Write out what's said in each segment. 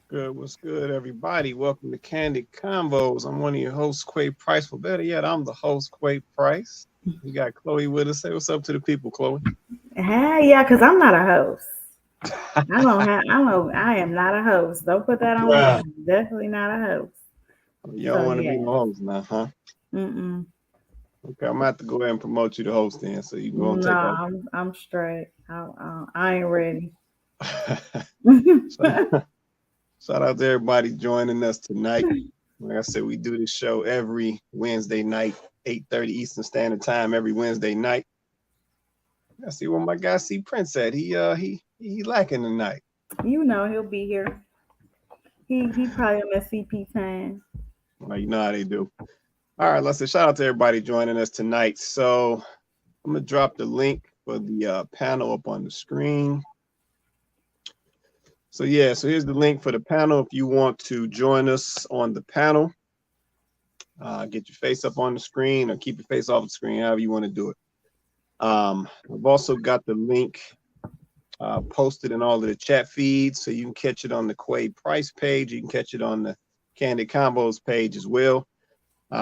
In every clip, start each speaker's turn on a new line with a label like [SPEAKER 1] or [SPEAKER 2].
[SPEAKER 1] Good. What's good, everybody? Welcome to Candid Convos. I'm one of your hosts, Quay Price. For better yet, I'm the host, Quay Price. We got Chloe with us. Say what's up to the people, Chloe.
[SPEAKER 2] Hey, yeah, because I'm not a host. I don't have. I am not a host. Don't put that on me.
[SPEAKER 1] Bruh.
[SPEAKER 2] I'm definitely not a host.
[SPEAKER 1] You don't
[SPEAKER 2] So
[SPEAKER 1] want to be
[SPEAKER 2] yeah.
[SPEAKER 1] the host now, huh?
[SPEAKER 2] Mm-mm.
[SPEAKER 1] Okay, I'm gonna have to go ahead and promote you to host then, so you can go and
[SPEAKER 2] No,
[SPEAKER 1] take over.
[SPEAKER 2] I'm straight. I ain't ready.
[SPEAKER 1] So, shout out to everybody joining us tonight. Like I said, we do this show every Wednesday night, 8:30 Eastern Standard Time every Wednesday night. I see where my guy C Prince at. He lacking tonight.
[SPEAKER 2] He'll be here. He probably on that CP time.
[SPEAKER 1] Well, you know how they do. All right, let's say shout out to everybody joining us tonight. So I'm gonna drop the link for the panel up on the screen. So yeah, so here's the link for the panel. If you want to join us on the panel, get your face up on the screen or keep your face off the screen, however you want to do it. I've also got the link posted in all of the chat feeds, so you can catch it on the Quay Price page. You can catch it on the Candid Combos page as well.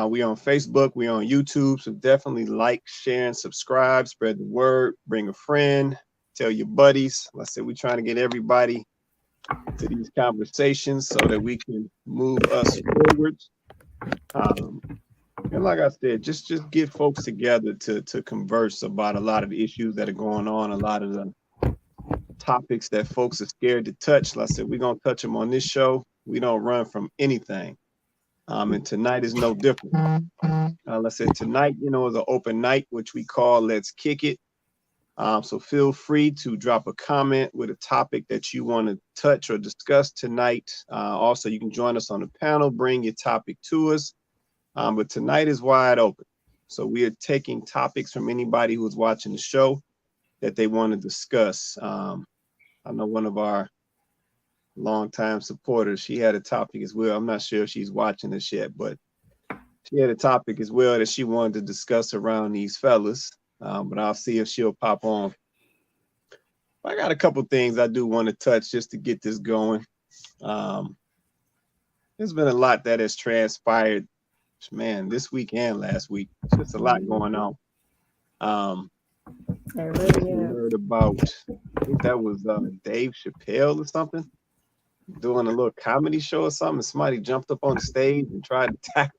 [SPEAKER 1] We on Facebook, we on YouTube, so definitely like, share, and subscribe. Spread the word. Bring a friend. Tell your buddies. Like I said, we're trying to get everybody to these conversations so that we can move us forward. Um, and like I said, just get folks together to converse about a lot of the issues that are going on, a lot of the topics that folks are scared to touch. Like I said, we're gonna touch them on this show. We don't run from anything. And tonight is no different. Let's say tonight, is an open night, which we call Let's Kick It. So feel free to drop a comment with a topic that you want to touch or discuss tonight. Also, you can join us on the panel, bring your topic to us. But tonight is wide open. So we are taking topics from anybody who's watching the show that they want to discuss. I know one of our longtime supporters, she had a topic as well. I'm not sure if she's watching this yet, but she had a topic as well that she wanted to discuss around these fellas. But I'll see if she'll pop on. I got a couple things I do want to touch just to get this going. Um, there's been a lot that has transpired, man, this week and last week. It's just a lot going on. Um,
[SPEAKER 2] It
[SPEAKER 1] if
[SPEAKER 2] really
[SPEAKER 1] you
[SPEAKER 2] is.
[SPEAKER 1] heard about, I think that was Dave Chappelle or something, doing a little comedy show or something. And somebody jumped up on the stage and tried to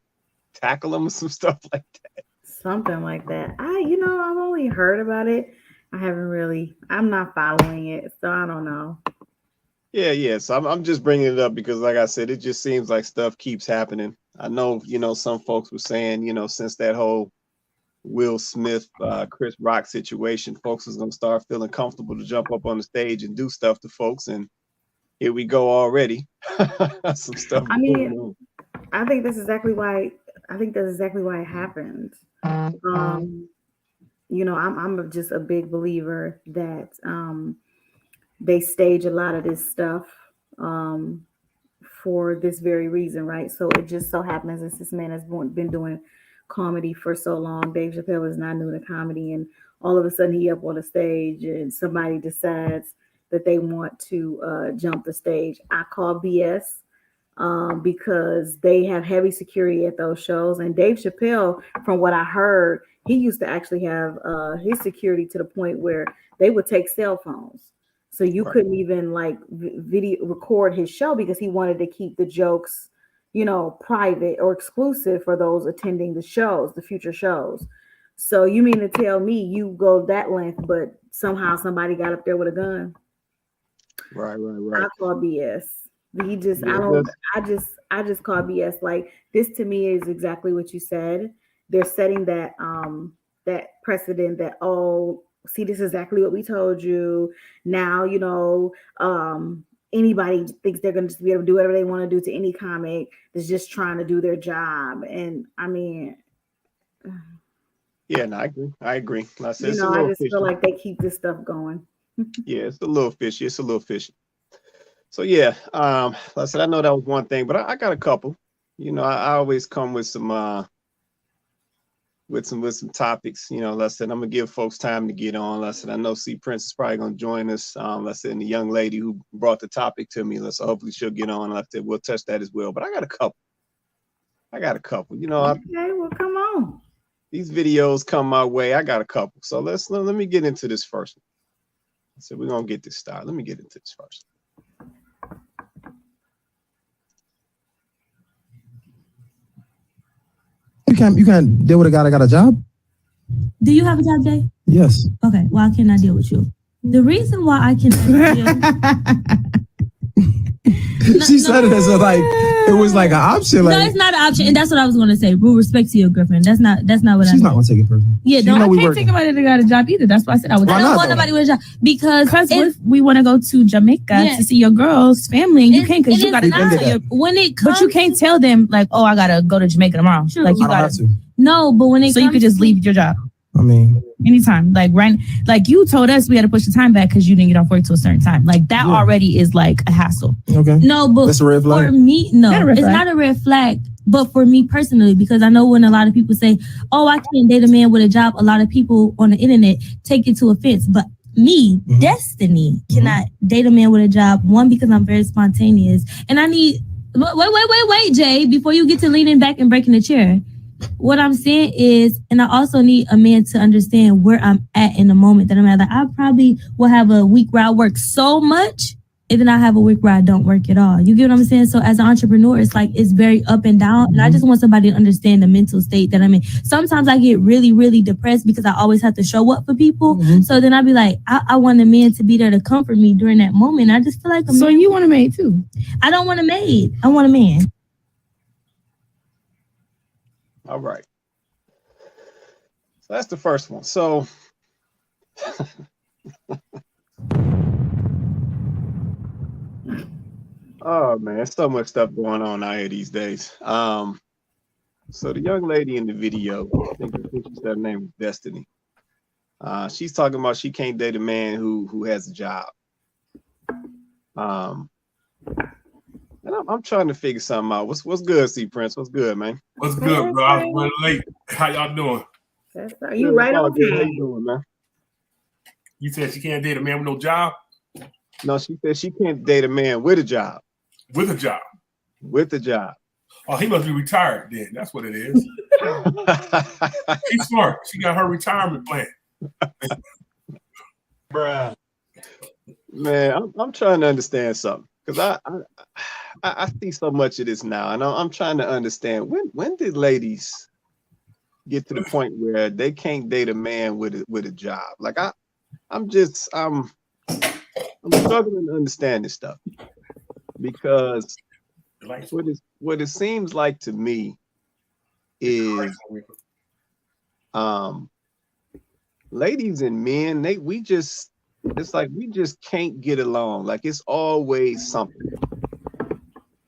[SPEAKER 1] tackle him or some stuff like that.
[SPEAKER 2] Something like that. I've only heard about it. I haven't really. I'm not following it, so I don't know.
[SPEAKER 1] Yeah, yeah. So I'm just bringing it up because, like I said, it just seems like stuff keeps happening. I know, some folks were saying, since that whole Will Smith, Chris Rock situation, folks is gonna start feeling comfortable to jump up on the stage and do stuff to folks, and here we go already. Some stuff
[SPEAKER 2] I
[SPEAKER 1] going
[SPEAKER 2] mean,
[SPEAKER 1] on.
[SPEAKER 2] I think that's exactly why. I think that's exactly why it happened. Um, I'm just a big believer that they stage a lot of this stuff um, for this very reason, right? So it just so happens that this man has been doing comedy for so long. Dave Chappelle is not new to comedy, and all of a sudden he up on the stage, and somebody decides that they want to jump the stage. I call BS because they have heavy security at those shows. And Dave Chappelle, from what I heard, he used to actually have his security to the point where they would take cell phones. So you
[SPEAKER 1] Right.
[SPEAKER 2] couldn't even like video record his show because he wanted to keep the jokes, private or exclusive for those attending the shows, the future shows. So you mean to tell me you go that length, but somehow somebody got up there with a gun?
[SPEAKER 1] Right, right,
[SPEAKER 2] I
[SPEAKER 1] right.
[SPEAKER 2] call BS. He just
[SPEAKER 1] Yeah,
[SPEAKER 2] I
[SPEAKER 1] it
[SPEAKER 2] don't
[SPEAKER 1] does.
[SPEAKER 2] I just call BS. Like this to me is exactly what you said. They're setting that precedent that, oh, see, this is exactly what we told you. Now, anybody thinks they're gonna just be able to do whatever they want to do to any comic that's just trying to do their job. And I mean,
[SPEAKER 1] Yeah, no, I agree. I agree. Like I said, it's a
[SPEAKER 2] I
[SPEAKER 1] little
[SPEAKER 2] just feel
[SPEAKER 1] fishy.
[SPEAKER 2] like they keep this stuff going.
[SPEAKER 1] Yeah, it's a little fishy. It's a little fishy. So yeah, like I said, I know that was one thing, but I got a couple. I always come with some with some topics. You know, let's say I'm gonna give folks time to get on. Let's say I know C Prince is probably gonna join us. Let's say, and the young lady who brought the topic to me, let's hopefully she'll get on. Let's say we'll touch that as well. But I got a couple. You know,
[SPEAKER 2] okay, well, come on.
[SPEAKER 1] These videos come my way. I got a couple. So let me get into this first one. So we're gonna get this started. Let me get into this first.
[SPEAKER 3] You can't deal with a guy that got a job?
[SPEAKER 4] Do you have a job, Jay?
[SPEAKER 3] Yes.
[SPEAKER 4] Okay, well, I cannot deal with you. The reason why I cannot deal
[SPEAKER 3] She said it as a, like, it was like an option. Like,
[SPEAKER 4] no, it's not an option, and that's what I was going to say. With respect to your girlfriend, that's not what
[SPEAKER 3] she's not going to take it personally.
[SPEAKER 4] Yeah,
[SPEAKER 3] she
[SPEAKER 4] don't.
[SPEAKER 3] know
[SPEAKER 4] I
[SPEAKER 3] we
[SPEAKER 4] can't
[SPEAKER 3] working.
[SPEAKER 4] take anybody that got a job either. That's why I said I would. I don't want nobody with a job because if we want to go to Jamaica to see your girl's family, and you can't because you got to go to your. When it comes, but you can't tell them like, oh, I gotta go to Jamaica tomorrow. True. Like you got to. No, but when it so you could just leave your job.
[SPEAKER 3] I mean,
[SPEAKER 4] anytime, like right, like you told us we had to push the time back because you didn't get off work till a certain time. Like that already is like a hassle.
[SPEAKER 3] Okay.
[SPEAKER 4] No, but
[SPEAKER 3] that's a red flag.
[SPEAKER 4] For me, no, it's not a red flag. But for me personally, because I know when a lot of people say, "Oh, I can't date a man with a job," a lot of people on the internet take it to offense. But me, Destiny, cannot date a man with a job. One, because I'm very spontaneous, and I need. Wait, Jay, before you get to leaning back and breaking the chair. What I'm saying is, and I also need a man to understand where I'm at in the moment that I'm at. Like, I probably will have a week where I work so much, and then I have a week where I don't work at all. You get what I'm saying? So as an entrepreneur, it's like, it's very up and down. And I just want somebody to understand the mental state that I'm in. Sometimes I get really, really depressed because I always have to show up for people. So then I'd be like, I want a man to be there to comfort me during that moment. I just feel like so you want a maid too? I don't want a maid. I want a man.
[SPEAKER 1] All right. So that's the first one. So oh man, there's so much stuff going on out here these days. So the young lady in the video, I think she said her name was Destiny. She's talking about she can't date a man who has a job. And I'm trying to figure something out. What's good, C Prince? What's good, man?
[SPEAKER 5] What's good, bro? I was running late. How y'all doing?
[SPEAKER 2] That's right. You right on time.
[SPEAKER 1] How you doing, man?
[SPEAKER 5] You said she can't date a man with no job?
[SPEAKER 1] No, she said she can't date a man with a job.
[SPEAKER 5] With a job.
[SPEAKER 1] With a job.
[SPEAKER 5] Oh, he must be retired then. That's what it is. She's smart. She got her retirement plan.
[SPEAKER 1] Bruh. Man, I'm trying to understand something. Because I see so much of this now, and I'm trying to understand when did ladies get to the point where they can't date a man with a job? Like I'm struggling to understand this stuff because what it seems like to me is ladies and men it's like we just can't get along. Like it's always something.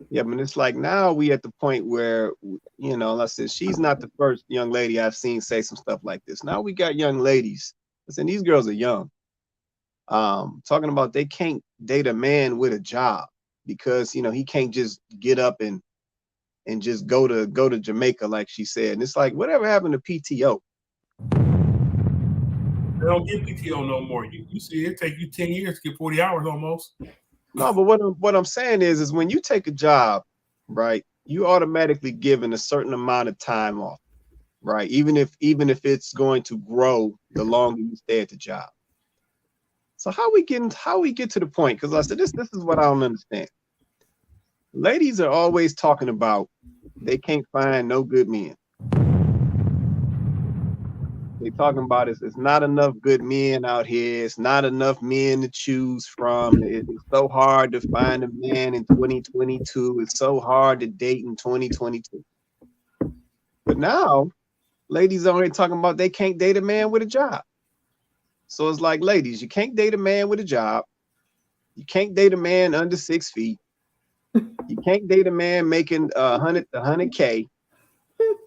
[SPEAKER 1] Yeah, but it's like now we at the point where, you know, let's say she's not the first young lady I've seen say some stuff like this. Now we got young ladies. Listen, these girls are young. Talking about they can't date a man with a job because, you know, he can't just get up and just go to Jamaica like she said. And it's like, whatever happened to PTO?
[SPEAKER 5] They don't get PTO no more. You see, it take you 10 years to get 40 hours almost.
[SPEAKER 1] No, but what I'm saying is when you take a job, right, you automatically given a certain amount of time off, right? Even if it's going to grow the longer you stay at the job. So how we get to the point? Because I said this is what I don't understand. Ladies are always talking about they can't find no good men. They talking about it's not enough good men out here. It's not enough men to choose from. It's so hard to find a man in 2022. It's so hard to date in 2022. But now, ladies are already talking about they can't date a man with a job. So it's like, ladies, you can't date a man with a job. You can't date a man under 6 feet. You can't date a man making 100K.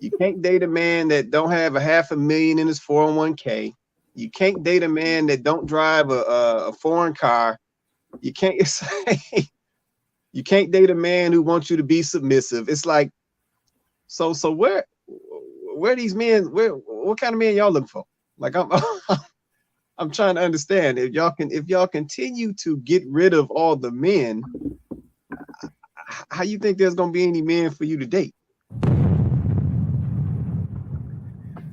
[SPEAKER 1] You can't date a man that don't have $500,000 in his 401k. You can't date a man that don't drive a foreign car. You can't date a man who wants you to be submissive. It's like, so where these men, what kind of man y'all looking for? Like I'm trying to understand if y'all continue to get rid of all the men, how you think there's gonna be any men for you to date?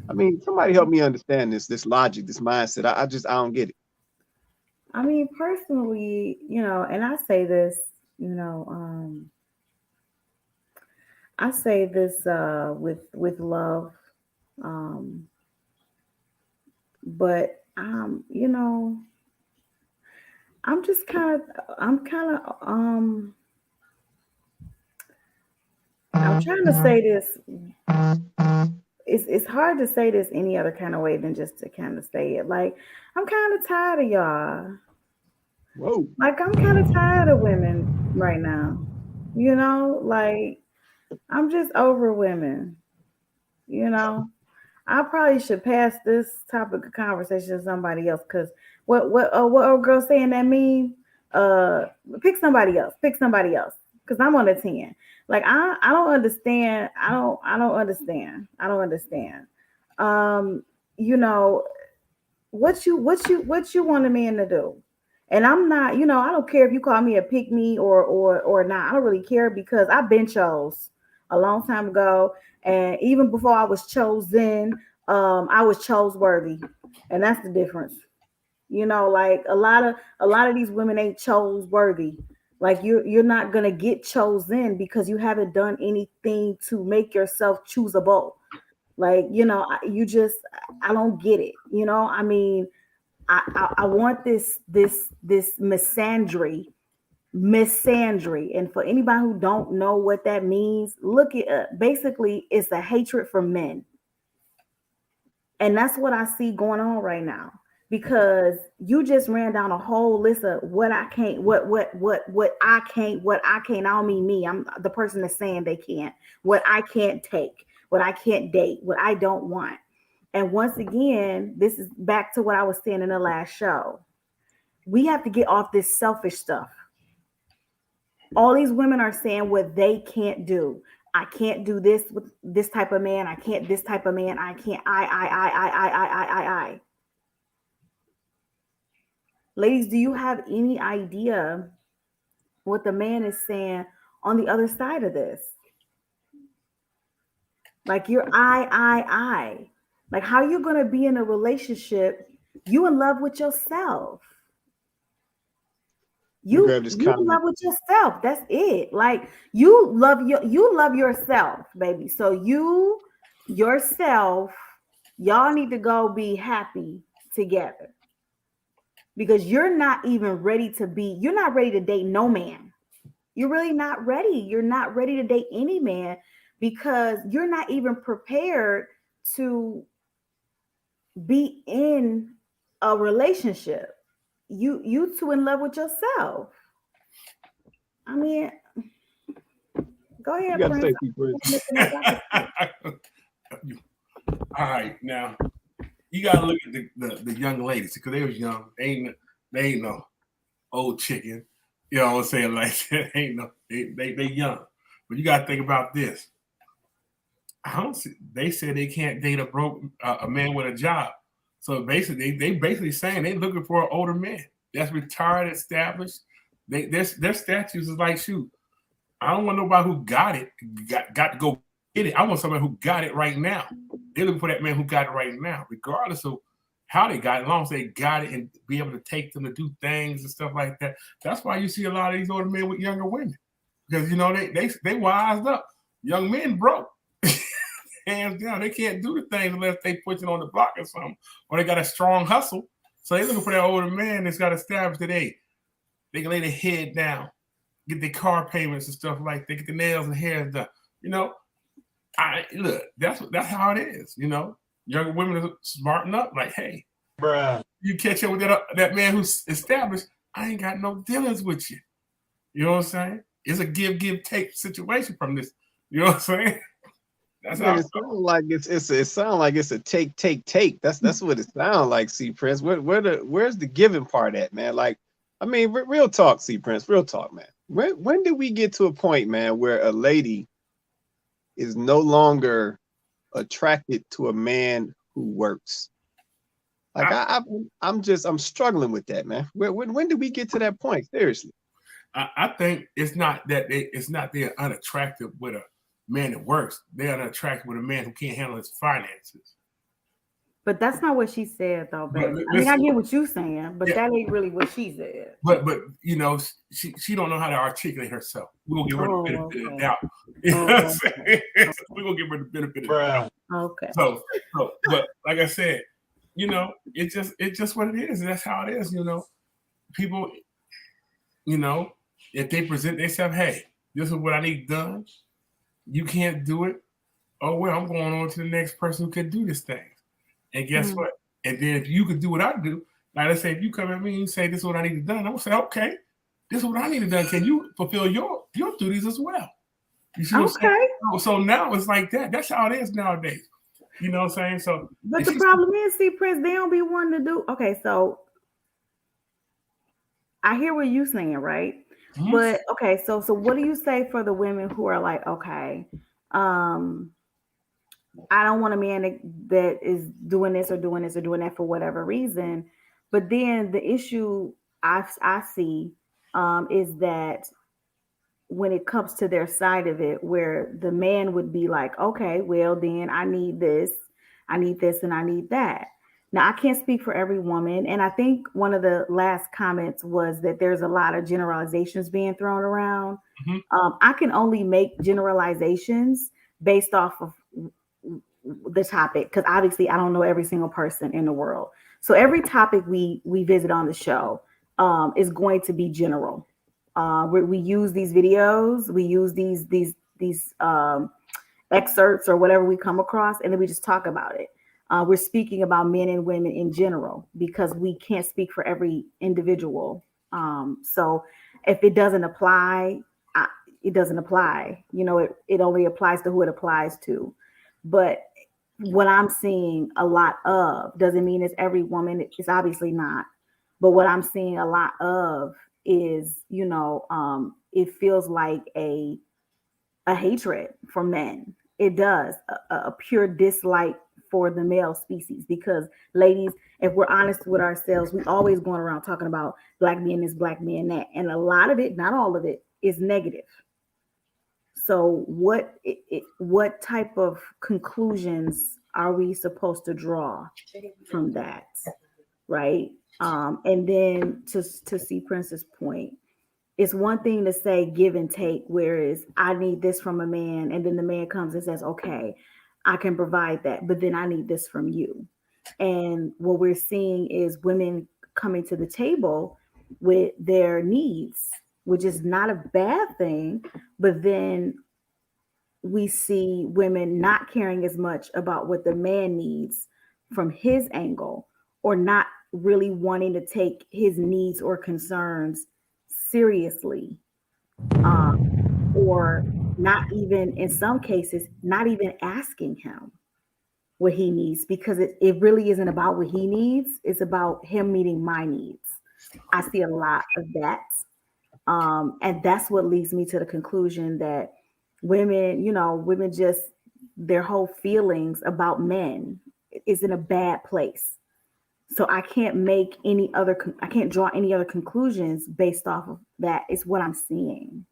[SPEAKER 1] I mean, somebody help me understand this logic, this mindset. I don't get it.
[SPEAKER 2] I mean, personally, and I say this, I say this with love, but I'm just kind of I'm trying to say this. It's hard to say this any other kind of way than just to kind of say it. Like, I'm kind of tired of y'all.
[SPEAKER 1] Whoa.
[SPEAKER 2] Like, I'm kind of tired of women right now. Like, I'm just over women. I probably should pass this topic of conversation to somebody else, because what old girl saying that mean? Pick somebody else. Because I'm on a 10. Like, I don't understand. I don't understand. What you want a man to do? And I'm not, I don't care if you call me a pick me or not. I don't really care, because I've been chose a long time ago. And even before I was chosen, I was chose worthy. And that's the difference. Like, a lot of these women ain't chose worthy. Like, you're not gonna get chosen because you haven't done anything to make yourself choosable. Like, I don't get it. I mean, I want this misandry. And for anybody who don't know what that means, look it up. Basically, it's a hatred for men. And that's what I see going on right now, because you just ran down a whole list of what I can't, what I can't. I don't mean me. I'm the person that's saying they can't. What I can't take, what I can't date, what I don't want. And once again, this is back to what I was saying in the last show. We have to get off this selfish stuff. All these women are saying what they can't do. I can't do this with this type of man. I can't this type of man. I can't. I. Ladies, do you have any idea what the man is saying on the other side of this? Like, you're I. Like, how are you going to be in a relationship? You in love with yourself. You in love with yourself. That's it. Like, you love yourself, baby. So yourself, y'all need to go be happy together, because you're not even ready you're not ready to date no man. You're really not ready. You're not ready to date any man, because you're not even prepared to be in a relationship. You too in love with yourself. I mean, go ahead, Prince.
[SPEAKER 5] All right, now you gotta look at the young ladies, because they was young. They ain't no old chicken. You know what I'm saying? Like, they young. But you gotta think about this. They said they can't date a man with a job. So basically, they basically saying they looking for an older man that's retired, established. Their statutes is like, shoot, I don't want nobody who got to go get it. I want somebody who got it right now. They're looking for that man who got it right now, regardless of how they got it, as long as they got it and be able to take them to do things and stuff like that. That's why you see a lot of these older men with younger women, because they wised up. Young men broke. Hands down, they can't do the things unless they put it on the block or something, or they got a strong hustle. So they're looking for that older man that's got established that they can lay their head down, get their car payments and stuff like that, get the nails and hairs done. Look, that's how it is. Younger women are smarting up. Like, hey, bruh, you catch up with that man who's established. I ain't got no dealings with you. You know what I'm saying? It's a give take situation from this. You know what I'm saying? That's how
[SPEAKER 1] it sounds like it's a take. That's what it sounds like. C Prince, where's the giving part at, man? Like, I mean, real talk, C Prince, real talk, man. When did we get to a point, man, where a lady is no longer attracted to a man who works. Like I'm struggling with that, man. When did we get to that point? Seriously.
[SPEAKER 5] I think it's not that they're unattractive with a man that works. They're unattractive with a man who can't handle his finances.
[SPEAKER 2] But that's not what she said, though, baby. I mean, I get what you're saying, but that ain't really what she said.
[SPEAKER 5] But you know, she don't know how to articulate herself. We're gonna give her the benefit of the doubt. You know what I'm saying? We're gonna give her the benefit of the doubt.
[SPEAKER 2] Okay.
[SPEAKER 5] So, but like I said, you know, it's just what it is. That's how it is. You know, people, you know, if they present themselves, hey, this is what I need done. You can't do it. Oh well, I'm going on to the next person who can do this thing. And guess what? And then if you could do what I do, like let's say if you come at me and you say this is what I need done, I'm gonna say, okay, this is what I need done. Can you fulfill your duties as well? You see what I'm saying? So now it's like that. That's how it is nowadays. You know what I'm saying? So
[SPEAKER 2] but the problem is, see, Prince, they don't be wanting to do okay, so I hear what you're saying, right? Mm-hmm. But okay, so what do you say for the women who are like, okay, I don't want a man that is doing this or doing this or doing that for whatever reason. But then the issue I see is that when it comes to their side of it, where the man would be like, okay, well, then I need this, and I need that. Now, I can't speak for every woman. And I think one of the last comments was that there's a lot of generalizations being thrown around. Mm-hmm. I can only make generalizations based off of the topic, because obviously I don't know every single person in the world. So every topic we visit on the show is going to be general. We use these videos, we use these excerpts or whatever we come across, and then we just talk about it. We're speaking about men and women in general because we can't speak for every individual. So if it doesn't apply, it doesn't apply. You know, it only applies to who it applies to. But what I'm seeing a lot of doesn't mean it's every woman. It's obviously not. But what I'm seeing a lot of is, you know, it feels like a hatred for men. It does, a pure dislike for the male species. Because, ladies, if we're honest with ourselves, we always going around talking about black men this, black men that. And a lot of it, not all of it, is negative. So what type of conclusions are we supposed to draw from that, right? And then to see Prince's point, it's one thing to say give and take, whereas I need this from a man, and then the man comes and says, okay, I can provide that, but then I need this from you. And what we're seeing is women coming to the table with their needs, which is not a bad thing, but then we see women not caring as much about what the man needs from his angle, or not really wanting to take his needs or concerns seriously, or not even, in some cases, not even asking him what he needs, because it really isn't about what he needs. It's about him meeting my needs. I see a lot of that. And that's what leads me to the conclusion that women just, their whole feelings about men is in a bad place. So I can't draw any other conclusions based off of that. It's what I'm seeing.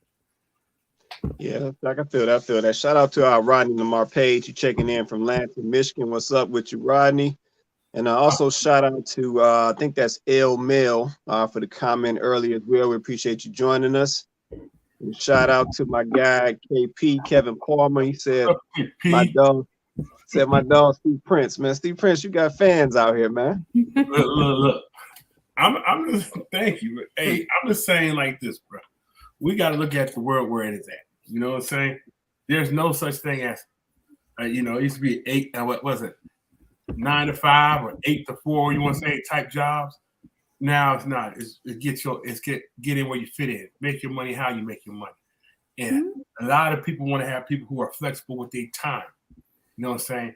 [SPEAKER 1] Yeah, like I feel that. Shout out to our Rodney Lamar Page. You checking in from Lansing, Michigan. What's up with you, Rodney? And also shout out to I think that's L Mill for the comment earlier as well. We appreciate you joining us. And shout out to my guy KP Kevin Palmer. He said my dog Steve Prince, man. Steve Prince, you got fans out here, man.
[SPEAKER 5] Look. I'm just thank you. Hey, I'm just saying like this, bro. We got to look at the world where it is at. You know what I'm saying? There's no such thing as it used to be 9 to 5 or 8 to 4, you want to say, type jobs. Now it's not. Get in where you fit in. Make your money how you make your money. And a lot of people want to have people who are flexible with their time. You know what I'm saying?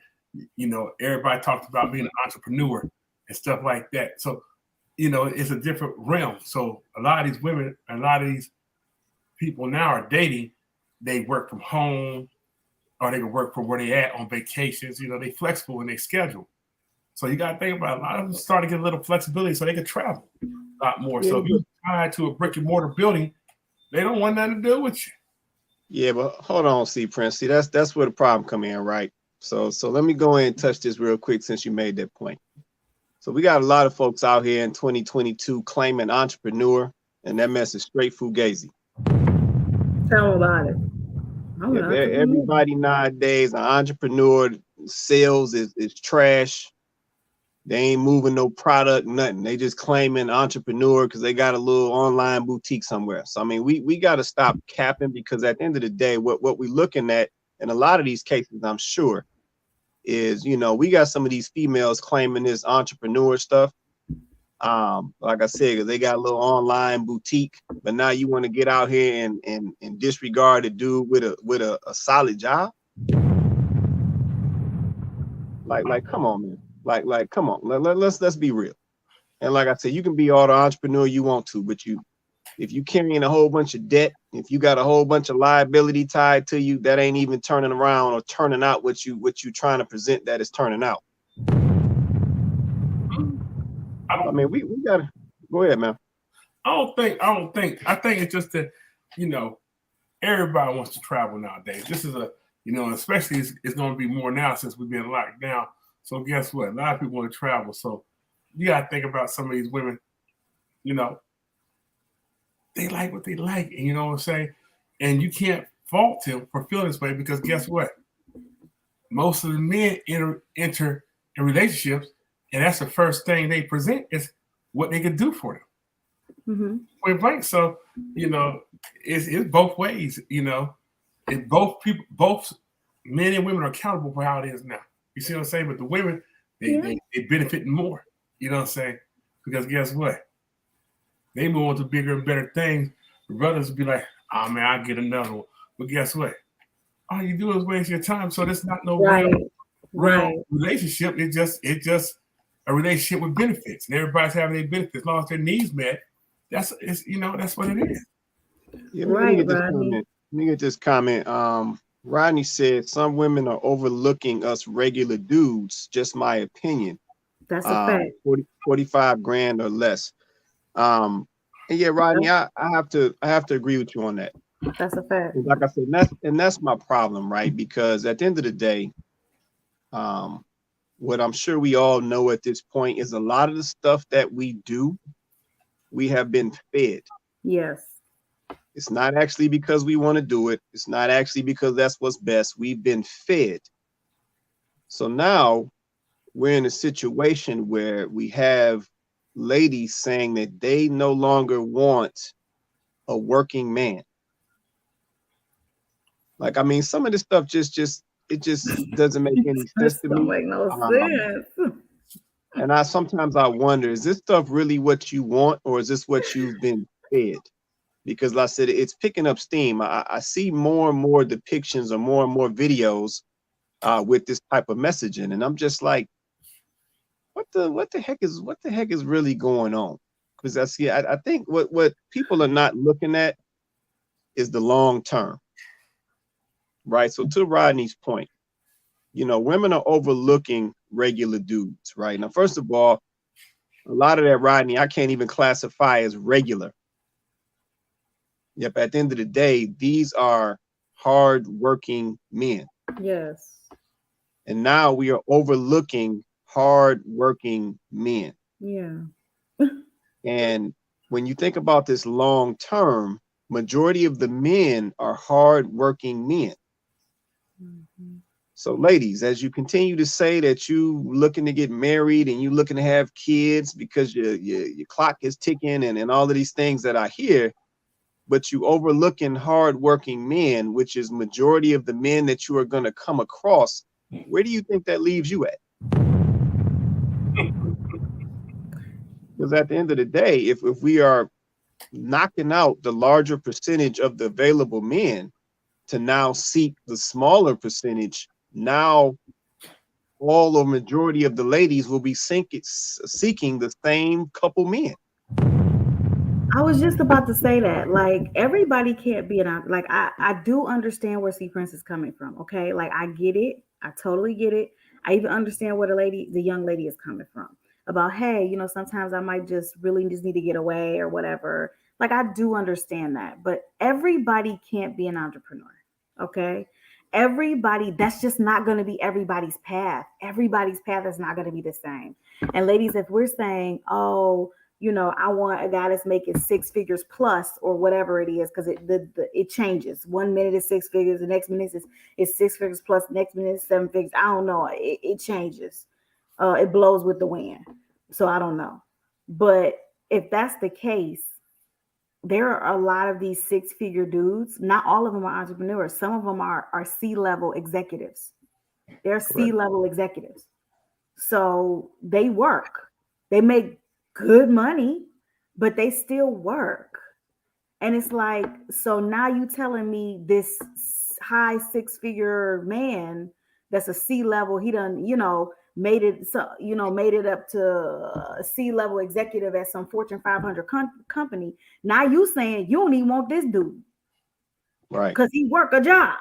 [SPEAKER 5] Everybody talks about being an entrepreneur and stuff like that. So, it's a different realm. So a lot of these women, a lot of these people now are dating. They work from home, or they can work from where they at on vacations. They flexible in their schedule. So you got to think about it. A lot of them start to get a little flexibility so they can travel a lot more.
[SPEAKER 1] Yeah,
[SPEAKER 5] so if you're tied to a brick and mortar building, they don't want nothing to do with you.
[SPEAKER 1] Yeah, but hold on, see, Prince. See, that's where the problem come in, right? So let me go in and touch this real quick since you made that point. So we got a lot of folks out here in 2022 claiming entrepreneur, and that mess is straight fugazi.
[SPEAKER 2] Tell them about it.
[SPEAKER 1] Yeah, everybody nowadays, an entrepreneur, sales is trash. They ain't moving no product, nothing. They just claiming entrepreneur because they got a little online boutique somewhere. So I mean, we got to stop capping, because at the end of the day, what we're looking at in a lot of these cases, I'm sure, is, you know, we got some of these females claiming this entrepreneur stuff. Like I said, because they got a little online boutique, but now you want to get out here and disregard a dude with a solid job. Like, come on, man. Like, come on. Let's be real. And like I said, you can be all the entrepreneur you want to, but if you carrying a whole bunch of debt, if you got a whole bunch of liability tied to you, that ain't even turning around or turning out what you trying to present that is turning out. I mean, we gotta go ahead, man.
[SPEAKER 5] I think it's just that, you know, everybody wants to travel nowadays. This is especially it's going to be more now since we've been locked down. So guess what? A lot of people want to travel. So you got to think about some of these women, you know, they like what they like. And you know what I'm saying? And you can't fault them for feeling this way, because guess what? Most of the men enter in relationships, and that's the first thing they present is what they can do for them.
[SPEAKER 2] Mm-hmm.
[SPEAKER 5] Point blank. So, you know, it's both ways, you know. Both men and women are accountable for how it is now. You see what I'm saying? But the women, they benefit more. You know what I'm saying? Because guess what? They move on to bigger and better things. The brothers will be like, oh man, I'll get another one. But guess what? All you do is waste your time. So there's not no real relationship. It's just a relationship with benefits. And everybody's having their benefits. As long as their needs met, that's what it is.
[SPEAKER 1] Yeah, let me get this comment. Rodney said some women are overlooking us regular dudes. Just my opinion.
[SPEAKER 2] That's a fact.
[SPEAKER 1] 45 grand or less. And yeah, Rodney, I have to agree with you on that.
[SPEAKER 2] That's a fact.
[SPEAKER 1] Like I said, that's my problem, right? Because at the end of the day, what I'm sure we all know at this point is a lot of the stuff that we do, we have been fed.
[SPEAKER 2] Yes.
[SPEAKER 1] It's not actually because we want to do it. It's not actually because that's what's best. We've been fed. So now we're in a situation where we have ladies saying that they no longer want a working man. Like, I mean, some of this stuff just doesn't make any sense to me.
[SPEAKER 2] Don't make no sense.
[SPEAKER 1] And sometimes I wonder, is this stuff really what you want, or is this what you've been fed? Because like I said, it's picking up steam. I see more and more depictions or more and more videos with this type of messaging, and I'm just like, what the heck is really going on? Because I think what people are not looking at is the long term, right? So to Rodney's point, you know, women are overlooking regular dudes, right? Now, first of all, a lot of that, Rodney, I can't even classify as regular. Yep, at the end of the day, these are hard-working men.
[SPEAKER 2] Yes.
[SPEAKER 1] And now we are overlooking hard-working men.
[SPEAKER 2] Yeah.
[SPEAKER 1] And when you think about this long term, majority of the men are hard-working men.
[SPEAKER 2] Mm-hmm.
[SPEAKER 1] So ladies, as you continue to say that you looking to get married and you looking to have kids because your clock is ticking and all of these things that I hear, but you overlooking hardworking men, which is majority of the men that you are going to come across, where do you think that leaves you at? Because at the end of the day, if we are knocking out the larger percentage of the available men to now seek the smaller percentage, now all or majority of the ladies will be seeking the same couple men.
[SPEAKER 2] I was just about to say that, like, everybody can't be like, I do understand where C Prince is coming from. Okay. Like, I get it. I totally get it. I even understand where the young lady is coming from about, hey, you know, sometimes I might just need to get away or whatever. Like, I do understand that, but everybody can't be an entrepreneur. Okay. Everybody, that's just not going to be everybody's path. Everybody's path is not going to be the same. And ladies, if we're saying, oh, you know, I want a guy that's making 6 figures plus or whatever it is, because it changes. 1 minute is 6 figures, the next minute is 6 figures plus, next minute is 7 figures. I don't know. It changes. It blows with the wind. So I don't know. But if that's the case, there are a lot of these 6-figure dudes. Not all of them are entrepreneurs. Some of them are C-level executives. They're C-level executives. So they work. They make good money, but they still work. And it's like, so now you telling me this high 6-figure man that's a C-level, he done, you know, made it up to a C-level executive at some Fortune 500 company. Now you saying you don't even want this dude, right? Because he work a job.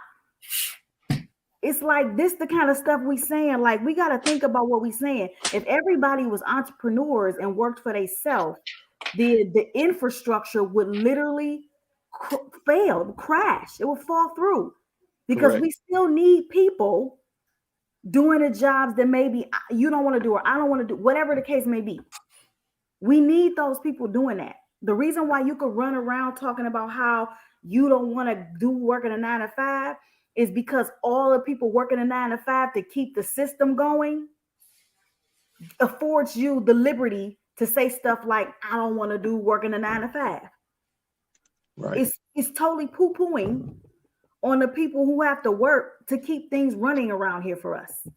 [SPEAKER 2] It's like this the kind of stuff we saying. Like, we got to think about what we saying. If everybody was entrepreneurs and worked for themselves, the infrastructure would literally crash. It would fall through, because we still need people doing the jobs that maybe you don't want to do, or I don't want to do, whatever the case may be. We need those people doing that. The reason why you could run around talking about how you don't want to do working a 9 to 5 is because all the people working a 9 to 5 to keep the system going affords you the liberty to say stuff like, I don't want to do working a 9 to 5. Right. It's totally poo-pooing on the people who have to work to keep things running around here for us.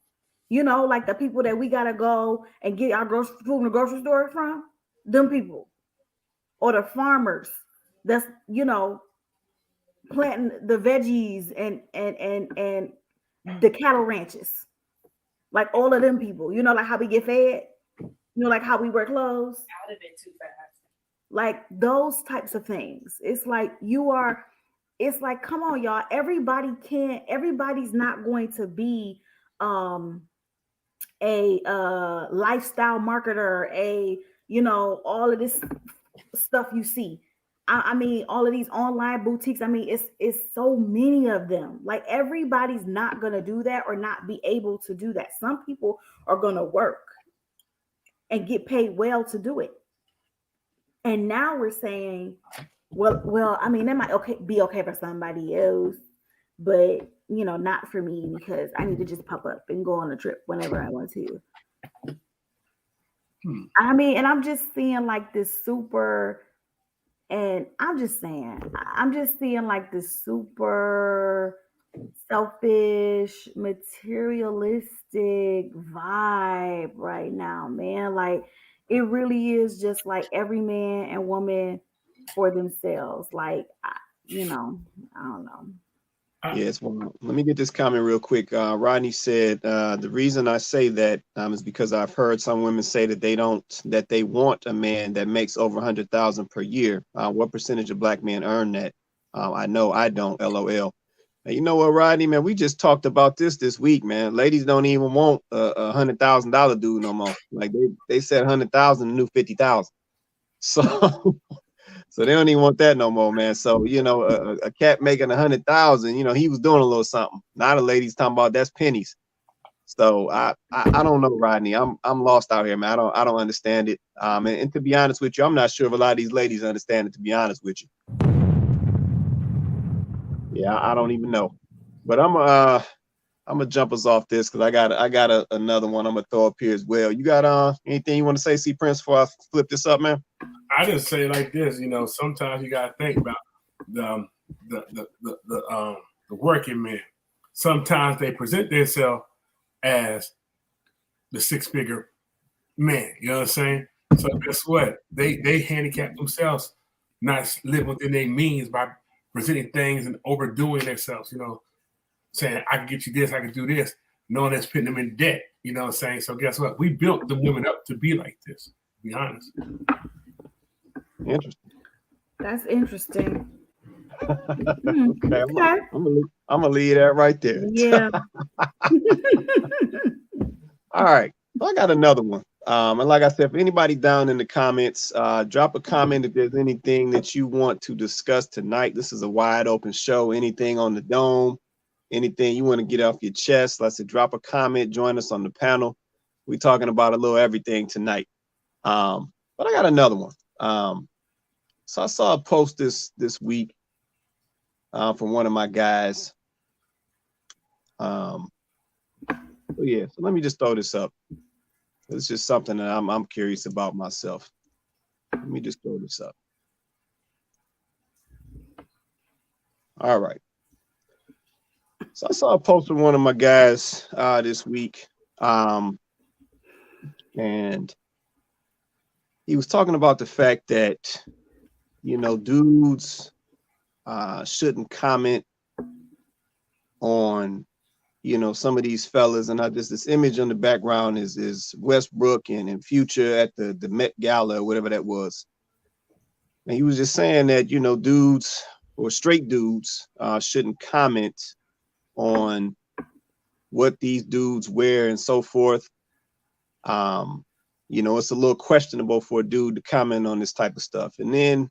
[SPEAKER 2] You know, like the people that we gotta go and get our food in the grocery store from, them people. Or the farmers that's, you know, planting the veggies and the cattle ranches. Like all of them people, you know, like how we get fed, you know, like how we wear clothes. Out of it too fast. Like those types of things. It's like it's like, come on, y'all. Everybody's not going to be a lifestyle marketer, you know, all of this stuff you see. I mean, all of these online boutiques. I mean, it's so many of them. Like, everybody's not gonna do that or not be able to do that. Some people are gonna work and get paid well to do it. And now we're saying, well, I mean, that might be okay for somebody else, but you know, not for me, because I need to just pop up and go on a trip whenever I want to. I mean, and I'm just seeing like this super, and I'm just seeing like this super selfish, materialistic vibe right now, man. Like, it really is just like every man and woman for themselves. Like, you know, I don't know.
[SPEAKER 1] Yes, well, let me get this comment real quick. Rodney said, the reason I say that is because I've heard some women say that they want a man that makes over 100,000 per year. What percentage of black men earn that? I know I don't, LOL. And you know what, Rodney, man, we just talked about this week, man. Ladies don't even want a $100,000 dude no more. Like, they said 100,000, the new 50,000. So they don't even want that no more, man. So, you know, a cat making 100,000, you know, he was doing a little something. Now the ladies talking about that's pennies. So I don't know, Rodney. I'm lost out here, man. I don't understand it. And to be honest with you, I'm not sure if a lot of these ladies understand it, to be honest with you. Yeah, I don't even know. But I'm gonna jump us off this because I got another one I'm gonna throw up here as well. You got anything you want to say, C Prince, before I flip this up, man?
[SPEAKER 5] I just say it like this, you know, sometimes you gotta think about the working men. Sometimes they present themselves as the 6-figure man, you know what I'm saying? So guess what? They handicap themselves, not live within their means by presenting things and overdoing themselves, you know, saying I can get you this, I can do this, knowing that's putting them in debt, you know what I'm saying? So guess what? We built the women up to be like this, to be honest.
[SPEAKER 1] Interesting.
[SPEAKER 2] That's interesting.
[SPEAKER 1] Okay, I'm gonna leave that right there.
[SPEAKER 2] Yeah.
[SPEAKER 1] All right. I got another one. And like I said, if anybody down in the comments, drop a comment if there's anything that you want to discuss tonight. This is a wide open show. Anything on the dome, anything you want to get off your chest, let's say drop a comment, join us on the panel. We're talking about a little everything tonight. But I got another one. So I saw a post this week from one of my guys. Yeah, so let me just throw this up. It's just something that I'm curious about myself. Let me just throw this up. All right. So I saw a post from one of my guys this week. And he was talking about the fact that, dudes shouldn't comment on some of these fellas, and this image on the background is Westbrook and Future at the Met Gala or whatever that was. And he was just saying that, dudes or straight dudes shouldn't comment on what these dudes wear and so forth. It's a little questionable for a dude to comment on this type of stuff. And then,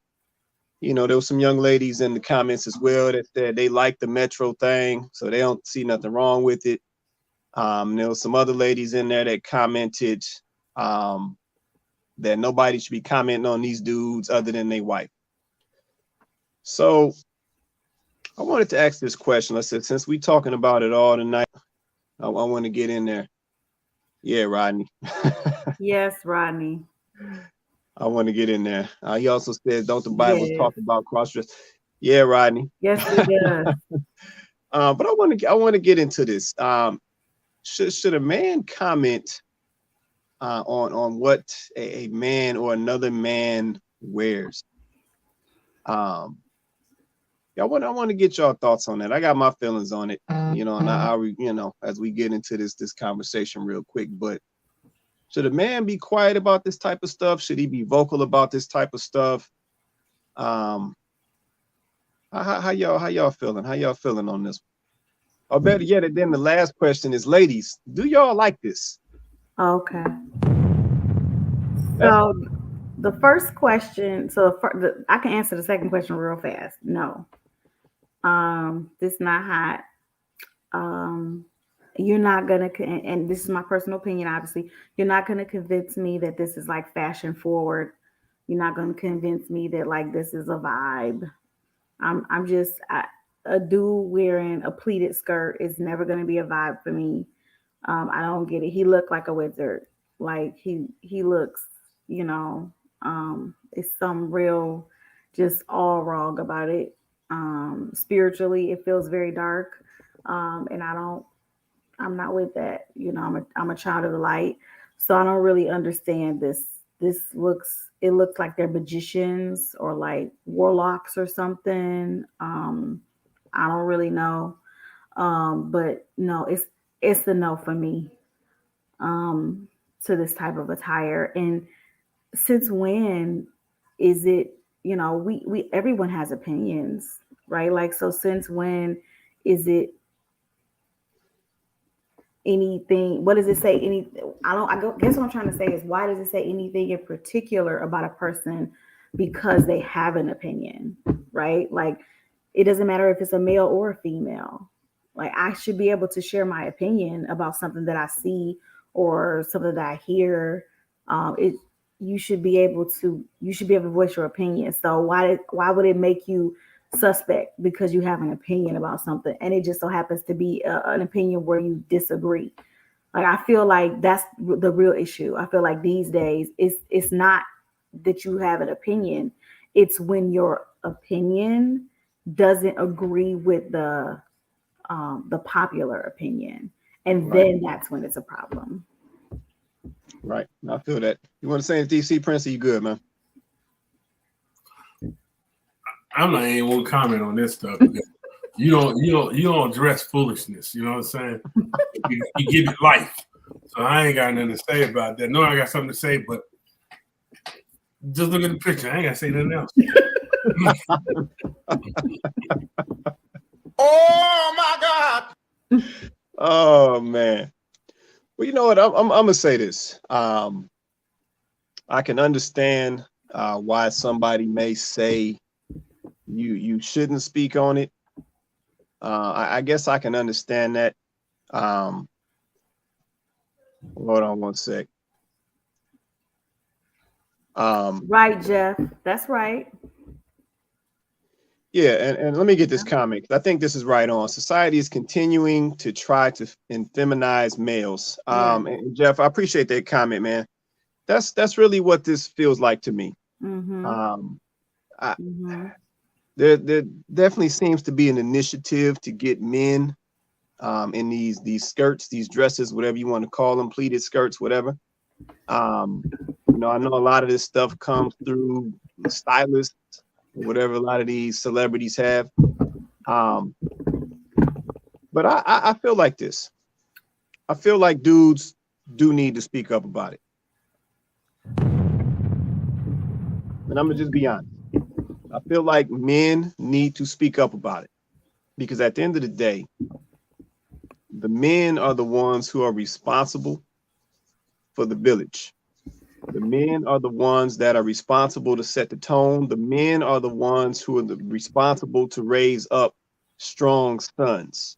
[SPEAKER 1] there were some young ladies in the comments as well that said they like the Metro thing, so they don't see nothing wrong with it. There were some other ladies in there that commented that nobody should be commenting on these dudes other than their wife. So I wanted to ask this question. I said, since we're talking about it all tonight, I want to get in there. Yeah, Rodney.
[SPEAKER 2] Yes, Rodney.
[SPEAKER 1] I want to get in there. He also said, don't the Bible talk about cross-dress? Yeah, Rodney.
[SPEAKER 2] Yes, it does.
[SPEAKER 1] But I want to get into this. Should a man comment on what a man or another man wears? I want to get your thoughts on that. I got my feelings on it, and I as we get into this conversation real quick, but should a man be quiet about this type of stuff? Should he be vocal about this type of stuff? How y'all feeling? How y'all feeling on this? Or better yet, then the last question is, ladies, do y'all like this?
[SPEAKER 2] Okay. So the first question, I can answer the second question real fast. No. This is not hot. You're not gonna, and this is my personal opinion, obviously, you're not gonna convince me that this is like fashion forward. You're not gonna convince me that like this is a vibe. I'm just a dude wearing a pleated skirt is never gonna be a vibe for me. I don't get it. He looked like a wizard. Like he looks, it's some real, just all wrong about it. Spiritually, it feels very dark, and I'm not with that. I'm a child of the light, so I don't really understand this. It looks like they're magicians or like warlocks or something. I don't really know, but no, it's the no for me to this type of attire. And since when is it? We everyone has opinions, right? Like, so since when is it anything? What does it say? Guess what I'm trying to say is, why does it say anything in particular about a person because they have an opinion, right? Like, it doesn't matter if it's a male or a female. Like, I should be able to share my opinion about something that I see or something that I hear. You should be able to voice your opinion. So why would it make you suspect because you have an opinion about something and it just so happens to be an opinion where you disagree? Like, I feel like that's the real issue. I feel like these days it's not that you have an opinion, it's when your opinion doesn't agree with the popular opinion, and then that's when it's a problem.
[SPEAKER 1] Right. I feel that. You want to say anything, DC Prince? Are you good, man?
[SPEAKER 5] I'm not even gonna comment on this stuff. You don't address foolishness. You know what I'm saying? you give it life. So I ain't got nothing to say about that. No, I got something to say, but just look at the picture. I ain't gotta say nothing else.
[SPEAKER 6] Oh my God.
[SPEAKER 1] Oh man. Well, you know what? I'm gonna say this. I can understand why somebody may say you shouldn't speak on it. I guess I can understand that. Hold on one sec.
[SPEAKER 2] Right, Jeff. That's right.
[SPEAKER 1] Yeah, and let me get this comment. I think this is right on. Society is continuing to try to feminize males. And Jeff, I appreciate that comment, man. That's really what this feels like to me. There definitely seems to be an initiative to get men in these skirts, these dresses, whatever you want to call them, pleated skirts, whatever. You know, I know a lot of this stuff comes through stylists, whatever a lot of these celebrities have. But I feel like this. I feel like dudes do need to speak up about it. And I'm gonna just be honest. I feel like men need to speak up about it, because at the end of the day, the men are the ones who are responsible for the village. The men are the ones that are responsible to set the tone. The men are the ones who are responsible to raise up strong sons.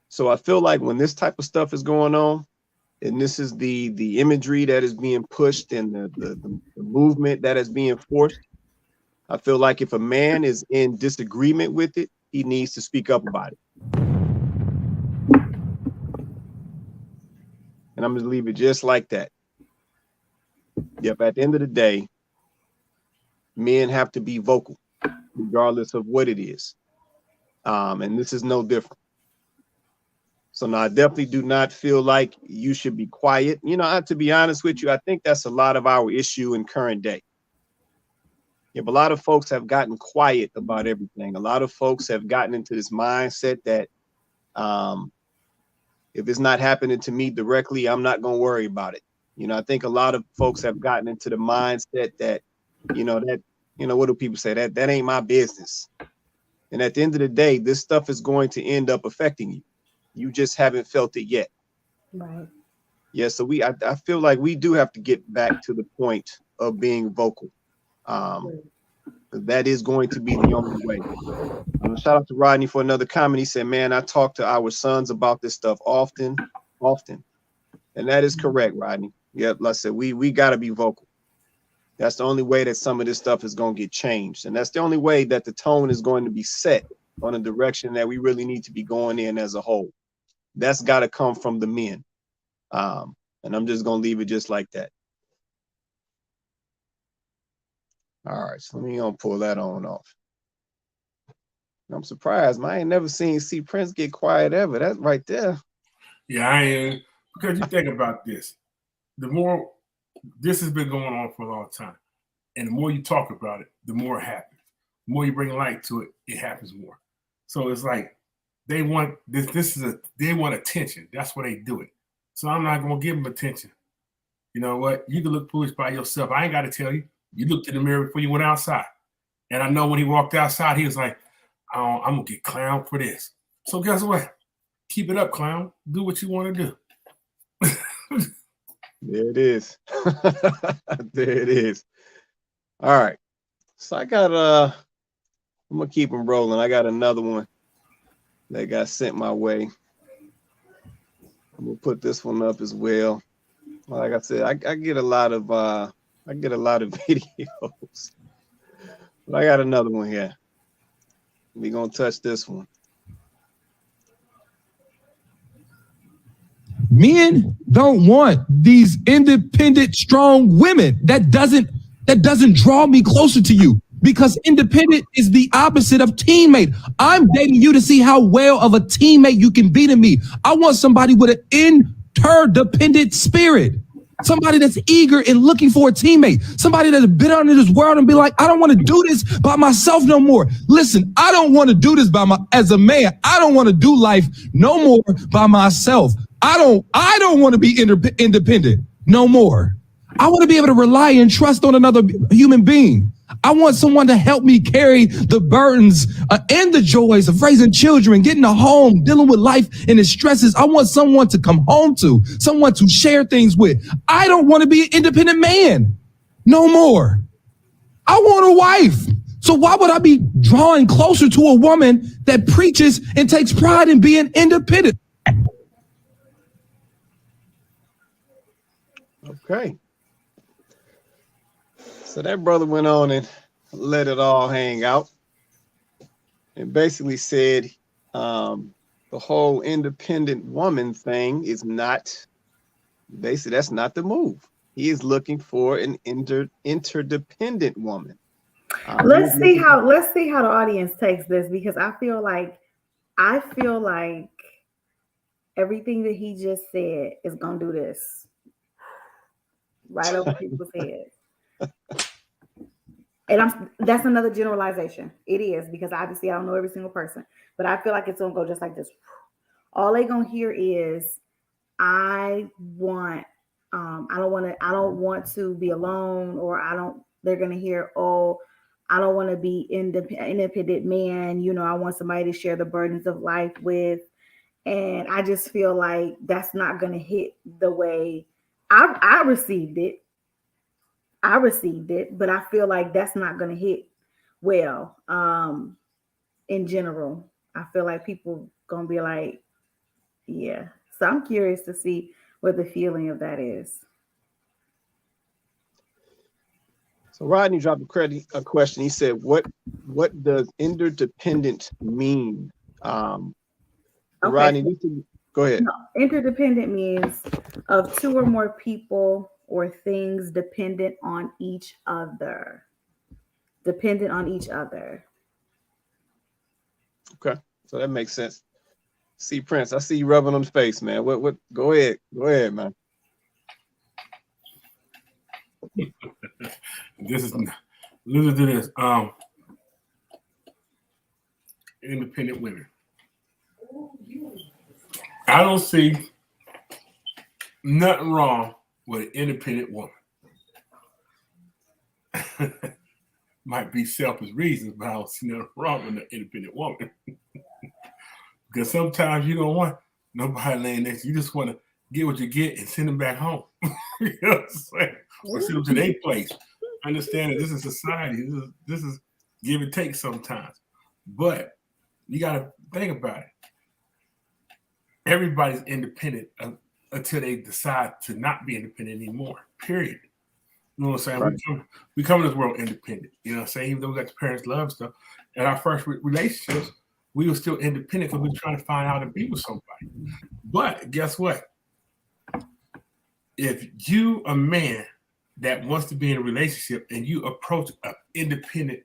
[SPEAKER 1] So I feel like when this type of stuff is going on, and this is the imagery that is being pushed and the movement that is being forced, I feel like if a man is in disagreement with it, he needs to speak up about it. And I'm going to leave it just like that. Yep, at the end of the day, men have to be vocal, regardless of what it is. And this is no different. So now I definitely do not feel like you should be quiet. You know, to be honest with you, I think that's a lot of our issue in current day. Yeah, but a lot of folks have gotten quiet about everything. A lot of folks have gotten into this mindset that if it's not happening to me directly, I'm not going to worry about it. You know, I think a lot of folks have gotten into the mindset that, what do people say? That ain't my business. And at the end of the day, this stuff is going to end up affecting you. You just haven't felt it yet.
[SPEAKER 2] Right.
[SPEAKER 1] Yeah, so I feel like we do have to get back to the point of being vocal. That is going to be the only way. Shout out to Rodney for another comment. He said, man, I talk to our sons about this stuff often. And that is correct, Rodney. Yeah, like I said, we got to be vocal. That's the only way that some of this stuff is going to get changed. And that's the only way that the tone is going to be set on a direction that we really need to be going in as a whole. That's got to come from the men. And I'm just going to leave it just like that. All right, so let me pull that on off. I'm surprised, man. I ain't never seen C Prince get quiet ever. That's right there.
[SPEAKER 5] Yeah, I am. Because you think about this. The more this has been going on for a long time, and the more you talk about it, the more it happens. The more you bring light to it, it happens more. So it's like they want this. They want attention. That's why they do it. So I'm not gonna give them attention. You know what? You can look foolish by yourself. I ain't got to tell you. You looked in the mirror before you went outside. And I know when he walked outside, he was like, I'm gonna get clown for this. So guess what? Keep it up, clown. Do what you want to do.
[SPEAKER 1] There it is. There it is. All right. So I got I'm gonna keep them rolling. I got another one that got sent my way. I'm gonna put this one up as well. Like I said, I get a lot of videos. But I got another one here. We're gonna touch this one.
[SPEAKER 3] Men don't want these independent, strong women. That doesn't draw me closer to you, because independent is the opposite of teammate. I'm dating you to see how well of a teammate you can be to me. I want somebody with an interdependent spirit. Somebody that's eager and looking for a teammate. Somebody that's been out in this world and be like, I don't want to do this by myself no more. Listen, I don't want to do this as a man. I don't want to do life no more by myself. I don't want to be independent no more. I want to be able to rely and trust on another human being. I want someone to help me carry the burdens and the joys of raising children, getting a home, dealing with life and its stresses. I want someone to come home to, someone to share things with. I don't want to be an independent man no more. I want a wife. So why would I be drawing closer to a woman that preaches and takes pride in being independent?
[SPEAKER 1] Okay. So that brother went on and let it all hang out and basically said the whole independent woman thing is not, basically that's not the move. He is looking for an interdependent woman.
[SPEAKER 2] Let's see how the audience takes this, because I feel like everything that he just said is gonna do this right over people's heads. And that's another generalization. It is, because obviously I don't know every single person, but I feel like it's gonna go just like this. All they gonna hear is, I don't want to be alone, or they're gonna hear, oh, I don't want to be independent man. You know, I want somebody to share the burdens of life with. And I just feel like that's not gonna hit the way I received it. But I feel like that's not going to hit well. In general, I feel like people going to be like, yeah. So I'm curious to see what the feeling of that is.
[SPEAKER 1] So Rodney dropped a question. He said, "What does interdependent mean?" Okay. Rodney, go ahead.
[SPEAKER 2] No, interdependent means of two or more people or things dependent on each other. Dependent on each other.
[SPEAKER 1] Okay, so that makes sense. See, Prince, I see you rubbing on the face, man. What? Go ahead, man.
[SPEAKER 5] Listen to this. Independent women. I don't see nothing wrong with an independent woman. Might be selfish reasons, but I don't see nothing wrong with an independent woman. Because sometimes you don't want nobody laying next to you. You just want to get what you get and send them back home. You know what I'm saying? Or send them to their place. Understand that this is society. This is give and take sometimes. But you got to think about it. Everybody's independent until they decide to not be independent anymore, period. You know what I'm saying? Right. We come in this world independent. You know what I'm saying? Even though we got the parents' love and stuff, at our first relationships, we were still independent because we were trying to find out how to be with somebody. But guess what? If you a man that wants to be in a relationship and you approach an independent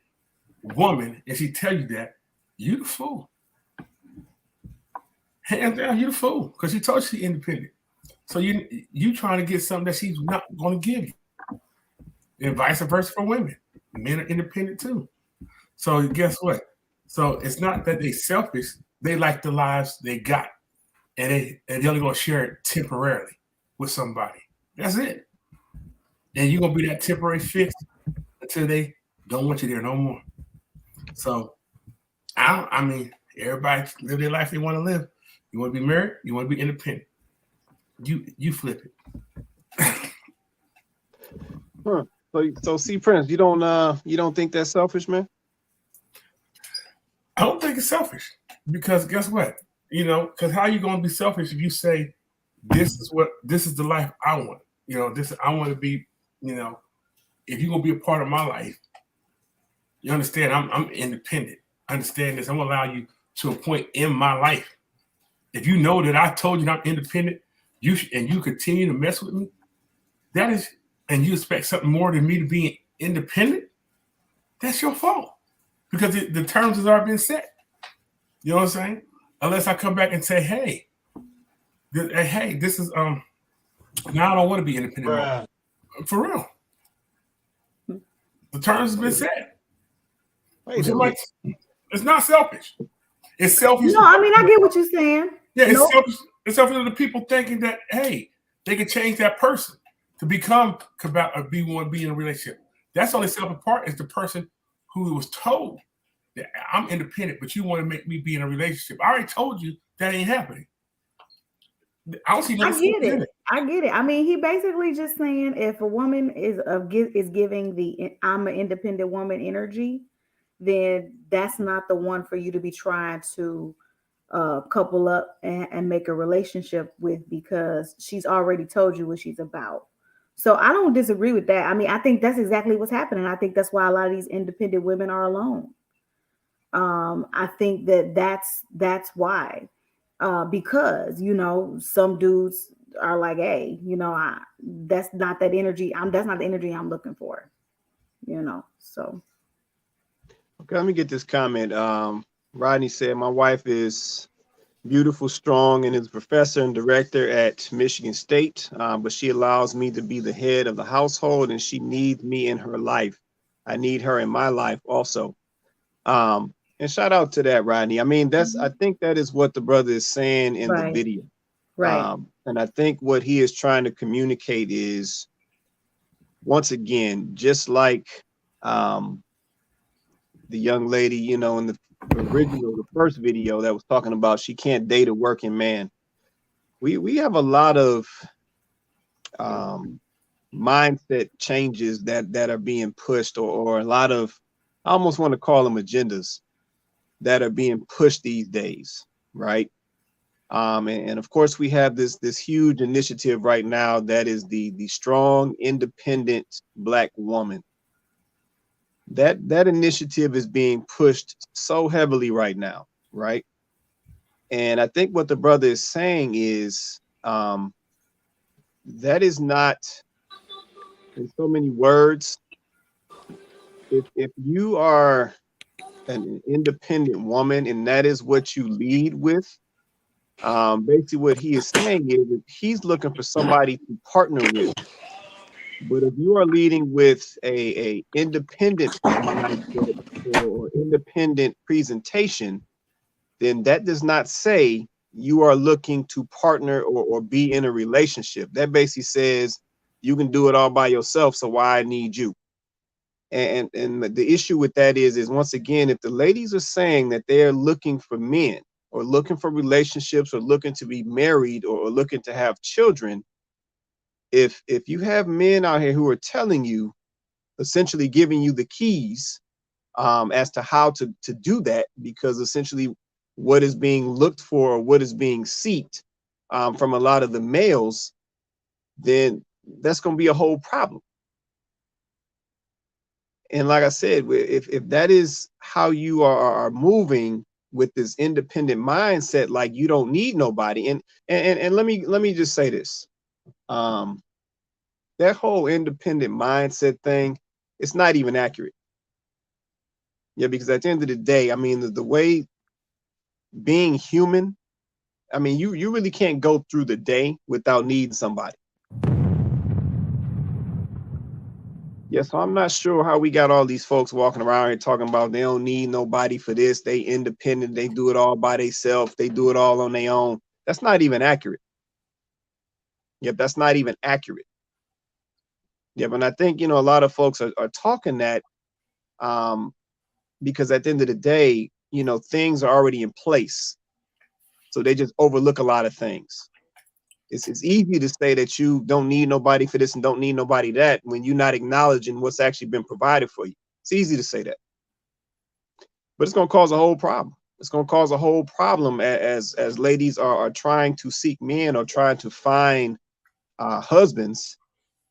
[SPEAKER 5] woman and she tell you that, you the fool. Hands down, you the fool, because she told you she's independent. So you trying to get something that she's not going to give you. And vice versa for women. Men are independent too. So guess what? So it's not that they selfish. They like the lives they got. And they're only going to share it temporarily with somebody. That's it. And you're going to be that temporary fix until they don't want you there no more. So, I mean, everybody live their life they want to live. You want to be married? You want to be independent? You flip it.
[SPEAKER 1] Huh. So see, Prince, you don't think that's selfish, man?
[SPEAKER 5] I don't think it's selfish, because guess what? You know, because how are you going to be selfish if you say this is the life I want? You know, I want to be. You know, if you're gonna be a part of my life, you understand. I'm independent. I understand this. I'm gonna allow you to a point in my life. If you know that I told you that I'm independent, you continue to mess with me, that is, and you expect something more than me to be independent, that's your fault, because the terms has already been set. You know what I'm saying? Unless I come back and say, hey, this is now I don't want to be independent anymore. For real. The terms have been set. It's not selfish. It's selfish.
[SPEAKER 2] No, I mean, I get what you're saying.
[SPEAKER 5] Yeah, it's selfish. It's selfish to the people thinking that, hey, they can change that person. to become or want to be in a relationship. That's only set up apart is the person who was told that I'm independent, but you want to make me be in a relationship. I already told you that ain't happening. I don't see no
[SPEAKER 2] I get it. I get it. I mean, he basically just saying if a woman is giving the I'm an independent woman energy, then that's not the one for you to be trying to couple up and make a relationship with, because she's already told you what she's about. So I don't disagree with that. I mean, I think that's exactly what's happening. I think that's why a lot of these independent women are alone. I think that's why. Because some dudes are like, hey, that's not that energy. That's not the energy I'm looking for. So.
[SPEAKER 1] Okay, let me get this comment. Rodney said, my wife is beautiful, strong, and is a professor and director at Michigan State, but she allows me to be the head of the household, and she needs me in her life. I need her in my life also. And shout out to that, Rodney. I mean, I think that is what the brother is saying in the video.
[SPEAKER 2] Right.
[SPEAKER 1] And I think what he is trying to communicate is, once again, just like the young lady, in the first video that was talking about she can't date a working man. We have a lot of mindset changes that are being pushed, or a lot of, I almost want to call them agendas that are being pushed these days, right? And of course we have this huge initiative right now that is the strong, independent Black woman. That initiative is being pushed so heavily right now, right? And I think what the brother is saying is that is not, in so many words, if you are an independent woman and that is what you lead with, basically what he is saying is that he's looking for somebody to partner with. But if you are leading with a independent mindset or independent presentation, then that does not say you are looking to partner or be in a relationship. That basically says you can do it all by yourself, so why I need you? And the issue with that is once again, if the ladies are saying that they're looking for men or looking for relationships or looking to be married or looking to have children, if you have men out here who are telling you, essentially giving you the keys as to how to do that, because essentially what is being looked for or what is being sought from a lot of the males, then that's going to be a whole problem. And like I said, if that is how you are moving with this independent mindset, like you don't need nobody, and let me just say this, that whole independent mindset thing, it's not even accurate. Yeah, because at the end of the day, I mean, the way being human, I mean, you really can't go through the day without needing somebody. Yeah, so I'm not sure how we got all these folks walking around here talking about they don't need nobody for this, they independent, they do it all by themselves, they do it all on their own. That's not even accurate. Yep, that's not even accurate. Yeah, but I think, a lot of folks are talking that because at the end of the day, things are already in place. So they just overlook a lot of things. It's easy to say that you don't need nobody for this and don't need nobody that when you're not acknowledging what's actually been provided for you. It's easy to say that. But it's going to cause a whole problem. It's going to cause a whole problem as ladies are trying to seek men or trying to find husbands.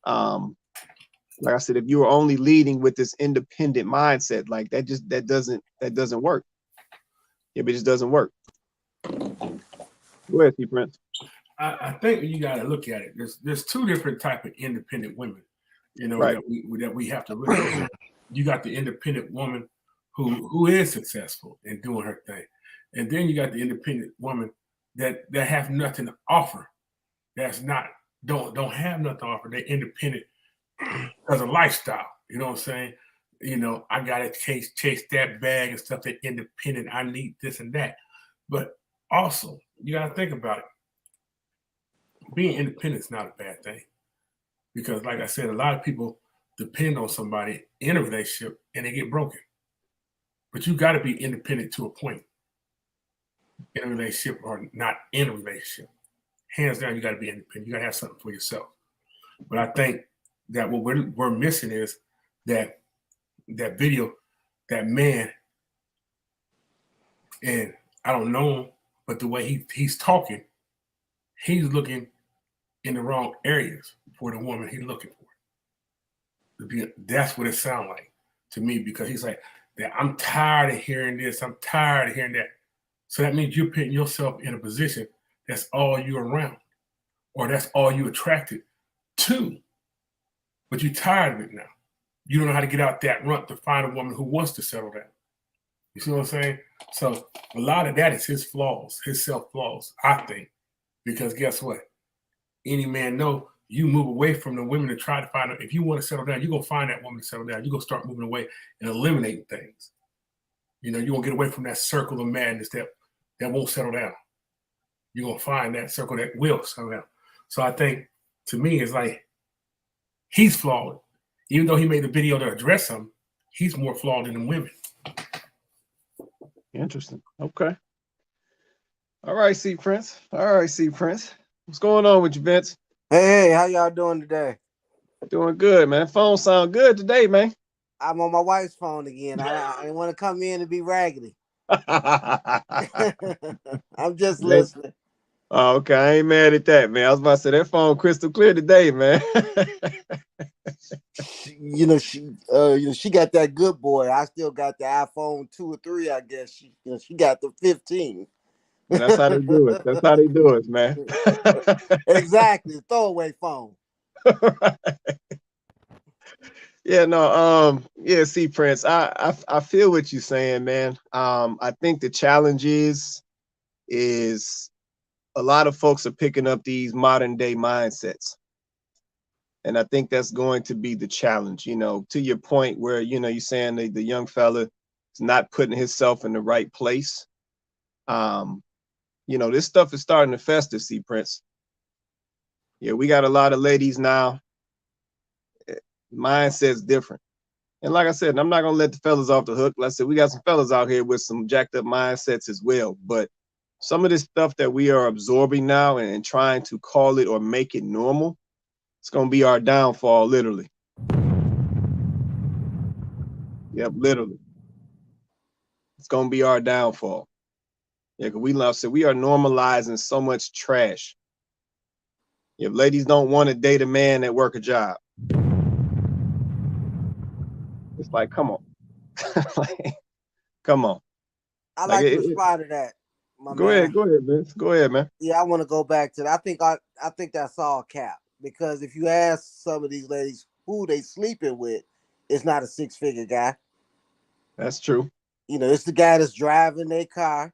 [SPEAKER 1] Like I said, if you are only leading with this independent mindset, like that doesn't work. Yeah, but it just doesn't work. Go ahead, C. Prince.
[SPEAKER 5] I think you got to look at it. There's two different type of independent women,
[SPEAKER 1] Right.
[SPEAKER 5] that we have to look at. You got the independent woman who is successful in doing her thing, and then you got the independent woman that have nothing to offer. That's not don't have nothing to offer. They're independent as a lifestyle. You know what I'm saying? I gotta chase that bag and stuff. They're independent. I need this and that, but also you gotta think about it. Being independent is not a bad thing. Because, like I said, a lot of people depend on somebody in a relationship and they get broken. But you got to be independent to a point in a relationship or not in a relationship. Hands down, you got to be independent. You got to have something for yourself. But I think that what we're missing is that video, that man, and I don't know him, but the way he's talking, he's looking in the wrong areas for the woman he's looking for. That's what it sounds like to me, because he's like, that I'm tired of hearing this, I'm tired of hearing that. So that means you're putting yourself in a position that's all you around, or that's all you attracted to. But you're tired of it now. You don't know how to get out that rut to find a woman who wants to settle down. You see what I'm saying? So a lot of that is his flaws, his self-flaws, I think. Because guess what? Any man know you move away from the women to try to find out. If you want to settle down, you're going to find that woman to settle down. You're going to start moving away and eliminating things. You know, you're going to get away from that circle of madness that won't settle down. You're going to find that circle that will settle down. So I think, to me, it's like he's flawed. Even though he made a video to address him, he's more flawed than the women.
[SPEAKER 1] Interesting. Okay. All right, C Prince. All right, C Prince. What's going on with you, Vince?
[SPEAKER 6] Hey, how y'all doing today?
[SPEAKER 1] Doing good, man. Phone sound good today, man.
[SPEAKER 6] I'm on my wife's phone again. I didn't want to come in and be raggedy. I'm just listening.
[SPEAKER 1] Oh, okay. I ain't mad at that, man. I was about to say that phone crystal clear today, man.
[SPEAKER 6] She got that good boy. I still got the iPhone 2 or 3, I guess. She got the 15.
[SPEAKER 1] That's how they do it. That's how they do it, man.
[SPEAKER 6] Exactly. Throwaway phone.
[SPEAKER 1] Right. Yeah, no, see, Prince, I feel what you're saying, man. I think the challenge is a lot of folks are picking up these modern day mindsets. And I think that's going to be the challenge, you know, to your point where, you know, you're saying the young fella is not putting himself in the right place. You know, this stuff is starting to fester, see, Prince. Yeah, we got a lot of ladies now. Mindset's different. And like I said, I'm not going to let the fellas off the hook. Like I said, we got some fellas out here with some jacked up mindsets as well. But some of this stuff that we are absorbing now and trying to call it or make it normal, it's going to be our downfall, literally. Yep, literally. It's going to be our downfall. Yeah, because we are normalizing so much trash. If ladies don't want to date a man that work a job, it's like, come on. Come on.
[SPEAKER 6] I like to respond to that.
[SPEAKER 1] Go ahead, Vince. Go ahead, man.
[SPEAKER 6] Yeah, I want to go back to that. I think that's all cap. Because if you ask some of these ladies who they sleeping with, it's not a 6-figure guy.
[SPEAKER 1] That's true.
[SPEAKER 6] You know, it's the guy that's driving their car.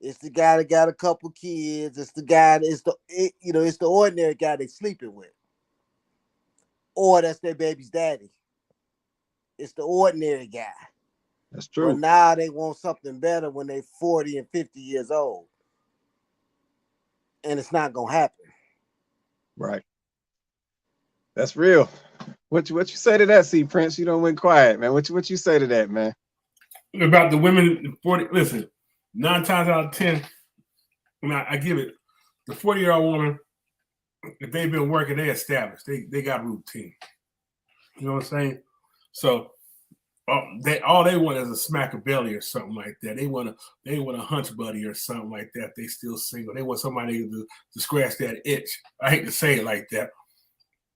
[SPEAKER 6] It's the guy that got a couple kids. It's the guy it's the ordinary guy they sleeping with. Or that's their baby's daddy. It's the ordinary guy.
[SPEAKER 1] That's true.
[SPEAKER 6] But now they want something better when they're 40 and 50 years old. And it's not gonna happen.
[SPEAKER 1] Right. That's real. What you say to that, C Prince? You don't went quiet, man. What you say to that, man?
[SPEAKER 5] About the women 40, listen, 9 times out of 10, I give it, the 40-year-old woman, if they've been working, they established. They got routine. You know what I'm saying? So all they want is a smack of belly or something like that. They want a hunch buddy or something like that. They still single. They want somebody to scratch that itch. I hate to say it like that.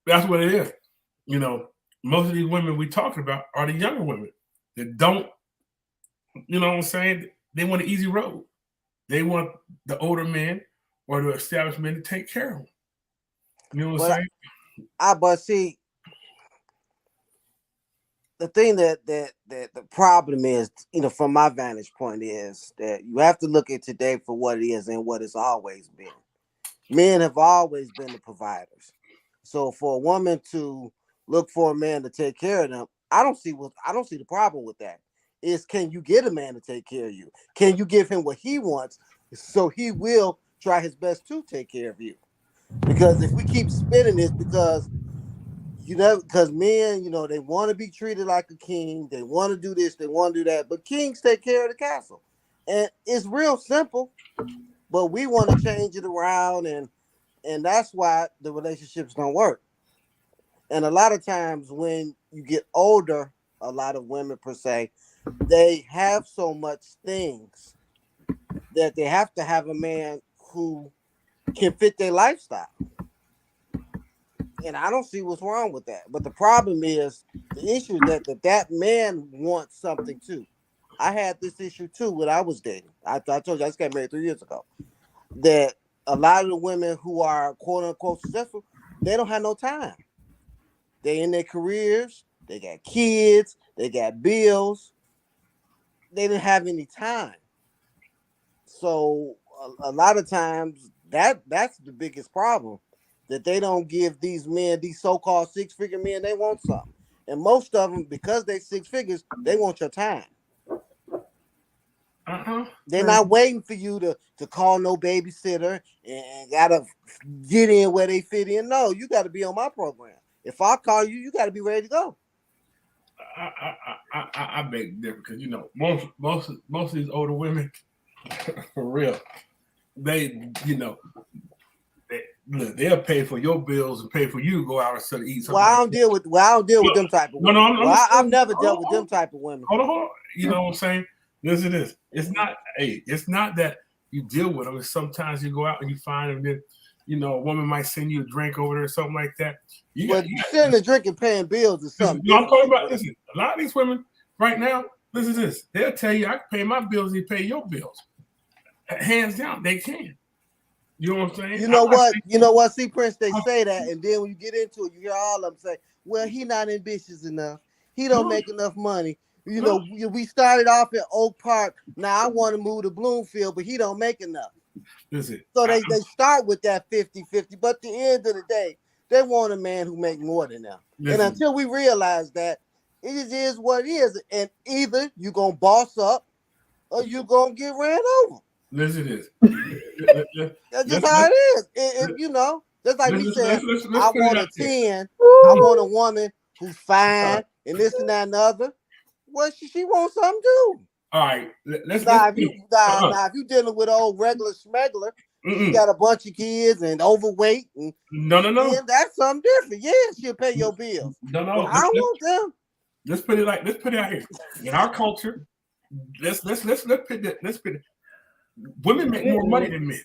[SPEAKER 5] That's what it is. You know, most of these women we talking about are the younger women that don't, you know what I'm saying? They want an easy road. They want the older men or the established men to take care of them. You know what I'm saying?
[SPEAKER 6] But see, the thing that the problem is, you know, from my vantage point is that you have to look at today for what it is and what it's always been. Men have always been the providers. So for a woman to look for a man to take care of them, I don't see the problem with that. Is can you get a man to take care of you? Can you give him what he wants so he will try his best to take care of you? Because if we keep spinning this, because You know, because men, they want to be treated like a king. They want to do this, they want to do that. But kings take care of the castle. And it's real simple, but we want to change it around, and that's why the relationships don't work. And a lot of times when you get older, a lot of women per se, they have so much things that they have to have a man who can fit their lifestyle. And I don't see what's wrong with that. But the problem is the issue is that man wants something too. I had this issue too when I was dating. I told you I just got married 3 years ago. That a lot of the women who are quote unquote successful, they don't have no time. They in their careers, they got kids, they got bills. They didn't have any time. So a lot of times that's the biggest problem. That they don't give these men, these so-called six-figure men, they want something. And most of them, because they six figures, they want your time. They're not waiting for you to call no babysitter and gotta get in where they fit in. No, you got to be on my program. If I call you, you got to be ready to go.
[SPEAKER 5] I beg to differ because most of these older women, for real, they'll pay for your bills and pay for you to go out and eat something.
[SPEAKER 6] I don't deal with them type of women. I've never dealt with them type of women.
[SPEAKER 5] Hold on. You know what I'm saying? Listen to this. It's not that you deal with them. It's sometimes you go out and you find them that, a woman might send you a drink over there or something like that.
[SPEAKER 6] You sending a drink and paying bills or something.
[SPEAKER 5] I'm talking about, listen, a lot of these women right now, listen to this. They'll tell you, I can pay my bills and you pay your bills. Hands down, they can. You know what I'm saying?
[SPEAKER 6] You know what? See, Prince, they say that, and then when you get into it, you hear all of them say, well, he not ambitious enough. He don't make enough money. We started off at Oak Park. Now I want to move to Bloomfield, but he don't make enough.
[SPEAKER 5] Listen,
[SPEAKER 6] so they start with that 50-50, but at the end of the day, they want a man who make more than them. Listen. And until we realize that, it is what it is. And either you're going to boss up or you're going to get ran over.
[SPEAKER 5] Listen to this.
[SPEAKER 6] That's just how it is. Just like we said, I want a 10. I want a woman who's fine and this and that and the other. Well, she wants something too.
[SPEAKER 5] All right.
[SPEAKER 6] If you dealing with old regular smuggler, you got a bunch of kids and overweight. And,
[SPEAKER 5] no.
[SPEAKER 6] That's something different. Yeah, she'll pay your bills.
[SPEAKER 5] No.
[SPEAKER 6] I don't want them.
[SPEAKER 5] Let's put it out here. In our culture, let's put it. Women make more money than men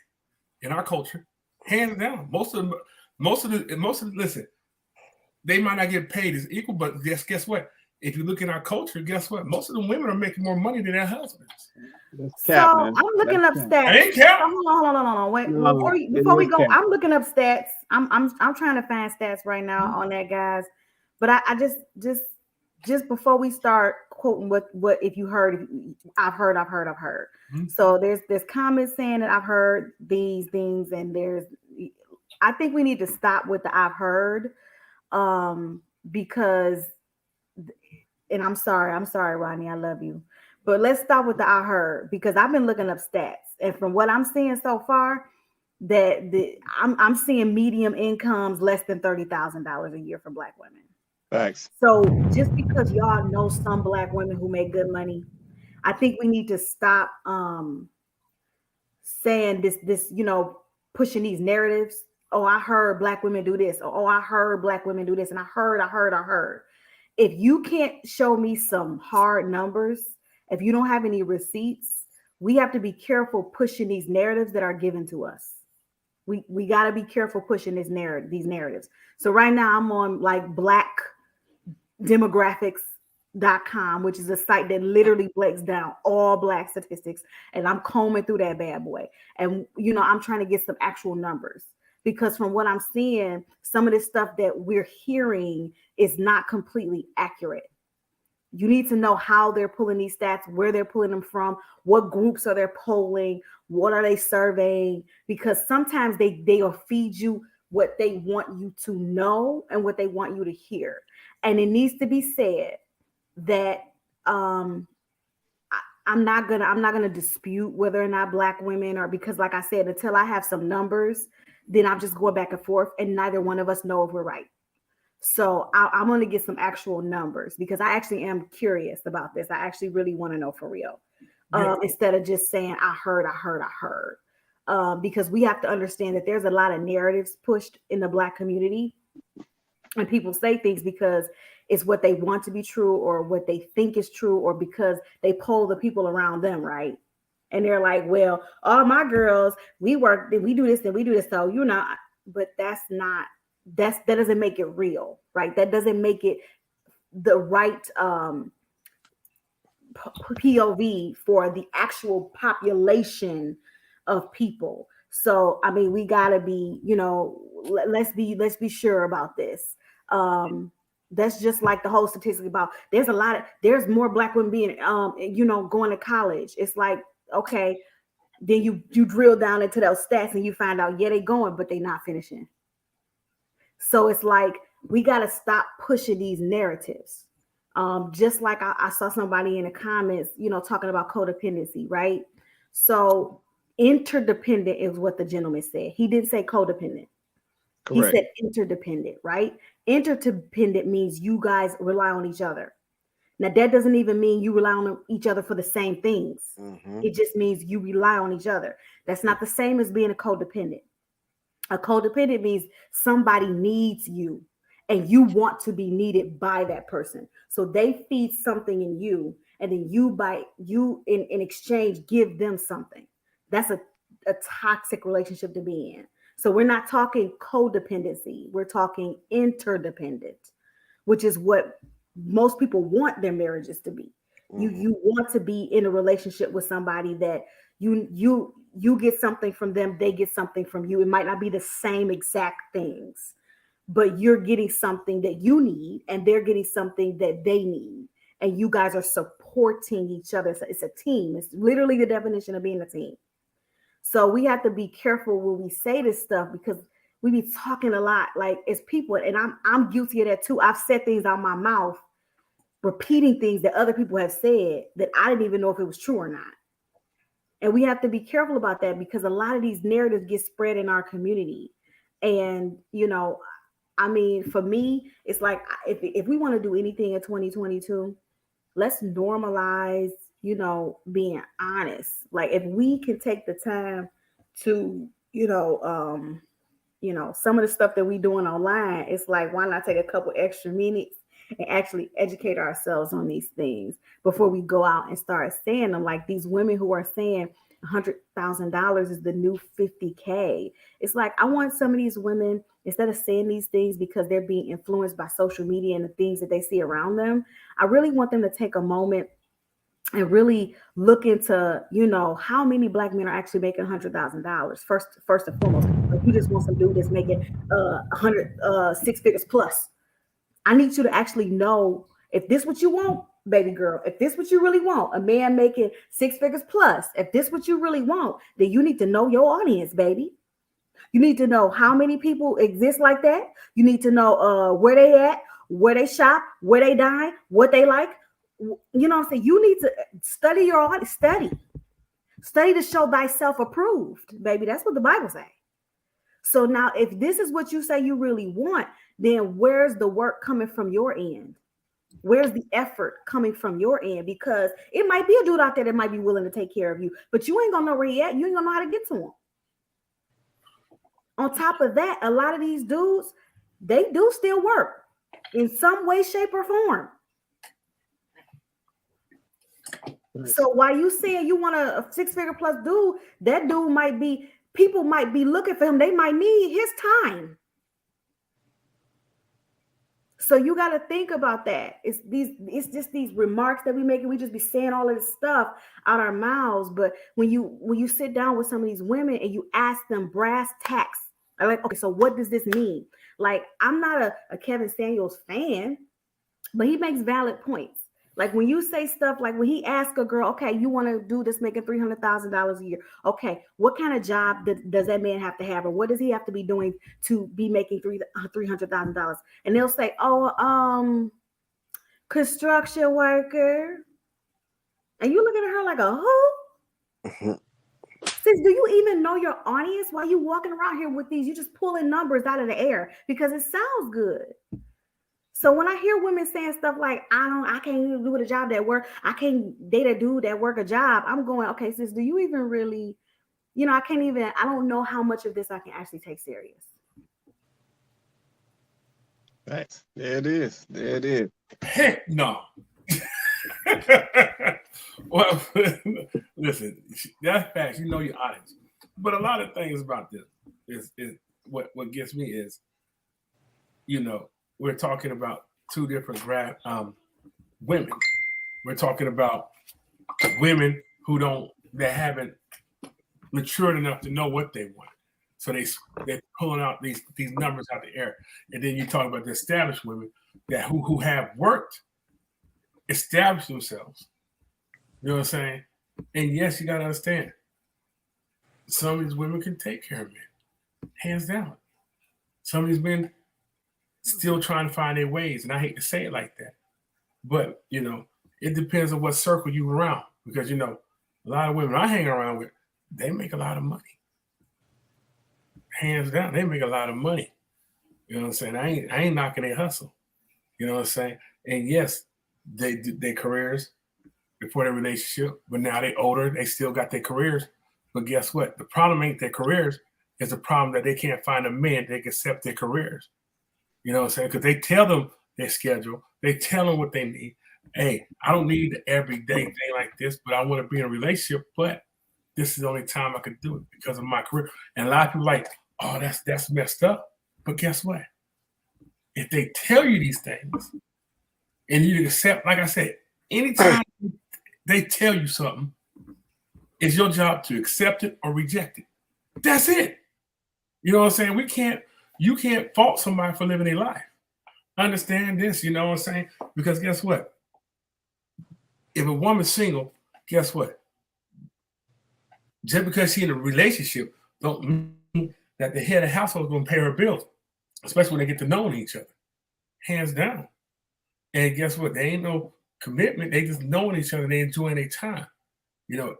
[SPEAKER 5] in our culture, hands down. Most of them, listen, they might not get paid as equal, but guess what? If you look in our culture, guess what? Most of the women are making more money than their husbands.
[SPEAKER 2] I'm looking up stats.
[SPEAKER 5] It ain't cap.
[SPEAKER 2] Hold on. Wait, before we go, I'm looking up stats. I'm trying to find stats right now on that, guys. But I just before we start quoting what if you heard, I've heard. Mm-hmm. So there's comments saying that I've heard these things, and I think we need to stop with the I've heard, because, and I'm sorry, Rodney, I love you, but let's stop with the I heard, because I've been looking up stats, and from what I'm seeing so far, I'm seeing medium incomes less than $30,000 a year for Black women.
[SPEAKER 1] Thanks.
[SPEAKER 2] So just because y'all know some Black women who make good money, I think we need to stop saying this, pushing these narratives. Oh, I heard Black women do this. Oh, I heard Black women do this. And I heard. If you can't show me some hard numbers, if you don't have any receipts, we have to be careful pushing these narratives that are given to us. We got to be careful pushing these narratives. So right now I'm on like blackdemographics.com, which is a site that literally breaks down all Black statistics. And I'm combing through that bad boy. And, I'm trying to get some actual numbers, because from what I'm seeing, some of this stuff that we're hearing is not completely accurate. You need to know how they're pulling these stats, where they're pulling them from, what groups are they polling, what are they surveying, because sometimes they'll feed you what they want you to know and what they want you to hear. And it needs to be said that I'm not gonna dispute whether or not Black women are, because like I said, until I have some numbers, then I'm just going back and forth, and neither one of us know if we're right. So I'm going to get some actual numbers because I actually am curious about this. I actually really want to know for real. Instead of just saying, I heard. Because we have to understand that there's a lot of narratives pushed in the Black community. And people say things because it's what they want to be true or what they think is true or because they poll the people around them, right? And they're like, well, all my girls, we work, we do this and we do this. So, but that doesn't make it real, right? That doesn't make it the right POV for the actual population of people. So, I mean, we gotta be, let's be sure about this. That's just like the whole statistic about there's more Black women being, going to college. It's like, okay, then you drill down into those stats and you find out, yeah, they going, but they not finishing. So it's like, we got to stop pushing these narratives. Just like I saw somebody in the comments, talking about codependency, right? So interdependent is what the gentleman said. He didn't say codependent. Correct. He said interdependent, right? Interdependent means you guys rely on each other. Now, that doesn't even mean you rely on each other for the same things. Mm-hmm. It just means you rely on each other. That's not the same as being a codependent. A codependent means somebody needs you and you want to be needed by that person. So they feed something in you and then you in exchange give them something. That's a toxic relationship to be in. So we're not talking codependency. We're talking interdependent, which is what most people want their marriages to be. Mm-hmm. You want to be in a relationship with somebody that you get something from them, they get something from you. It might not be the same exact things, but you're getting something that you need and they're getting something that they need. And you guys are supporting each other. It's a team. It's literally the definition of being a team. So we have to be careful when we say this stuff because we be talking a lot like as people, and I'm guilty of that too. I've said things out my mouth, repeating things that other people have said that I didn't even know if it was true or not. And we have to be careful about that because a lot of these narratives get spread in our community. And, I mean, for me, it's like if we want to do anything in 2022, let's normalize, being honest. Like if we can take the time to, some of the stuff that we doing online, it's like, why not take a couple extra minutes and actually educate ourselves on these things before we go out and start saying them. Like these women who are saying $100,000 is the new 50K. It's like, I want some of these women, instead of saying these things because they're being influenced by social media and the things that they see around them, I really want them to take a moment and really look into, how many Black men are actually making $100,000 first and foremost. Like you just want some dude that's making 6 figures plus. I need you to actually know if this what you want, baby girl, if this what you really want, a man making 6 figures plus, if this what you really want, then you need to know your audience, baby. You need to know how many people exist like that. You need to know where they at, where they shop, where they dine, what they like. You know what I'm saying? You need to study your audience, study to show thyself approved, baby. That's what the Bible says. So now if this is what you say you really want, then where's the work coming from your end? Where's the effort coming from your end? Because it might be a dude out there that might be willing to take care of you, but you ain't gonna know where he at. You ain't gonna know how to get to him. On top of that, a lot of these dudes, they do still work in some way, shape, or form. Right. So while you saying you want a 6-figure plus dude, that dude people might be looking for him. They might need his time. So you got to think about that. It's just these remarks that we make, and we just be saying all of this stuff out our mouths. But when you sit down with some of these women and you ask them brass tacks, like, okay, so what does this mean? Like, I'm not a Kevin Samuels fan, but he makes valid points. Like when you say stuff like when he asks a girl, okay, you want to do this making $300,000 a year. Okay, what kind of job does that man have to have? Or what does he have to be doing to be making $300,000? And they'll say, construction worker. And you looking at her like a who? Sis, do you even know your audience? While you walking around here with these, you just pulling numbers out of the air because it sounds good. So when I hear women saying stuff like, I can't even do a job that work, I can't date a dude that work a job, I'm going, okay, sis, do you even really, I don't know how much of this I can actually take serious.
[SPEAKER 1] Thanks. There it is. There it is.
[SPEAKER 5] Heck no. Well, listen, that's facts. You know your audience. But a lot of things about this is what gets me is, we're talking about two different women. We're talking about women that haven't matured enough to know what they want. So they're pulling out these numbers out the air. And then you talk about the established women who have worked, established themselves. You know what I'm saying? And yes, you got to understand, some of these women can take care of men, hands down. Some of these men still trying to find their ways, and I hate to say it like that, but it depends on what circle you around, because a lot of women I hang around with, they make a lot of money. Hands down, they make a lot of money. You know what I'm saying? I ain't knocking their hustle. You know what I'm saying? And yes, they did their careers before their relationship, but now they older, they still got their careers. But guess what? The problem ain't their careers, it's the problem that they can't find a man that can accept their careers. You know what I'm saying? Because they tell them their schedule, they tell them what they need. Hey, I don't need the everyday thing like this, but I want to be in a relationship, but this is the only time I can do it because of my career. And a lot of people are like, oh, that's messed up. But guess what? If they tell you these things and you accept, like I said, anytime they tell you something, it's your job to accept it or reject it. That's it. You know what I'm saying? You can't fault somebody for living their life. Understand this, you know what I'm saying? Because guess what? If a woman's single, guess what? Just because she's in a relationship don't mean that the head of the household is going to pay her bills, especially when they get to know each other. Hands down. And guess what? They ain't no commitment. They just knowing each other. They enjoying their time.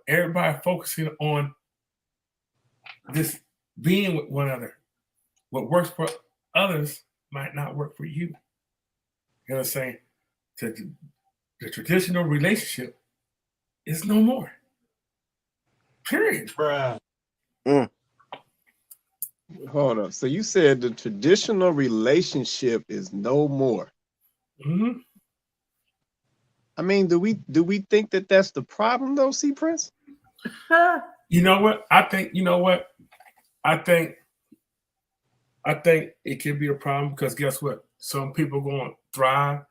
[SPEAKER 5] Everybody focusing on this being with one another. What works for others might not work for you. You know what I'm saying? The traditional relationship is no more. Period.
[SPEAKER 1] Bruh. Hold on. So you said the traditional relationship is no more.
[SPEAKER 5] Mm-hmm.
[SPEAKER 1] I mean, do we think that that's the problem though, C Prince?
[SPEAKER 5] You know what? I think it could be a problem because guess what? Some people are going to thrive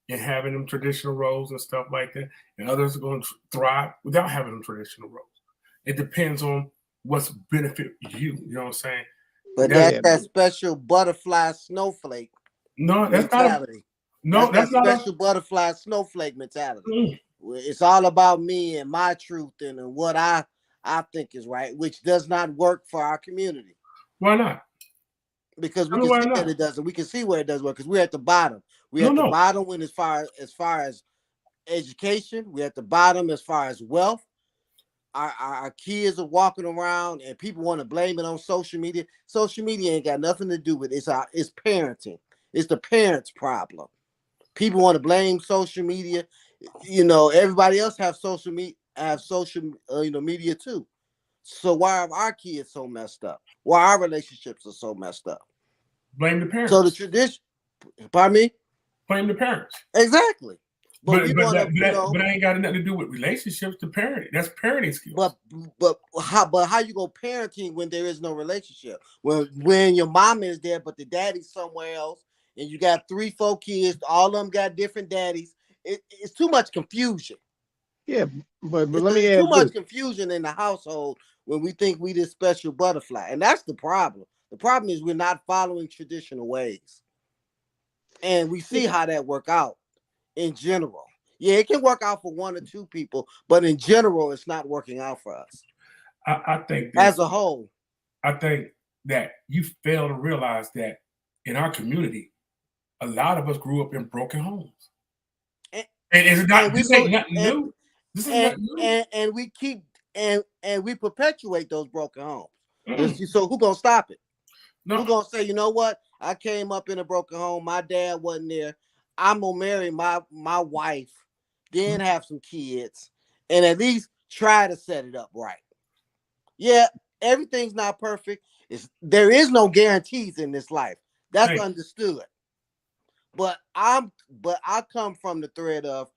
[SPEAKER 5] in having them traditional roles and stuff like that, and others are going to thrive without having them traditional roles. It depends on what's benefit you. You know what I'm saying?
[SPEAKER 6] But that's that special butterfly snowflake.
[SPEAKER 5] No, that's
[SPEAKER 6] mentality.
[SPEAKER 5] That's not
[SPEAKER 6] special butterfly snowflake mentality. It's all about me and my truth and what I think is right, which does not work for our community.
[SPEAKER 5] Why not?
[SPEAKER 6] Because we can see that it doesn't. We can see where it does work because we're at the bottom. We're at the bottom when as far as education. We're at the bottom as far as wealth. Our kids are walking around and people want to blame it on social media. Social media ain't got nothing to do with it. It's parenting. It's the parents' problem. People want to blame social media. Everybody else have social media media too. So why are our kids so messed up? Why our relationships are so messed up?
[SPEAKER 5] Blame the parents.
[SPEAKER 6] So the tradition, pardon me?
[SPEAKER 5] Blame the parents.
[SPEAKER 6] Exactly.
[SPEAKER 5] But that ain't got nothing to do with relationships. That's parenting skills.
[SPEAKER 6] But how you go parenting when there is no relationship? When your mom is there, but the daddy's somewhere else, and you got 3-4 kids, all of them got different daddies. It's too much confusion.
[SPEAKER 1] Yeah, but let me add
[SPEAKER 6] too much confusion in the household when we think we this special butterfly, and that's the problem. The problem is we're not following traditional ways, and we see how that work out. In general, yeah, it can work out for 1 or 2 people, but in general, it's not working out for us.
[SPEAKER 5] I think
[SPEAKER 6] as a whole,
[SPEAKER 5] I think that you fail to realize that in our community, a lot of us grew up in broken homes, and it's not. This ain't nothing new. This is nothing new.
[SPEAKER 6] And we keep and we perpetuate those broken homes. So who gonna stop it? No. Who gonna say, you know what? I came up in a broken home. My dad wasn't there. I'm gonna marry my wife, then have some kids, and at least try to set it up right. Yeah, everything's not perfect. There is no guarantees in this life. That's
[SPEAKER 5] Right.
[SPEAKER 6] understood. But I come from the thread of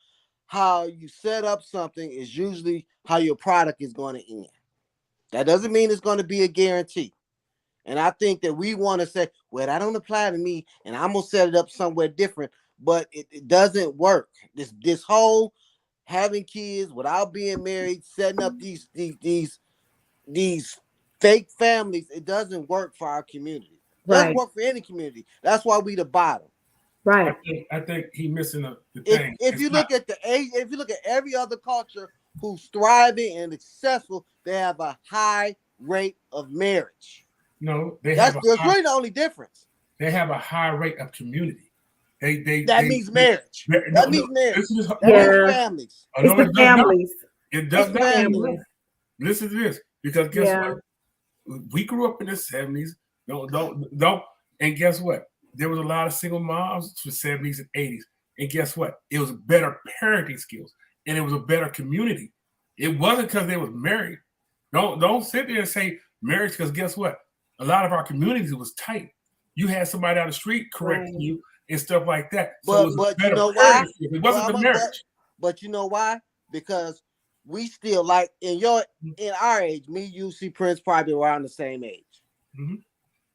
[SPEAKER 6] how you set up something is usually how your product is going to end. That doesn't mean it's going to be a guarantee. And I think that we want to say, well, that don't apply to me, and I'm gonna set it up somewhere different. But it doesn't work. This whole having kids without being married, setting up these fake families, it doesn't work for our community. It doesn't
[SPEAKER 2] Right.
[SPEAKER 6] work for any community. That's why we the bottom.
[SPEAKER 2] Right.
[SPEAKER 5] I think he missing the
[SPEAKER 6] If
[SPEAKER 5] thing.
[SPEAKER 6] if
[SPEAKER 5] It's
[SPEAKER 6] you
[SPEAKER 5] not,
[SPEAKER 6] look at if you look at every other culture who's thriving and successful, they have a high rate of marriage.
[SPEAKER 5] no,
[SPEAKER 6] That's really the only difference.
[SPEAKER 5] they have a high rate of community.
[SPEAKER 6] That means marriage. That means marriage.
[SPEAKER 5] Listen to
[SPEAKER 6] That means
[SPEAKER 2] Yeah.
[SPEAKER 6] families.
[SPEAKER 5] oh,
[SPEAKER 2] It's
[SPEAKER 5] no,
[SPEAKER 2] the
[SPEAKER 5] it does not.
[SPEAKER 2] families.
[SPEAKER 5] It does
[SPEAKER 6] It's
[SPEAKER 5] not.
[SPEAKER 6] families.
[SPEAKER 5] Listen to this, because guess
[SPEAKER 2] Yeah.
[SPEAKER 5] what? We grew up in the 70s. Don't. And guess what? There was a lot of single moms for 70s and 80s. And guess what? It was better parenting skills, and it was a better community. It wasn't because they was married. Don't sit there and say marriage, because guess what? A lot of our communities, it was tight. You had somebody down the street correcting you and stuff like that. So it was
[SPEAKER 6] But
[SPEAKER 5] better
[SPEAKER 6] you know
[SPEAKER 5] parenting
[SPEAKER 6] why?
[SPEAKER 5] skills. It wasn't the marriage.
[SPEAKER 6] But you know why? Because we still like in our age, me, you, see Prince probably around the same age.
[SPEAKER 5] Mhm.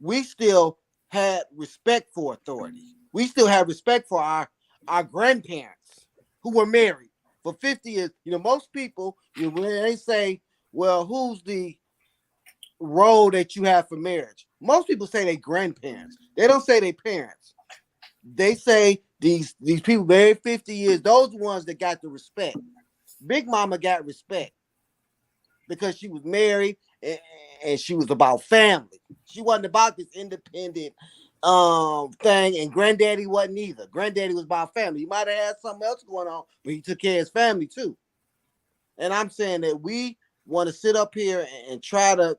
[SPEAKER 6] We still had respect for authority. We still have respect for our grandparents who were married for 50 years. You know, most people, when they say, well, who's the role that you have for marriage? Most people say they grandparents. They don't say they parents. They say these people married 50 years, those ones that got the respect. Big Mama got respect because she was married and she was about family. She wasn't about this independent thing, and Granddaddy wasn't either. Granddaddy was about family. He might have had something else going on, but he took care of his family too. And I'm saying that we want to sit up here and try to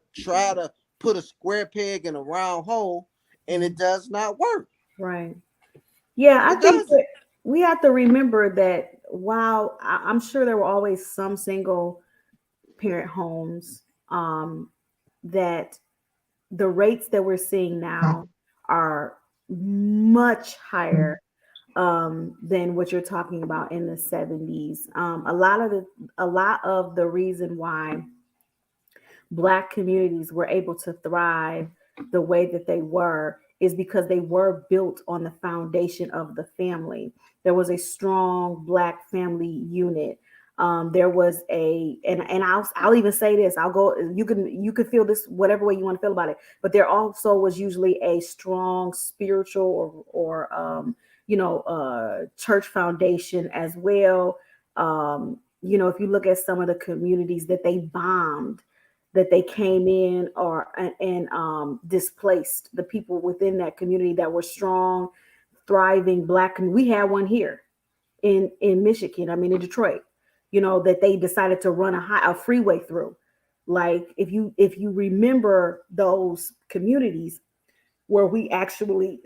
[SPEAKER 6] put a square peg in a round hole, and it does not work.
[SPEAKER 2] Right. Yeah, I
[SPEAKER 6] It
[SPEAKER 2] think
[SPEAKER 6] doesn't.
[SPEAKER 2] that we have to remember that while I'm sure there were always some single parent homes, that the rates that we're seeing now are much higher than what you're talking about in the 70s. A lot of the reason why Black communities were able to thrive the way that they were is because they were built on the foundation of the family. There was a strong Black family unit. There was and I'll even say this. I'll go. You can feel this whatever way you want to feel about it. But there also was usually a strong spiritual or church foundation as well. If you look at some of the communities that they bombed, that they came in and displaced the people within that community that were strong, thriving Black. We had one here in Michigan. I mean, in Detroit. That they decided to run a freeway through. Like if you remember those communities where we actually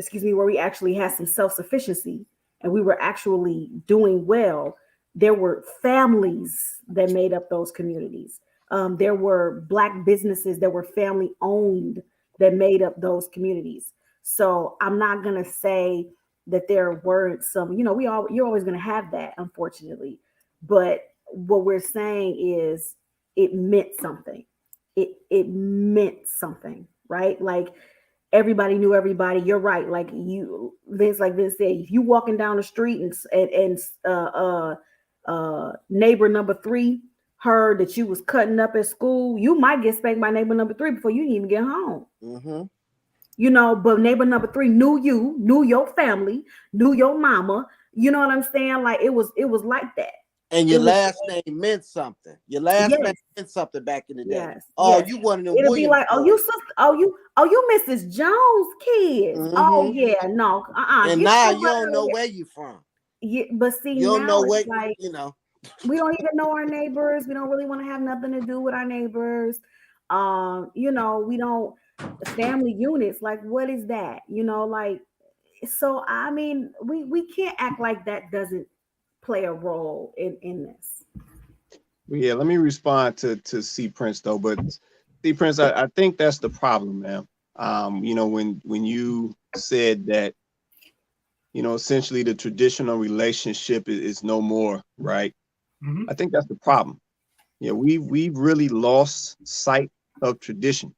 [SPEAKER 2] had some self-sufficiency and we were actually doing well, there were families that made up those communities. There were Black businesses that were family owned that made up those communities. So I'm not going to say that there weren't some, you're always going to have that, unfortunately. But what we're saying is it meant something. It meant something, right? Like everybody knew everybody. You're right. Like Vince said, if you walking down the street and neighbor number 3 heard that you was cutting up at school, you might get spanked by neighbor number 3 before you even get home.
[SPEAKER 6] Mm-hmm.
[SPEAKER 2] But neighbor number 3 knew you, knew your family, knew your mama. You know what I'm saying? Like it was like that.
[SPEAKER 6] And your last name meant something. Your last name meant something back in the day.
[SPEAKER 2] Yes.
[SPEAKER 6] Oh,
[SPEAKER 2] yes.
[SPEAKER 6] you wanted to.
[SPEAKER 2] It'll be like, oh, you sister, oh, you Mrs. Jones kids.
[SPEAKER 6] Mm-hmm.
[SPEAKER 2] Oh yeah, no,
[SPEAKER 6] And now you don't know where you from.
[SPEAKER 2] Yeah, but see,
[SPEAKER 6] you don't
[SPEAKER 2] now
[SPEAKER 6] know
[SPEAKER 2] it's
[SPEAKER 6] what
[SPEAKER 2] like
[SPEAKER 6] we
[SPEAKER 2] don't even know our neighbors. We don't really want to have nothing to do with our neighbors. We don't family units. Like, what is that? Like So I mean, we can't act like that doesn't play a role in this.
[SPEAKER 1] Yeah, let me respond to C Prince though, but C Prince, I think that's the problem, man. You know, when you said that, you know, essentially the traditional relationship is no more, right?
[SPEAKER 5] Mm-hmm.
[SPEAKER 1] I think that's the problem. Yeah, we've really lost sight of tradition.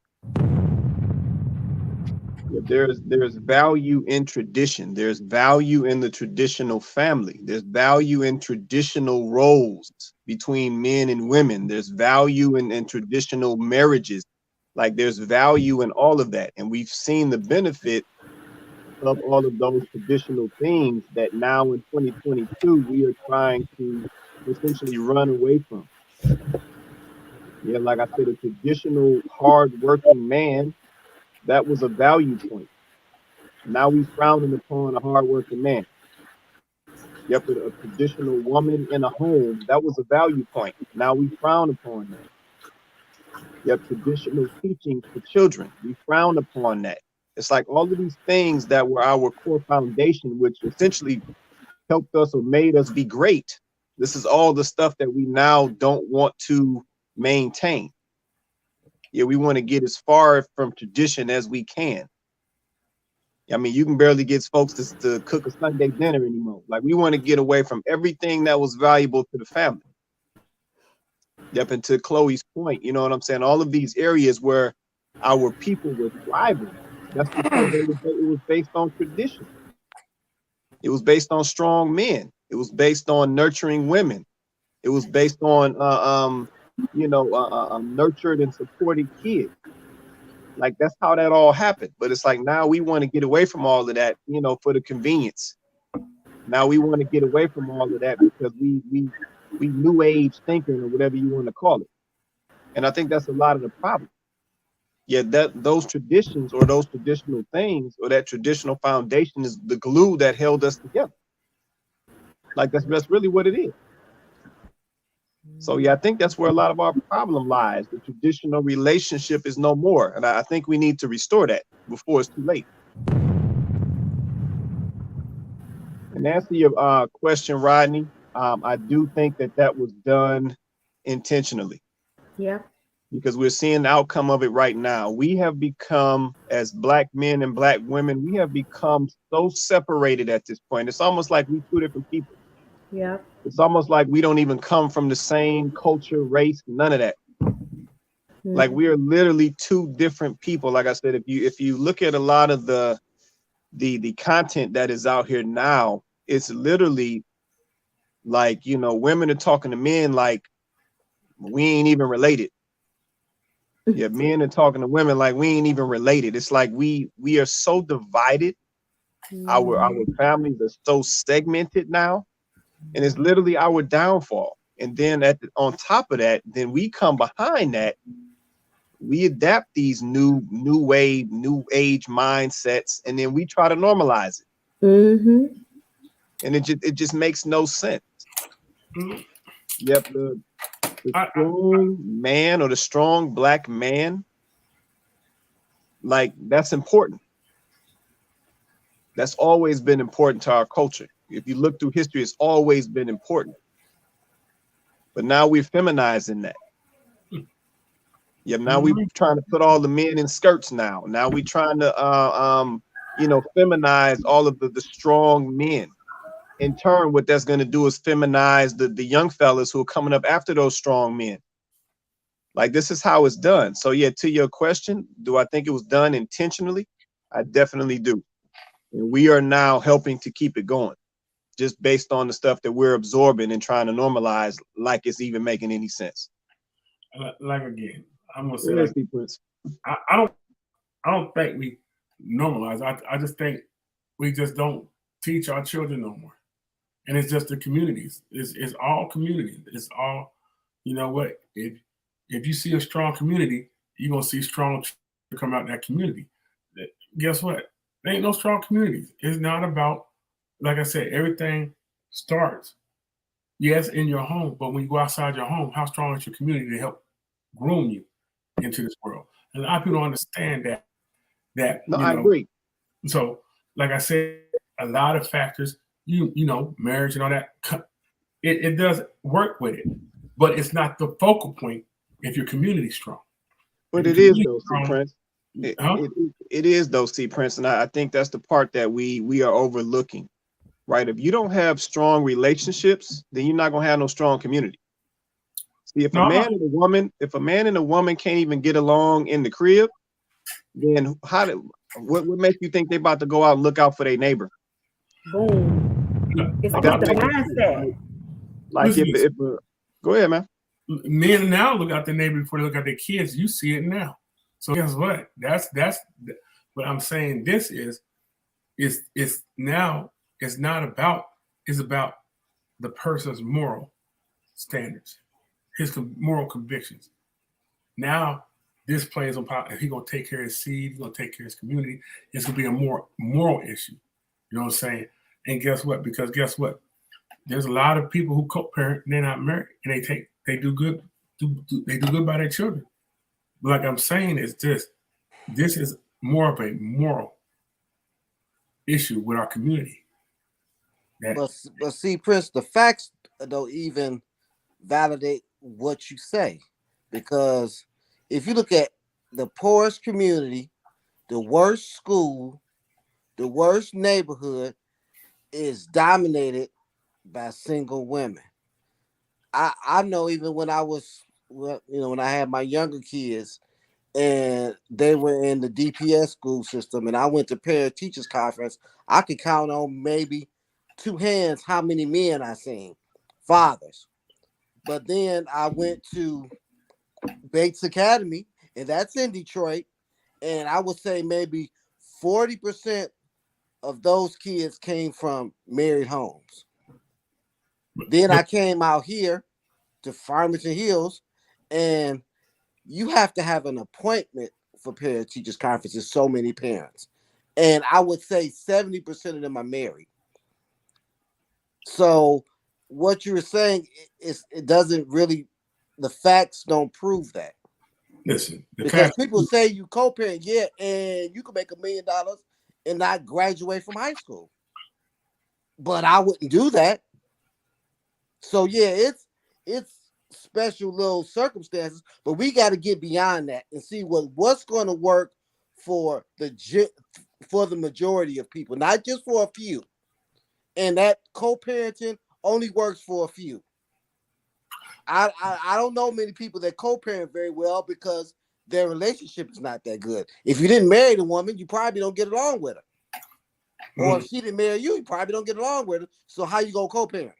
[SPEAKER 1] Yeah, there's value in tradition. There's value in the traditional family. There's value in traditional roles between men and women. There's value in traditional marriages. Like there's value in all of that. And we've seen the benefit of all of those traditional things that now in 2022 we are trying to essentially run away from. Yeah, like I said, a traditional hard-working man, that was a value point. Now we frowning upon a hardworking man. Yep, a traditional woman in a home, that was a value point. Now we frown upon that. Yep, traditional teaching for children, we frown upon that. It's like all of these things that were our core foundation, which essentially helped us or made us be great. This is all the stuff that we now don't want to maintain. Yeah, we want to get as far from tradition as we can. I mean, you can barely get folks to cook a Sunday dinner anymore. Like we want to get away from everything that was valuable to the family. Yep, and to Chloe's point, you know what I'm saying? All of these areas where our people were thriving, that's because it was based on tradition. It was based on strong men. It was based on nurturing women. It was based on nurtured and supported kids. Like that's how that all happened. But it's like now we want to get away from all of that, you know, for the convenience. Now we want to get away from all of that because we new age thinking or whatever you want to call it. And I think that's a lot of the problem. Yeah, that those traditions or those traditional things or that traditional foundation is the glue that held us together. Like that's really what it is. So yeah, I think that's where a lot of our problem lies. The traditional relationship is no more, and I think we need to restore that before it's too late. And answer your question, Rodney, I do think that was done intentionally.
[SPEAKER 2] Yeah.
[SPEAKER 1] Because we're seeing the outcome of it right now. We have become, as Black men and Black women, we have become so separated at this point. It's almost like we're two different people.
[SPEAKER 2] Yeah.
[SPEAKER 1] It's almost like we don't even come from the same culture, race, none of that. Mm-hmm. Like we are literally two different people. Like I said, if you look at a lot of the content that is out here now, it's literally like, you know, women are talking to men like we ain't even related. Yeah, men are talking to women like we ain't even related. It's like we are so divided. Our families are so segmented now, and it's literally our downfall. And then on top of that, then we come behind that. We adapt these new wave, new age mindsets, and then we try to normalize it.
[SPEAKER 2] Mm-hmm.
[SPEAKER 1] And it just makes no sense.
[SPEAKER 5] Mm-hmm.
[SPEAKER 1] Yep, the strong man or the strong Black man, like that's important. That's always been important to our culture. If you look through history, it's always been important. But now we're feminizing that. Yeah, now we're trying to put all the men in skirts now. Now we're trying to feminize all of the strong men. In turn, what that's going to do is feminize the young fellas who are coming up after those strong men. Like this is how it's done. So yeah, to your question, do I think it was done intentionally? I definitely do. And we are now helping to keep it going, just based on the stuff that we're absorbing and trying to normalize, like it's even making any sense.
[SPEAKER 5] Like again, I'm gonna say like, I don't think we normalize. I just think we just don't teach our children no more. And it's just the communities. It's all community. It's all, you know what? If you see a strong community, you're gonna see strong come out in that community. Guess what? There ain't no strong communities. It's not about, like I said, everything starts, yes, in your home, but when you go outside your home, how strong is your community to help groom you into this world? And a lot of people don't understand that.
[SPEAKER 1] No, I agree.
[SPEAKER 5] So like I said, a lot of factors, you know, marriage and all that, it does work with it, but it's not the focal point if your community's strong.
[SPEAKER 1] But it is though, C.
[SPEAKER 5] strong,
[SPEAKER 1] Prince. It is though, C. Prince, and I think that's the part that we are overlooking, right? If you don't have strong relationships, then you're not gonna have no strong community. See, if a man and a woman can't even get along in the crib, then what makes you think they about to go out and look out for their neighbor?
[SPEAKER 2] Boom. It's the mindset.
[SPEAKER 1] Like go ahead, man.
[SPEAKER 5] Men now look out their neighbor before they look at their kids. You see it now. So guess what? That's what I'm saying. This is now. It's not about. It's about the person's moral standards, his moral convictions. Now this plays on power. If he's gonna take care of his seed, he's gonna take care of his community. It's gonna be a more moral issue. You know what I'm saying? And guess what? Because guess what? There's a lot of people who co-parent and they're not married, and they do good. They do good by their children. But like I'm saying, is this is more of a moral issue with our community.
[SPEAKER 6] But see, Prince, the facts don't even validate what you say, because if you look at the poorest community, the worst school, the worst neighborhood is dominated by single women. I know even when I was, when I had my younger kids and they were in the DPS school system and I went to parent teachers conference, I could count on maybe 2 hands how many men I seen, fathers. But then I went to Bates Academy, and that's in Detroit, and I would say maybe 40% of those kids came from married homes. Then I came out here to Farmington Hills, and you have to have an appointment for parent teachers conferences, so many parents. And I would say 70% of them are married. So what you're saying is it doesn't really, the facts don't prove that.
[SPEAKER 5] Listen,
[SPEAKER 6] because people say you co-parent, yeah, and you can make $1 million and not graduate from high school. But I wouldn't do that. So yeah, it's special little circumstances, but we got to get beyond that and see what's going to work for the majority of people, not just for a few. And that co-parenting only works for a few. I don't know many people that co-parent very well because their relationship is not that good. If you didn't marry the woman, you probably don't get along with her. Or if she didn't marry you, you probably don't get along with her. So how you gonna co-parent?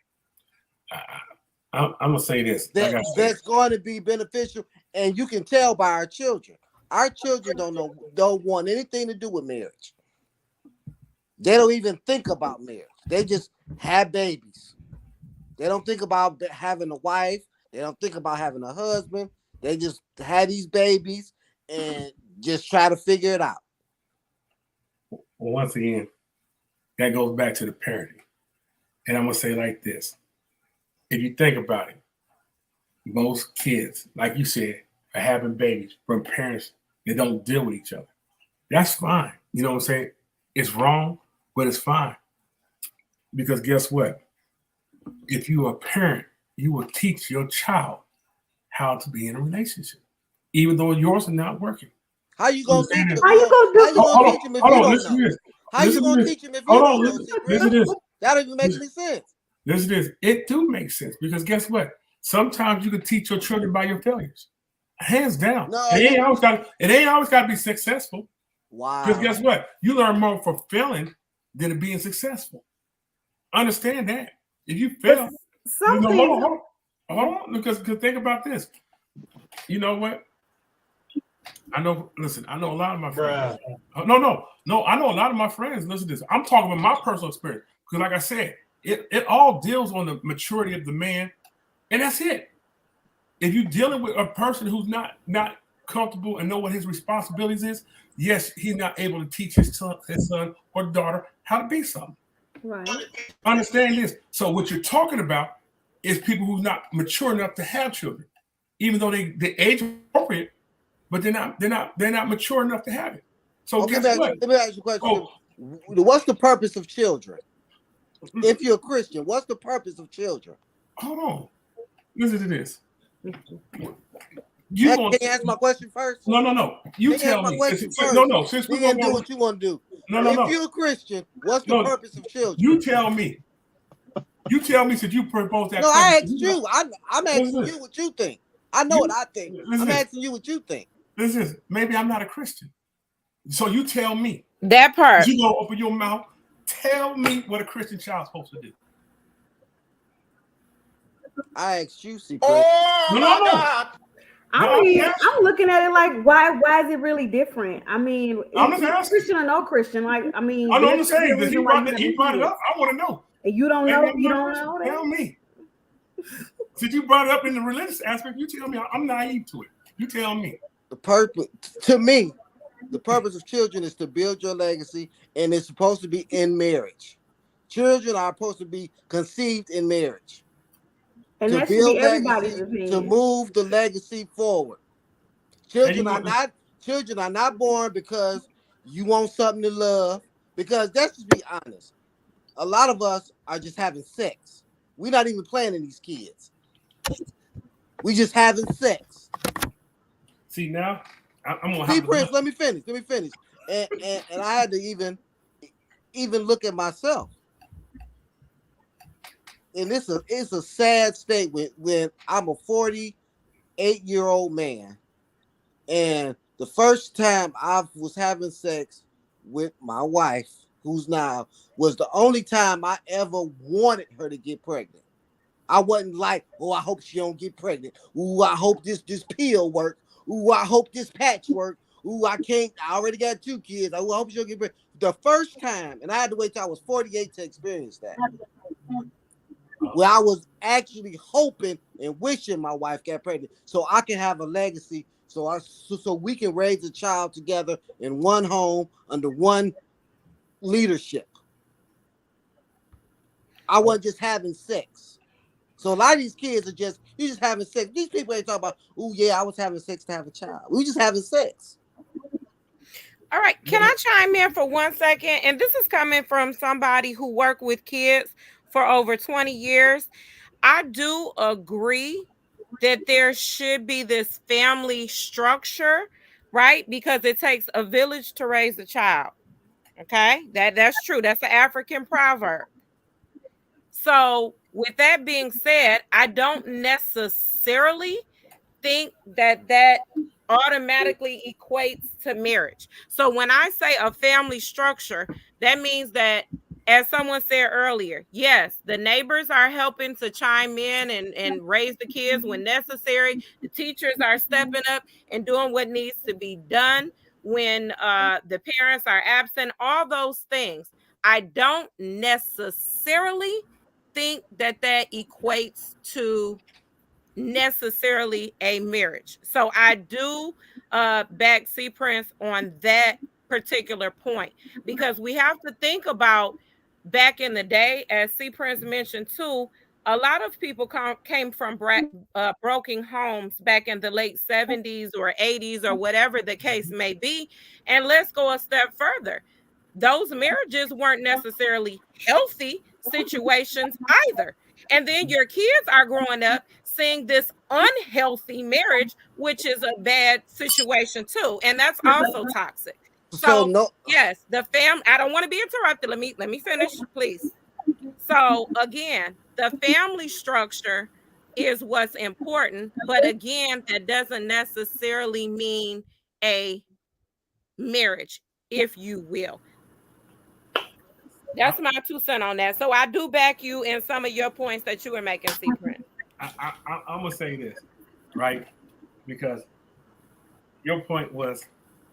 [SPEAKER 5] I'm gonna say this.
[SPEAKER 6] That's going to be beneficial, and you can tell by our children. Our children don't want anything to do with marriage. They don't even think about marriage. They just have babies. They don't think about having a wife. They don't think about having a husband. They just have these babies and just try to figure it out.
[SPEAKER 5] Well, once again, that goes back to the parenting. And I'm going to say like this. If you think about it, most kids, like you said, are having babies from parents that don't deal with each other. That's fine. You know what I'm saying? It's wrong, but it's fine. Because guess what? If you're a parent, you will teach your child how to be in a relationship, even though yours are not working.
[SPEAKER 6] How you gonna teach him?
[SPEAKER 2] How you gonna
[SPEAKER 6] teach him if you don't know? How you gonna teach him if you don't know?
[SPEAKER 5] Listen to this.
[SPEAKER 6] That don't even make any sense.
[SPEAKER 5] Listen to this. It do make sense because guess what? Sometimes you can teach your children by your failures. Hands down.
[SPEAKER 6] No,
[SPEAKER 5] it ain't always got to be successful.
[SPEAKER 6] Wow.
[SPEAKER 5] Because guess what? You learn more from failing than it being successful. Understand that. If you fail, hold on, because think about this. You know what? I know a lot of my friends. No. I know a lot of my friends. Listen to this. I'm talking about my personal experience. Because like I said, it all deals on the maturity of the man. And that's it. If you're dealing with a person who's not comfortable and know what his responsibilities is, yes, he's not able to teach his son or daughter how to be something.
[SPEAKER 2] Right.
[SPEAKER 5] Understand this. So what you're talking about is people who's not mature enough to have children, even though they age appropriate, but they're not mature enough to have it. So guess what?
[SPEAKER 6] Let me ask you a question. What's the purpose of children? If you're a Christian, what's the purpose of children?
[SPEAKER 5] Hold on. Listen to this.
[SPEAKER 6] Can you answer my question first?
[SPEAKER 5] No. You tell me. Since we're
[SPEAKER 6] gonna do what you want to do. If you're a Christian, what's the purpose of children?
[SPEAKER 5] You tell me. You tell me since you proposed that.
[SPEAKER 6] No, I asked you. I'm asking you what you think. I know what I think. I'm asking you what you think.
[SPEAKER 5] Listen, maybe I'm not a Christian. So you tell me.
[SPEAKER 7] That part.
[SPEAKER 5] You go open your mouth. Tell me what a Christian child's supposed to do.
[SPEAKER 6] I asked you, C.
[SPEAKER 2] Oh, no. I mean, I'm looking at it like, why is it really different? I mean, is Christian or no Christian? Like, I mean,
[SPEAKER 5] I know what I'm saying. He brought it up. I want to know.
[SPEAKER 2] And you don't know? You don't know that?
[SPEAKER 5] Tell me. Since you brought it up in the religious aspect, you tell me. I'm naive to it. You tell me.
[SPEAKER 6] The purpose, to me, the purpose of children is to build your legacy, and it's supposed to be in marriage. Children are supposed to be conceived in marriage.
[SPEAKER 2] And that should be everybody's opinion.
[SPEAKER 6] To move the legacy forward. Children are not born because you want something to love. Because let's just be honest. A lot of us are just having sex. We're not even planning these kids. We just having sex.
[SPEAKER 5] See, now I'm gonna
[SPEAKER 6] see, Prince, let me finish. And I had to even look at myself. And it's a sad statement when I'm a 48-year-old man, and the first time I was having sex with my wife, who's now, was the only time I ever wanted her to get pregnant. I wasn't like, oh, I hope she don't get pregnant. Ooh, I hope this pill works. Ooh, I hope this patch works. Ooh, I already got 2 kids. I hope she don't get pregnant. The first time, and I had to wait till I was 48 to experience that. Where I was actually hoping and wishing my wife got pregnant so I can have a legacy, so we can raise a child together in one home under one leadership. I wasn't just having sex. So a lot of these kids are just having sex. These people ain't talking about, oh yeah, I was having sex to have a child. We just having sex.
[SPEAKER 7] All right, can I chime in for 1 second? And this is coming from somebody who worked with kids for over 20 years. I do agree that there should be this family structure, right? Because it takes a village to raise a child. Okay, that's true. That's an African proverb. So with that being said, I don't necessarily think that automatically equates to marriage. So when I say a family structure, that means that, as someone said earlier, yes, the neighbors are helping to chime in and raise the kids when necessary. The teachers are stepping up and doing what needs to be done when the parents are absent, all those things. I don't necessarily think that equates to necessarily a marriage. So I do back C Prince on that particular point, because we have to think about back in the day, as C Prince mentioned too, a lot of people came from broken homes back in the late 70s or 80s or whatever the case may be. And let's go a step further. Those marriages weren't necessarily healthy situations either. And then your kids are growing up seeing this unhealthy marriage, which is a bad situation too. And that's also toxic. So yes, the family, I don't want to be interrupted. Let me finish, please. So again, the family structure is what's important. But again, that doesn't necessarily mean a marriage, if you will. That's my 2 cents on that. So I do back you in some of your points that you were making, Secret.
[SPEAKER 5] I'm going to say this, right? Because your point was,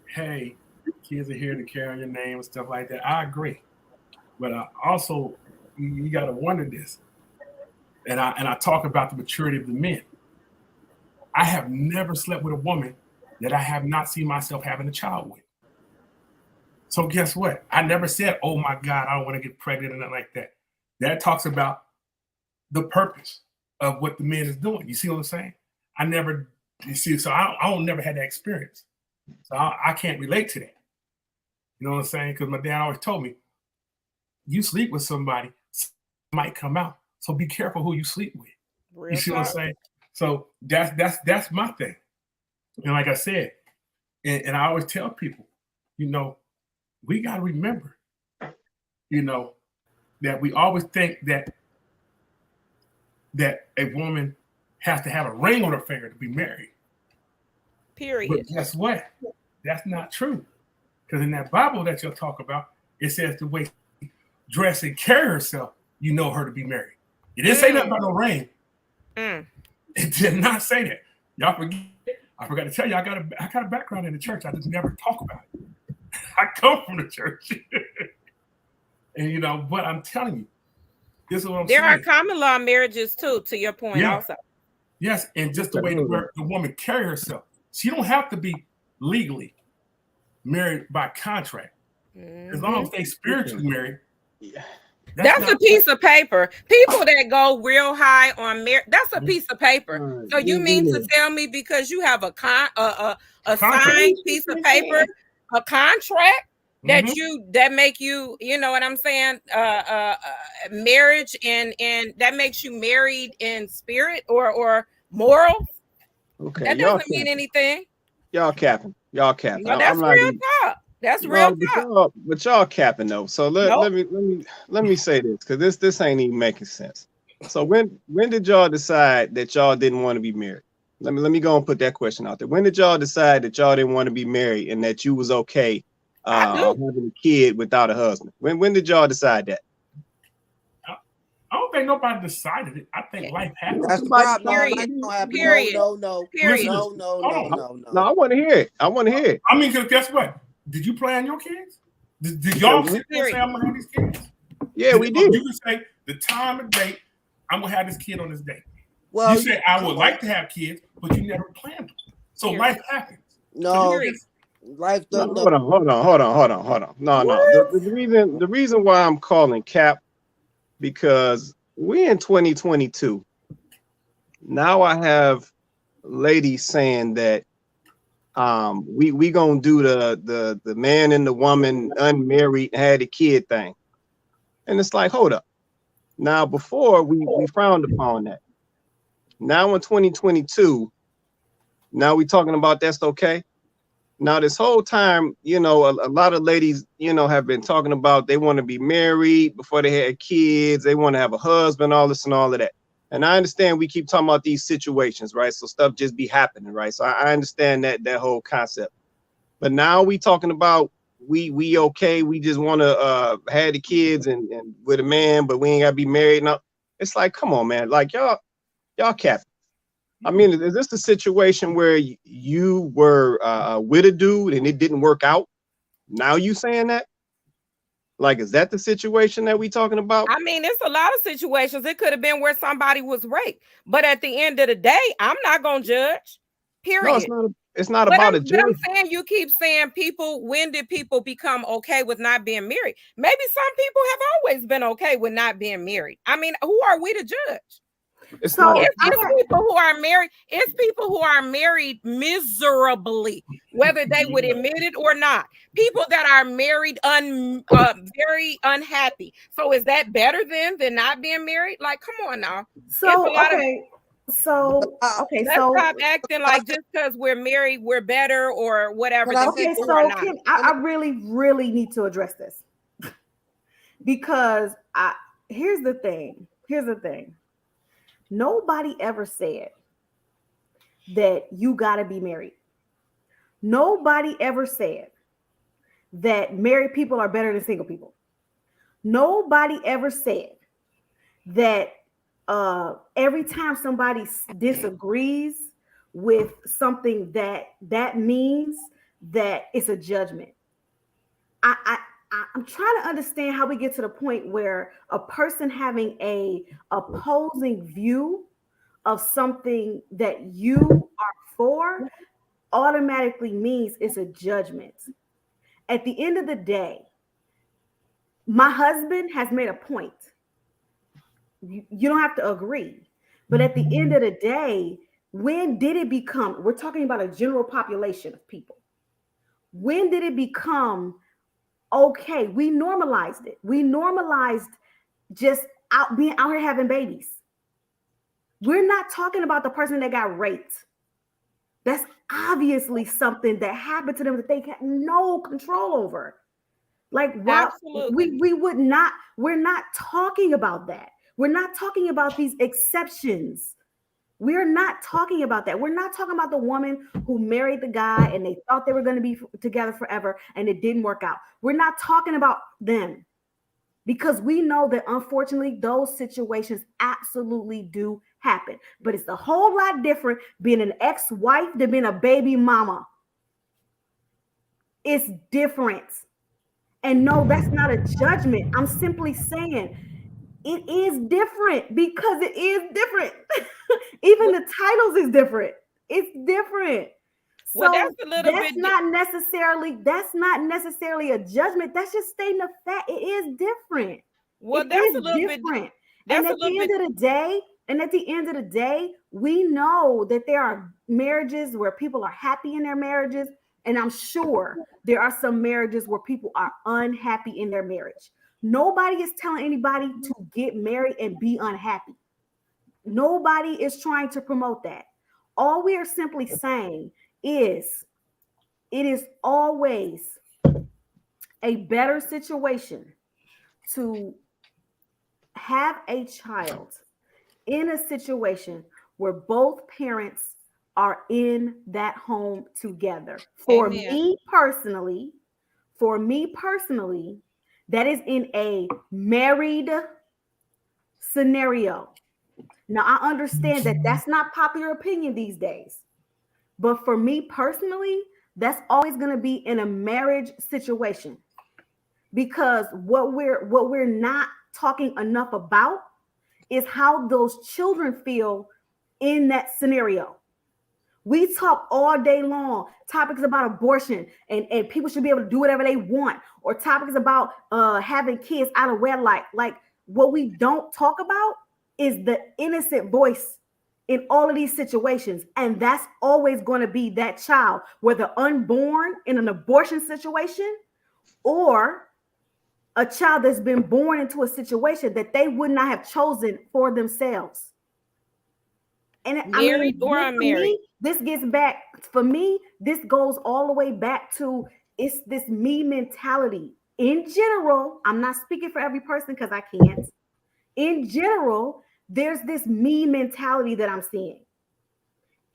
[SPEAKER 5] hey, kids are here to carry your name and stuff like that. I agree. But also, you got to wonder this. And I talk about the maturity of the men. I have never slept with a woman that I have not seen myself having a child with. So guess what? I never said, oh my God, I don't want to get pregnant or nothing like that. That talks about the purpose of what the man is doing. You see what I'm saying? So I don't never had that experience. So I can't relate to that. You know what I'm saying? Because my dad always told me, you sleep with somebody, might come out. So be careful who you sleep with.
[SPEAKER 7] Real
[SPEAKER 5] You see what I'm
[SPEAKER 7] talk.
[SPEAKER 5] saying? So that's my thing. And like I said, and I always tell people, you know, we got to remember, you know, that we always think that a woman has to have a ring on her finger to be married.
[SPEAKER 7] Period.
[SPEAKER 5] But guess what? That's not true. Because in that Bible that you'll talk about, it says the way she dress and carry herself, you know her to be married. It didn't say nothing about no ring. It did not say that. Y'all forget. I forgot to tell you, I got a background in the church. I just never talk about it. I come from the church. And you know, but I'm telling you, this is what I'm saying.
[SPEAKER 7] There are common law marriages too, to your point also.
[SPEAKER 5] Yes, and just the way the woman carry herself. She don't have to be legally married by contract. As long as they spiritually married.
[SPEAKER 7] That's a piece of paper. People that go real high on marriage, that's a piece of paper. So you mean to tell me because you have a signed piece of paper, a contract that make you, you know what I'm saying, marriage and that makes you married in spirit or morals?
[SPEAKER 1] Okay,
[SPEAKER 7] that doesn't mean anything.
[SPEAKER 1] Y'all capping.
[SPEAKER 7] No, that's real talk. That's real talk.
[SPEAKER 1] But y'all capping though. So let me say this, because this ain't even making sense. So when did y'all decide that y'all didn't want to be married? Let me go and put that question out there. When did y'all decide that y'all didn't want to be married and that you was okay having a kid without a husband? When did y'all decide that?
[SPEAKER 5] I don't think nobody decided it. I think life happens.
[SPEAKER 6] That's the problem.
[SPEAKER 7] Period.
[SPEAKER 6] No.
[SPEAKER 1] No, I want to hear it. I
[SPEAKER 5] mean, because guess what? Did you plan your kids? Did y'all sit there and say, I'm going to have these kids?
[SPEAKER 1] Yeah, we did.
[SPEAKER 5] You can say the time and date, I'm going to have this kid on this date.
[SPEAKER 6] Well,
[SPEAKER 5] you said, I would like to have kids, but you never planned them. So life happens.
[SPEAKER 6] No. Life doesn't.
[SPEAKER 1] Hold on. No. The reason why I'm calling cap, because we in 2022. Now I have ladies saying that we gonna do the man and the woman unmarried had a kid thing. And it's like, hold up. Now before we frowned upon that. Now in 2022, now we talking about that's okay. Now this whole time, you know, a lot of ladies, you know, have been talking about they want to be married before they had kids, they want to have a husband, all this and all of that. And I understand we keep talking about these situations, right? So stuff just be happening, right? So I understand that whole concept. But now we talking about we okay, we just want to have the kids and with a man, but we ain't gotta be married. Now it's like, come on, man, like y'all capping. I mean, is this the situation where you were with a dude and it didn't work out? Now you saying that? Like, is that the situation that we talking about?
[SPEAKER 7] I mean, it's a lot of situations. It could have been where somebody was raped. But at the end of the day, I'm not going to judge. Period.
[SPEAKER 1] No, it's not about a judge.
[SPEAKER 7] But I'm saying, you keep saying when did people become okay with not being married? Maybe some people have always been okay with not being married. I mean, who are we to judge? It's people who are married miserably, whether they would admit it or not. People that are married very unhappy. So is that better than not being married? Like, come on now.
[SPEAKER 2] So let's
[SPEAKER 7] stop acting like just because we're married we're better or whatever.
[SPEAKER 2] I really need to address this because here's the thing. Nobody ever said that you got to be married. Nobody ever said that married people are better than single people. Nobody ever said that every time somebody disagrees with something that means that it's a judgment. I'm trying to understand how we get to the point where a person having a opposing view of something that you are for automatically means it's a judgment. At the end of the day, my husband has made a point. You don't have to agree. But at the end of the day, when did it become, we're talking about a general population of people. When did it become okay. We normalized it. We normalized just being out here having babies. We're not talking about the person that got raped. That's obviously something that happened to them that they had no control over. Like, why
[SPEAKER 7] Absolutely.
[SPEAKER 2] we're not talking about that. We're not talking about these exceptions. We're not talking about that. We're not talking about the woman who married the guy and they thought they were going to be together forever and it didn't work out. We're not talking about them, because we know that unfortunately those situations absolutely do happen. But it's a whole lot different being an ex-wife than being a baby mama. It's different. And no, that's not a judgment. I'm simply saying it is different because it is different. Even the titles is different. It's different.
[SPEAKER 7] Well,
[SPEAKER 2] So
[SPEAKER 7] that's a little
[SPEAKER 2] that's
[SPEAKER 7] bit
[SPEAKER 2] not necessarily a judgment. That's just stating a fact. It is different.
[SPEAKER 7] well,
[SPEAKER 2] It
[SPEAKER 7] that's
[SPEAKER 2] is
[SPEAKER 7] a little bit
[SPEAKER 2] different.
[SPEAKER 7] that's
[SPEAKER 2] And
[SPEAKER 7] a
[SPEAKER 2] at
[SPEAKER 7] little
[SPEAKER 2] the
[SPEAKER 7] bit
[SPEAKER 2] end of the day, we know that there are marriages where people are happy in their marriages. And I'm sure there are some marriages where people are unhappy in their marriage. Nobody is telling anybody to get married and be unhappy. Nobody is trying to promote that. All we are simply saying is it is always a better situation to have a child in a situation where both parents are in that home together.
[SPEAKER 7] Amen.
[SPEAKER 2] For me personally, that is in a married scenario. Now, I understand that that's not popular opinion these days, but for me personally, that's always going to be in a marriage situation, because what we're not talking enough about is how those children feel in that scenario. We talk all day long topics about abortion and people should be able to do whatever they want, or topics about having kids out of wedlock. Like, what we don't talk about is the innocent voice in all of these situations. And that's always going to be that child, whether unborn in an abortion situation or a child that's been born into a situation that they would not have chosen for themselves. And I
[SPEAKER 7] Married
[SPEAKER 2] mean,
[SPEAKER 7] or unmarried.
[SPEAKER 2] this gets back, for me, this goes all the way back to it's this me mentality. In general, I'm not speaking for every person because I can't. In general, there's this me mentality that I'm seeing.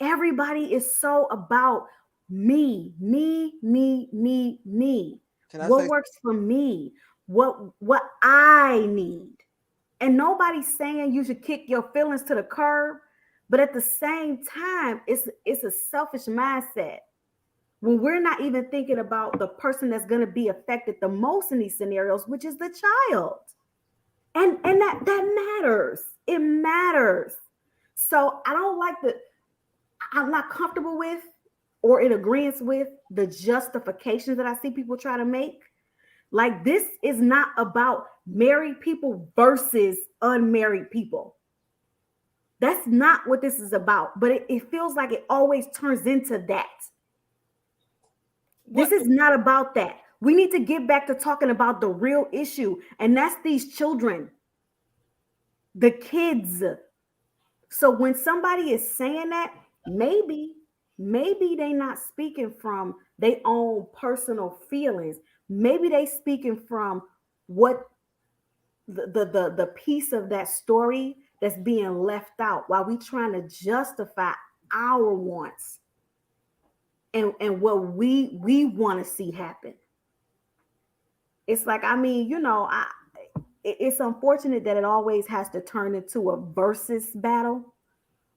[SPEAKER 2] Everybody is so about me, me, me, me, me.
[SPEAKER 6] Can I
[SPEAKER 2] What
[SPEAKER 6] say
[SPEAKER 2] works for me? What I need. And nobody's saying you should kick your feelings to the curb, but at the same time, it's a selfish mindset when we're not even thinking about the person that's going to be affected the most in these scenarios, which is the child. And that matters. It matters. So I'm not comfortable with or in agreement with the justifications that I see people try to make. Like, this is not about married people versus unmarried people. That's not what this is about, but it feels like it always turns into that. This is not about that. We need to get back to talking about the real issue, and that's these children, the kids. So when somebody is saying that, maybe they not speaking from their own personal feelings. Maybe they speaking from what the piece of that story that's being left out while we trying to justify our wants and what we want to see happen. It's like, I mean, it's unfortunate that it always has to turn into a versus battle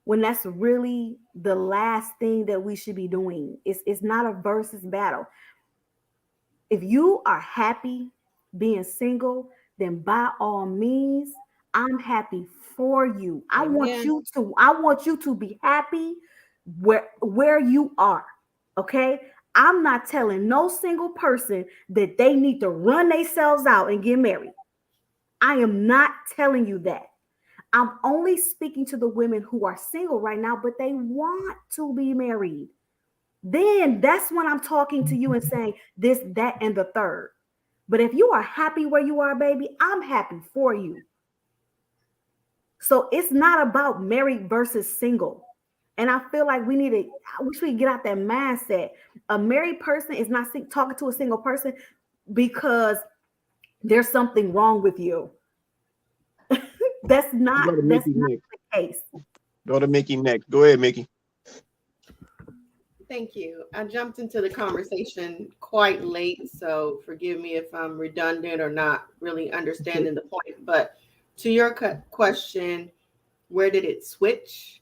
[SPEAKER 2] when that's really the last thing that we should be doing. It's not a versus battle. If you are happy being single, then by all means, I'm happy for you. I want you to be happy where you are. Okay? I'm not telling no single person that they need to run themselves out and get married. I am not telling you that. I'm only speaking to the women who are single right now, but they want to be married. Then that's when I'm talking to you and saying this, that, and the third. But if you are happy where you are, baby, I'm happy for you. So it's not about married versus single. And I feel like I wish we get out that mindset. A married person is not talking to a single person because there's something wrong with you. That's not
[SPEAKER 1] Go to Mickey
[SPEAKER 2] the
[SPEAKER 1] next.
[SPEAKER 2] case.
[SPEAKER 1] Go to Mickey next. Go ahead, Mickey.
[SPEAKER 8] Thank you. I jumped into the conversation quite late, so forgive me if I'm redundant or not really understanding the point. But to your question, where did it switch?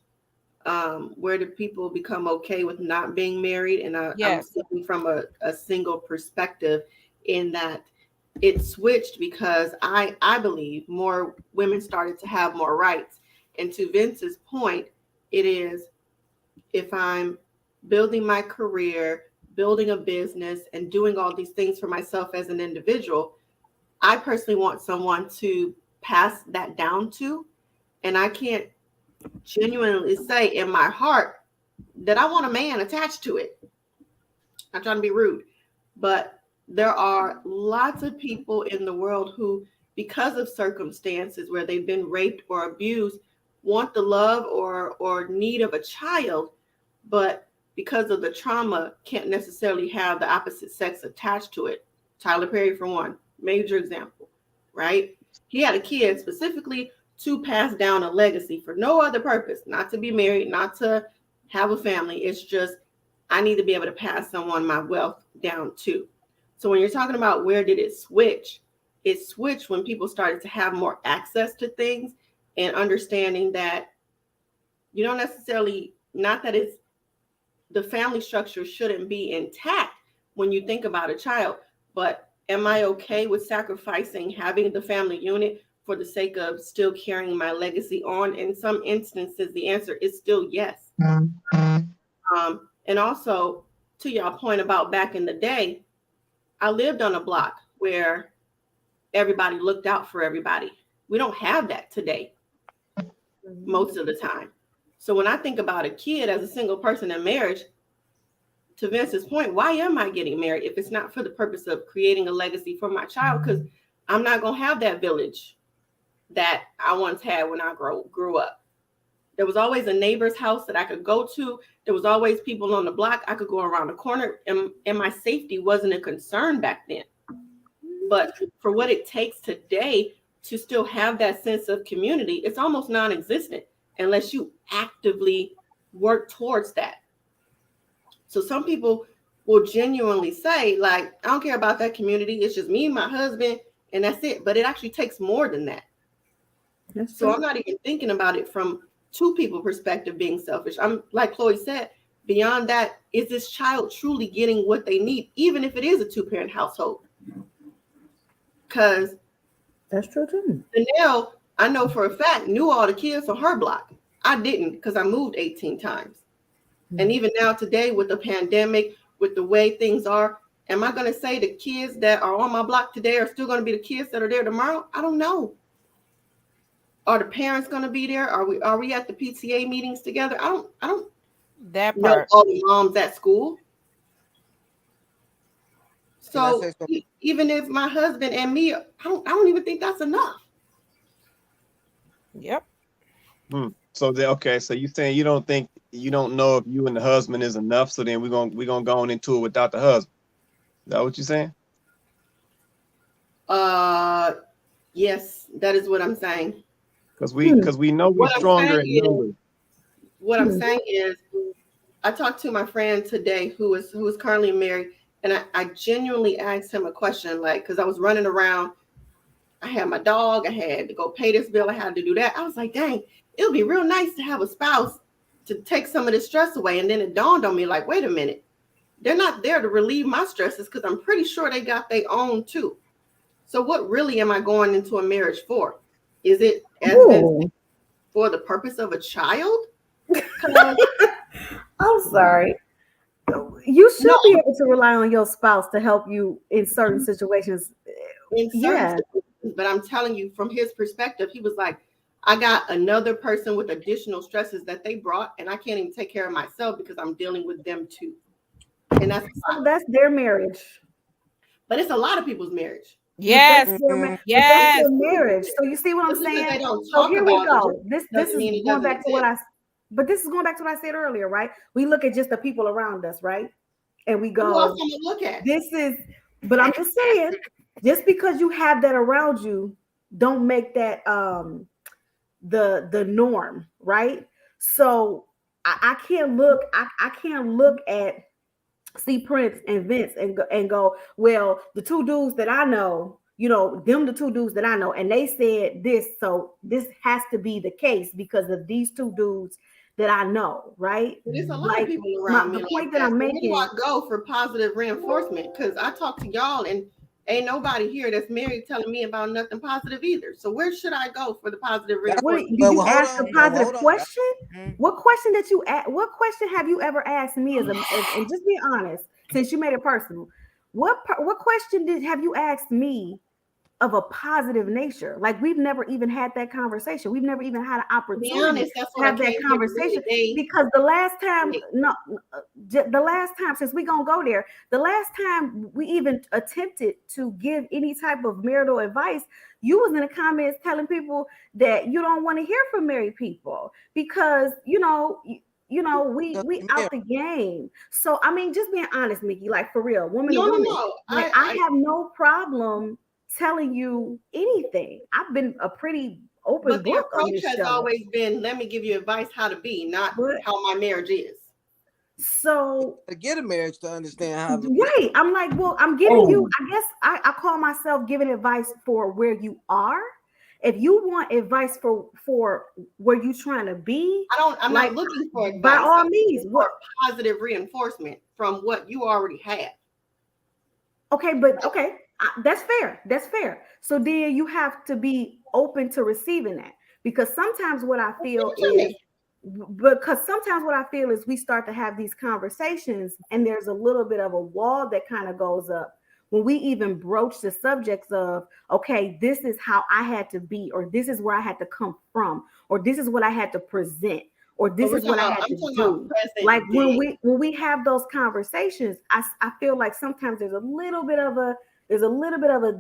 [SPEAKER 8] Where did people become okay with not being married? And I'm speaking from a single perspective in that it switched because I believe more women started to have more rights. And to Vince's point, it is if I'm building my career, building a business, and doing all these things for myself as an individual, I personally want someone to pass that down to. And I can't genuinely say in my heart that I want a man attached to it. I'm trying to be rude, but there are lots of people in the world who, because of circumstances where they've been raped or abused, want the love or need of a child, but because of the trauma, can't necessarily have the opposite sex attached to it. Tyler Perry, for one, major example, right? He had a kid specifically to pass down a legacy for no other purpose, not to be married, not to have a family. It's just, I need to be able to pass someone my wealth down to. So when you're talking about where did it switch when people started to have more access to things and understanding that you don't necessarily, not that it's, the family structure shouldn't be intact when you think about a child, but am I okay with sacrificing having the family unit for the sake of still carrying my legacy on? In some instances, the answer is still yes. And also, to your point about back in the day, I lived on a block where everybody looked out for everybody. We don't have that today, most of the time. So when I think about a kid as a single person in marriage, to Vince's point, why am I getting married if it's not for the purpose of creating a legacy for my child? Because I'm not going to have that village that I once had when I grew up. There was always a neighbor's house that I could go to. There was always people on the block. I could go around the corner, and my safety wasn't a concern back then. But for what it takes today to still have that sense of community, it's almost non-existent unless you actively work towards that. So some people will genuinely say, like, I don't care about that community. It's just me and my husband, and that's it. But it actually takes more than that. So I'm not even thinking about it from two people perspective being selfish. I'm, like Chloe said, beyond that, is this child truly getting what they need, even if it is a two-parent household? Because
[SPEAKER 2] that's true too.
[SPEAKER 8] Danelle, I know for a fact, knew all the kids on her block. I didn't, because I moved 18 times. And even now today with the pandemic, with the way things are, am I going to say the kids that are on my block today are still going to be the kids that are there tomorrow? I don't know. Are the parents going to be there? Are we at the PTA meetings together? I don't
[SPEAKER 7] that
[SPEAKER 8] know
[SPEAKER 7] part.
[SPEAKER 8] all the moms at school. So even if my husband and me, I don't even think that's enough.
[SPEAKER 7] Yep.
[SPEAKER 1] So so you're saying you don't know if you and the husband is enough, so then we're gonna go on into it without the husband. Is that what you're saying?
[SPEAKER 8] Yes, that is what I'm saying.
[SPEAKER 1] Because we know we're stronger in numbers.
[SPEAKER 8] What I'm saying is, I talked to my friend today who is currently married, and I genuinely asked him a question, like, because I was running around. I had my dog. I had to go pay this bill. I had to do that. I was like, dang, it would be real nice to have a spouse to take some of the stress away. And then it dawned on me, like, wait a minute. They're not there to relieve my stresses because I'm pretty sure they got their own too. So what really am I going into a marriage for? Is it for the purpose of a child?
[SPEAKER 2] I'm sorry. You should be able to rely on your spouse to help you in certain situations.
[SPEAKER 8] Situations, but I'm telling you, from his perspective, he was like, I got another person with additional stresses that they brought, and I can't even take care of myself because I'm dealing with them too. And that's
[SPEAKER 2] their marriage.
[SPEAKER 8] but it's a lot of people's marriage.
[SPEAKER 7] Yes.
[SPEAKER 2] But that's
[SPEAKER 7] Yes.
[SPEAKER 2] their marriage. So you see what I'm
[SPEAKER 8] Just because
[SPEAKER 2] saying?
[SPEAKER 8] they don't
[SPEAKER 2] So
[SPEAKER 8] talk
[SPEAKER 2] here we
[SPEAKER 8] about it
[SPEAKER 2] go. This
[SPEAKER 8] doesn't mean
[SPEAKER 2] is
[SPEAKER 8] it
[SPEAKER 2] going
[SPEAKER 8] doesn't
[SPEAKER 2] back to what
[SPEAKER 8] exist.
[SPEAKER 2] but this is going back to what I said earlier, right? We look at just the people around us, right? And we
[SPEAKER 8] Who else
[SPEAKER 2] go,
[SPEAKER 8] can you look at?
[SPEAKER 2] this is, but I'm just saying, just because you have that around you, don't make that the norm, right? So I can't look, I can't look at see Prince and Vince and go, well, the two dudes that I know, them the two dudes that I know, and they said this, so this has to be the case because of these two dudes that I know, right?
[SPEAKER 8] But there's a lot of people around me
[SPEAKER 2] the
[SPEAKER 8] like
[SPEAKER 2] point
[SPEAKER 8] that.
[SPEAKER 2] that I'm
[SPEAKER 8] So where
[SPEAKER 2] making.
[SPEAKER 8] do I go for positive reinforcement? Because I talk to y'all and ain't nobody here that's married telling me about nothing positive either. So where should I go for the positive reinforcement?
[SPEAKER 2] Did you ask a positive question? What question did you ask? What question have you ever asked me and just be honest, since you made it personal? What question have you asked me of a positive nature? Like we've never even had that conversation. We've never even had an opportunity
[SPEAKER 8] to be honest, that's
[SPEAKER 2] to
[SPEAKER 8] what
[SPEAKER 2] have
[SPEAKER 8] I
[SPEAKER 2] that
[SPEAKER 8] came
[SPEAKER 2] conversation because the last time, since we gonna go there, the last time we even attempted to give any type of marital advice, you was in the comments telling people that you don't want to hear from married people because we out the game. So I mean, just being honest, Mickey, like for real, woman to woman, like I have no problem telling you anything. I've been a pretty open book on this show.
[SPEAKER 8] Has always been, let me give you advice how to be, not how my marriage is.
[SPEAKER 6] So to get a marriage to understand how
[SPEAKER 2] right. I'm like, well, I'm giving you, I guess I call myself giving advice for where you are. If you want advice for where you trying to be,
[SPEAKER 8] I'm not looking for advice.
[SPEAKER 2] By all means,
[SPEAKER 8] what positive reinforcement from what you already have.
[SPEAKER 2] Okay, but okay, that's fair. That's fair. So then you have to be open to receiving that because sometimes what I feel is we start to have these conversations and there's a little bit of a wall that kind of goes up when we even broach the subjects of, okay, this is how I had to be, or this is where I had to come from, or this is what I had to present, or this is what I had to do. Like when we have those conversations, I feel like sometimes there's a little bit of a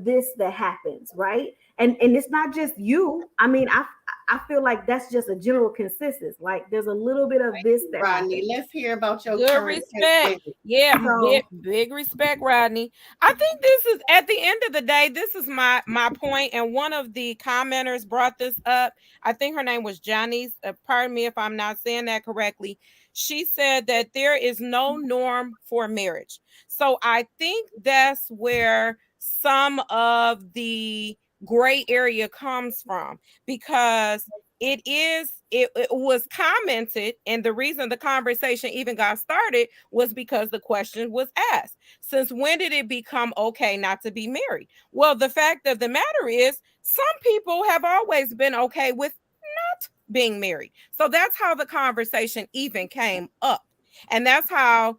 [SPEAKER 2] this that happens, right? And it's not just you. I mean, I feel like that's just a general consensus. Like there's a little bit of this that
[SPEAKER 8] Rodney,
[SPEAKER 2] happens.
[SPEAKER 8] let's hear about your
[SPEAKER 7] good respect. Yeah, big respect, Rodney. I think this is at the end of the day, this is my point. And one of the commenters brought this up. I think her name was Janice. Pardon me if I'm not saying that correctly. She said that there is no norm for marriage. So I think that's where some of the gray area comes from because it was commented, and the reason the conversation even got started was because the question was asked. Since when did it become okay not to be married? Well, the fact of the matter is some people have always been okay with not being married. So that's how the conversation even came up. And that's how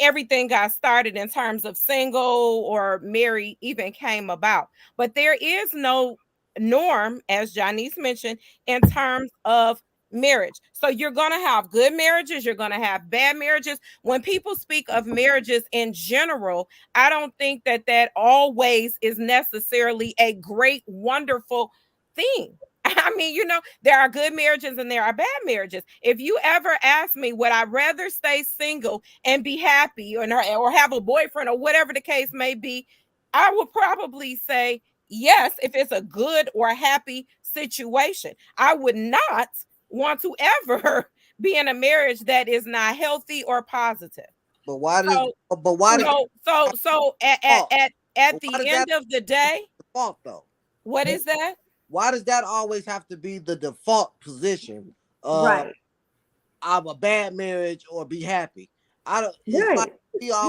[SPEAKER 7] everything got started in terms of single or married even came about. But there is no norm, as Janice mentioned, in terms of marriage. So you're going to have good marriages, you're going to have bad marriages. When people speak of marriages in general, I don't think that always is necessarily a great, wonderful thing. I mean, there are good marriages and there are bad marriages. If you ever ask me, would I rather stay single and be happy or have a boyfriend or whatever the case may be, I would probably say yes if it's a good or happy situation. I would not want to ever be in a marriage that is not healthy or positive.
[SPEAKER 6] But why does
[SPEAKER 7] so at the end of the day,
[SPEAKER 6] default though?
[SPEAKER 7] What is that?
[SPEAKER 6] Why does that always have to be the default position?
[SPEAKER 2] Right.
[SPEAKER 6] I'm a bad marriage or be happy. I don't.
[SPEAKER 2] Right.
[SPEAKER 6] Like no.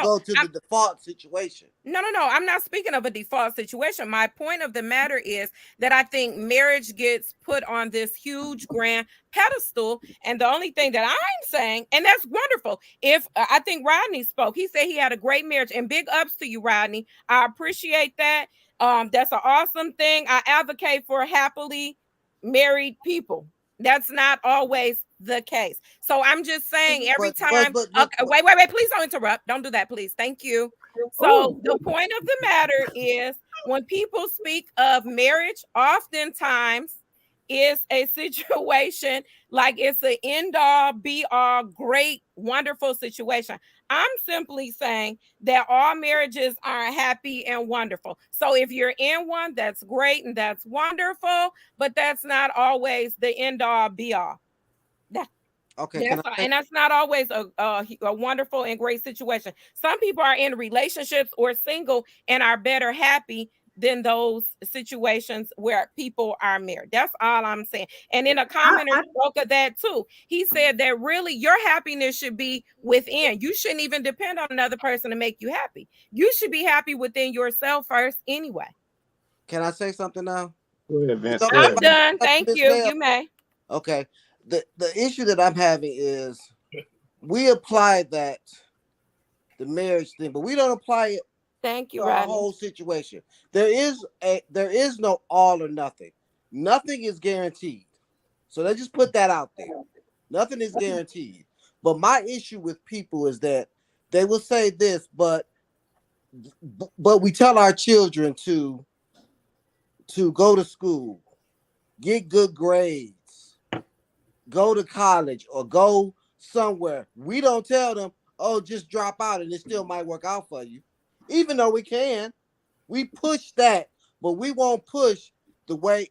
[SPEAKER 6] Go to the default situation.
[SPEAKER 7] No. I'm not speaking of a default situation. My point of the matter is that I think marriage gets put on this huge grand pedestal, and the only thing that I'm saying, and that's wonderful. If I think Rodney spoke, he said he had a great marriage, and big ups to you, Rodney. I appreciate that. That's an awesome thing. I advocate for happily married people. That's not always the case. So I'm just saying every time. Okay, wait. Please don't interrupt. Don't do that, please. Thank you. So the point of the matter is when people speak of marriage, oftentimes is a situation like it's an end all be all great, wonderful situation. I'm simply saying that all marriages aren't happy and wonderful. So if you're in one, that's great and that's wonderful, but that's not always the end all be all.
[SPEAKER 6] Okay,
[SPEAKER 7] And that's not always a wonderful and great situation. Some people are in relationships or single and are better happy than those situations where people are married. That's all I'm saying. And then a commenter spoke of that too. He said that really your happiness should be within. You shouldn't even depend on another person to make you happy. You should be happy within yourself first anyway.
[SPEAKER 6] Can I say something now?
[SPEAKER 1] Go ahead, Vince.
[SPEAKER 7] I'm done. Thank you. You may.
[SPEAKER 6] Okay. The issue that I'm having is we apply that the marriage thing, but we don't apply it
[SPEAKER 7] to
[SPEAKER 6] our whole situation. There is no all or nothing. Nothing is guaranteed. So let's just put that out there. Nothing is guaranteed. But my issue with people is that they will say this, but we tell our children to go to school, get good grades, go to college, or go somewhere. We don't tell them, oh, just drop out and it still might work out for you. Even though we can, we push that, but we won't push the way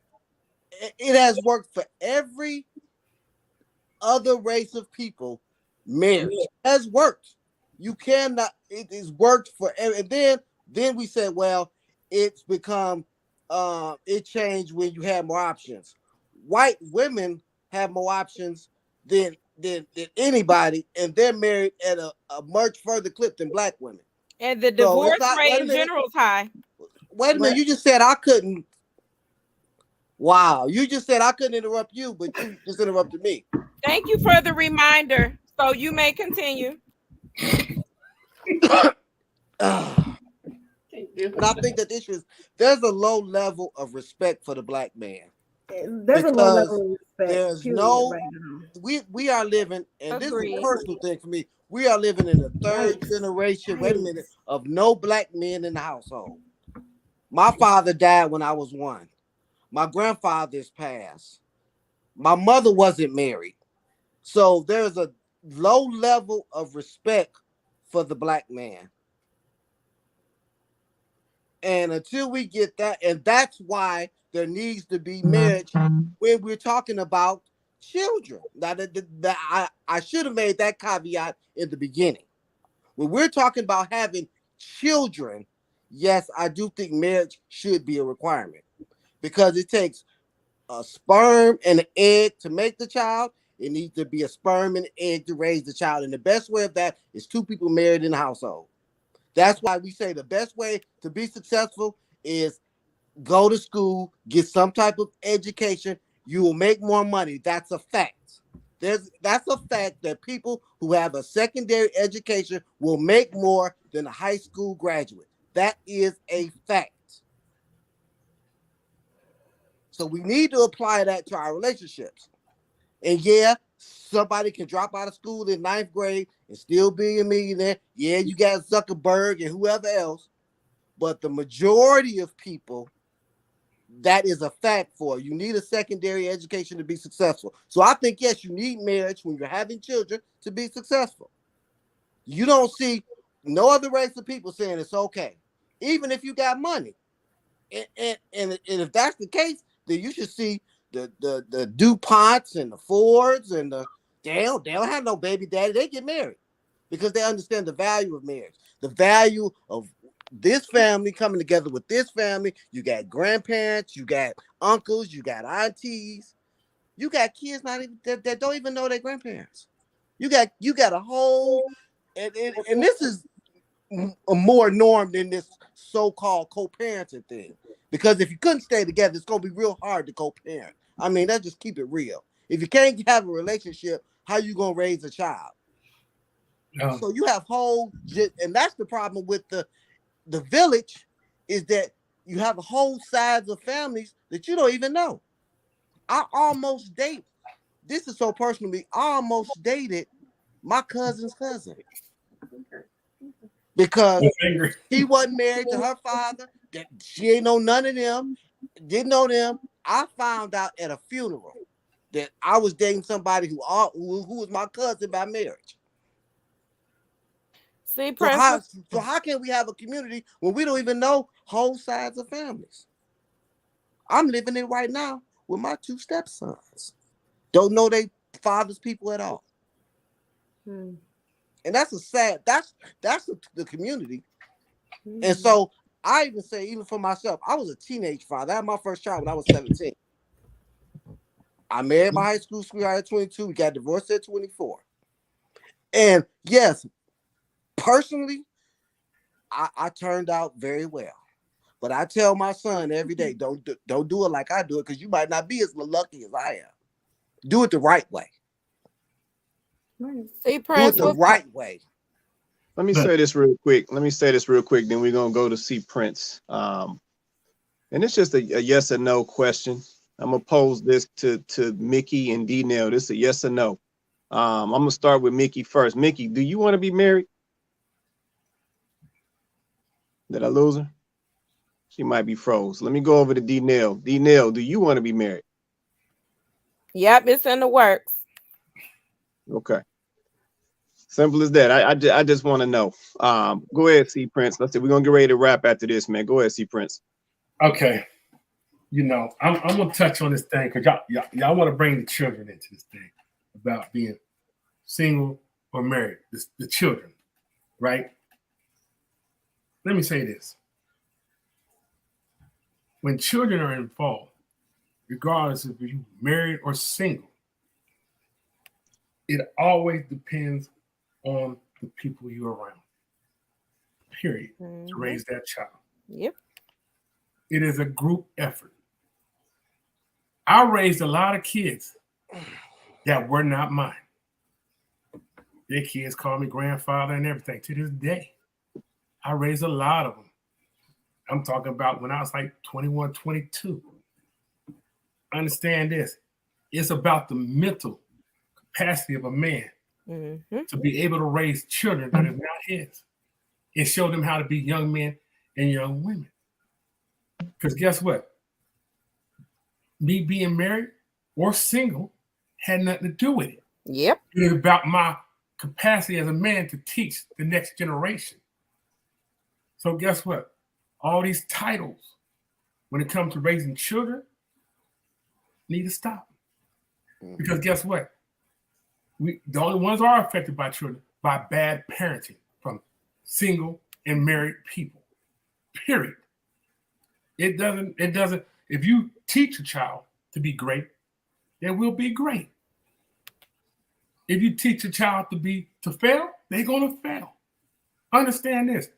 [SPEAKER 6] it has worked for every other race of people. Marriage has worked. You cannot, it is worked for, and then we said, well, it's become, it changed when you have more options. White women have more options than anybody, and they're married at a much further clip than black women.
[SPEAKER 7] And the divorce rate in general is high.
[SPEAKER 6] Wait a minute, you just said I couldn't. Wow, you just said I couldn't interrupt you, but you just interrupted me.
[SPEAKER 7] Thank you for the reminder. So you may continue.
[SPEAKER 6] And I think that this is there's a low level of respect for the black man.
[SPEAKER 2] There's a low level of respect.
[SPEAKER 6] There's no
[SPEAKER 2] right
[SPEAKER 6] we are living, and this is a personal thing for me. We are living in the third generation, wait a minute, of no black men in the household. My father died when I was 1. My grandfather's passed. My mother wasn't married. So there's a low level of respect for the black man. And until we get that, and that's why there needs to be marriage when we're talking about children. Now, I should have made that caveat in the beginning. When we're talking about having children, yes, I do think marriage should be a requirement because it takes a sperm and an egg to make the child. It needs to be a sperm and an egg to raise the child. And the best way of that is 2 people married in the household. That's why we say the best way to be successful is go to school, get some type of education. You will make more money. That's a fact. That's a fact that people who have a secondary education will make more than a high school graduate. That is a fact. So we need to apply that to our relationships. And yeah, somebody can drop out of school in 9th grade and still be a millionaire. Yeah, you got Zuckerberg and whoever else. But the majority of people, that is a fact for. You need a secondary education to be successful. So I think, yes, you need marriage when you're having children to be successful. You don't see no other race of people saying it's okay, even if you got money. And if that's the case, then you should see the DuPonts and the Fords and they don't have no baby daddy. They get married because they understand the value of marriage, the value of this family coming together with this family. You got grandparents, you got uncles, you got aunties, you got kids not even that don't even know their grandparents. You got a whole and this is a more norm than this so-called co-parenting thing. Because if you couldn't stay together, it's gonna be real hard to co-parent. I mean, let's just keep it real. If you can't have a relationship, how you gonna raise a child? Yeah. So you have and that's the problem with the village, is that you have whole sides of families that you don't even know. I almost dated. This is so personal to me. I almost dated my cousin's cousin. because she wasn't married to her father. That she ain't know none of them, didn't know them. I found out at a funeral that I was dating somebody who was my cousin by marriage.
[SPEAKER 7] See,
[SPEAKER 6] so how can we have a community when we don't even know whole sides of families? I'm living it right now with my 2 stepsons. Don't know they father's people at all. And that's a sad, that's the community. And so I even say, even for myself, I was a teenage father. I had my first child when I was 17. I married my high school sweetheart at 22. We got divorced at 24. And yes, personally, I turned out very well. But I tell my son every day, don't do it like I do it, because you might not be as lucky as I am. Do it the right way.
[SPEAKER 7] See, Prince,
[SPEAKER 6] do it the right way.
[SPEAKER 1] Let me say this real quick. Then we're gonna go to see Prince. And it's just a yes or no question. I'm gonna pose this to Mickey and D-Nail. This is a yes or no. I'm gonna start with Mickey first. Mickey, do you want to be married? Did I lose her? She might be froze. Let me go over to D-Nail. D-Nail, do you want to be married?
[SPEAKER 7] Yep, it's in the works.
[SPEAKER 1] Okay. Simple as that. I just want to know. Go ahead, C Prince. Let's see. We're gonna get ready to wrap after this, man. Go ahead, C Prince.
[SPEAKER 5] Okay. You know, I'm gonna touch on this thing because y'all want to bring the children into this thing about being single or married. The children, right? Let me say this. When children are involved, regardless if you're married or single, it always depends on the people you're around, period, to raise that child.
[SPEAKER 7] Yep.
[SPEAKER 5] It is a group effort. I raised a lot of kids that were not mine. Their kids call me grandfather and everything to this day. I raised a lot of them. I'm talking about when I was like 21, 22. Understand this. It's about the mental capacity of a man to be able to raise children that is not his and show them how to be young men and young women. Because guess what? Me being married or single had nothing to do with it.
[SPEAKER 7] Yep.
[SPEAKER 5] It is about my capacity as a man to teach the next generation. So guess what? All these titles, when it comes to raising children, need to stop. Because guess what? The only ones are affected by children by bad parenting from single and married people. Period. It doesn't. If you teach a child to be great, they will be great. If you teach a child to fail, they're gonna fail. Understand this.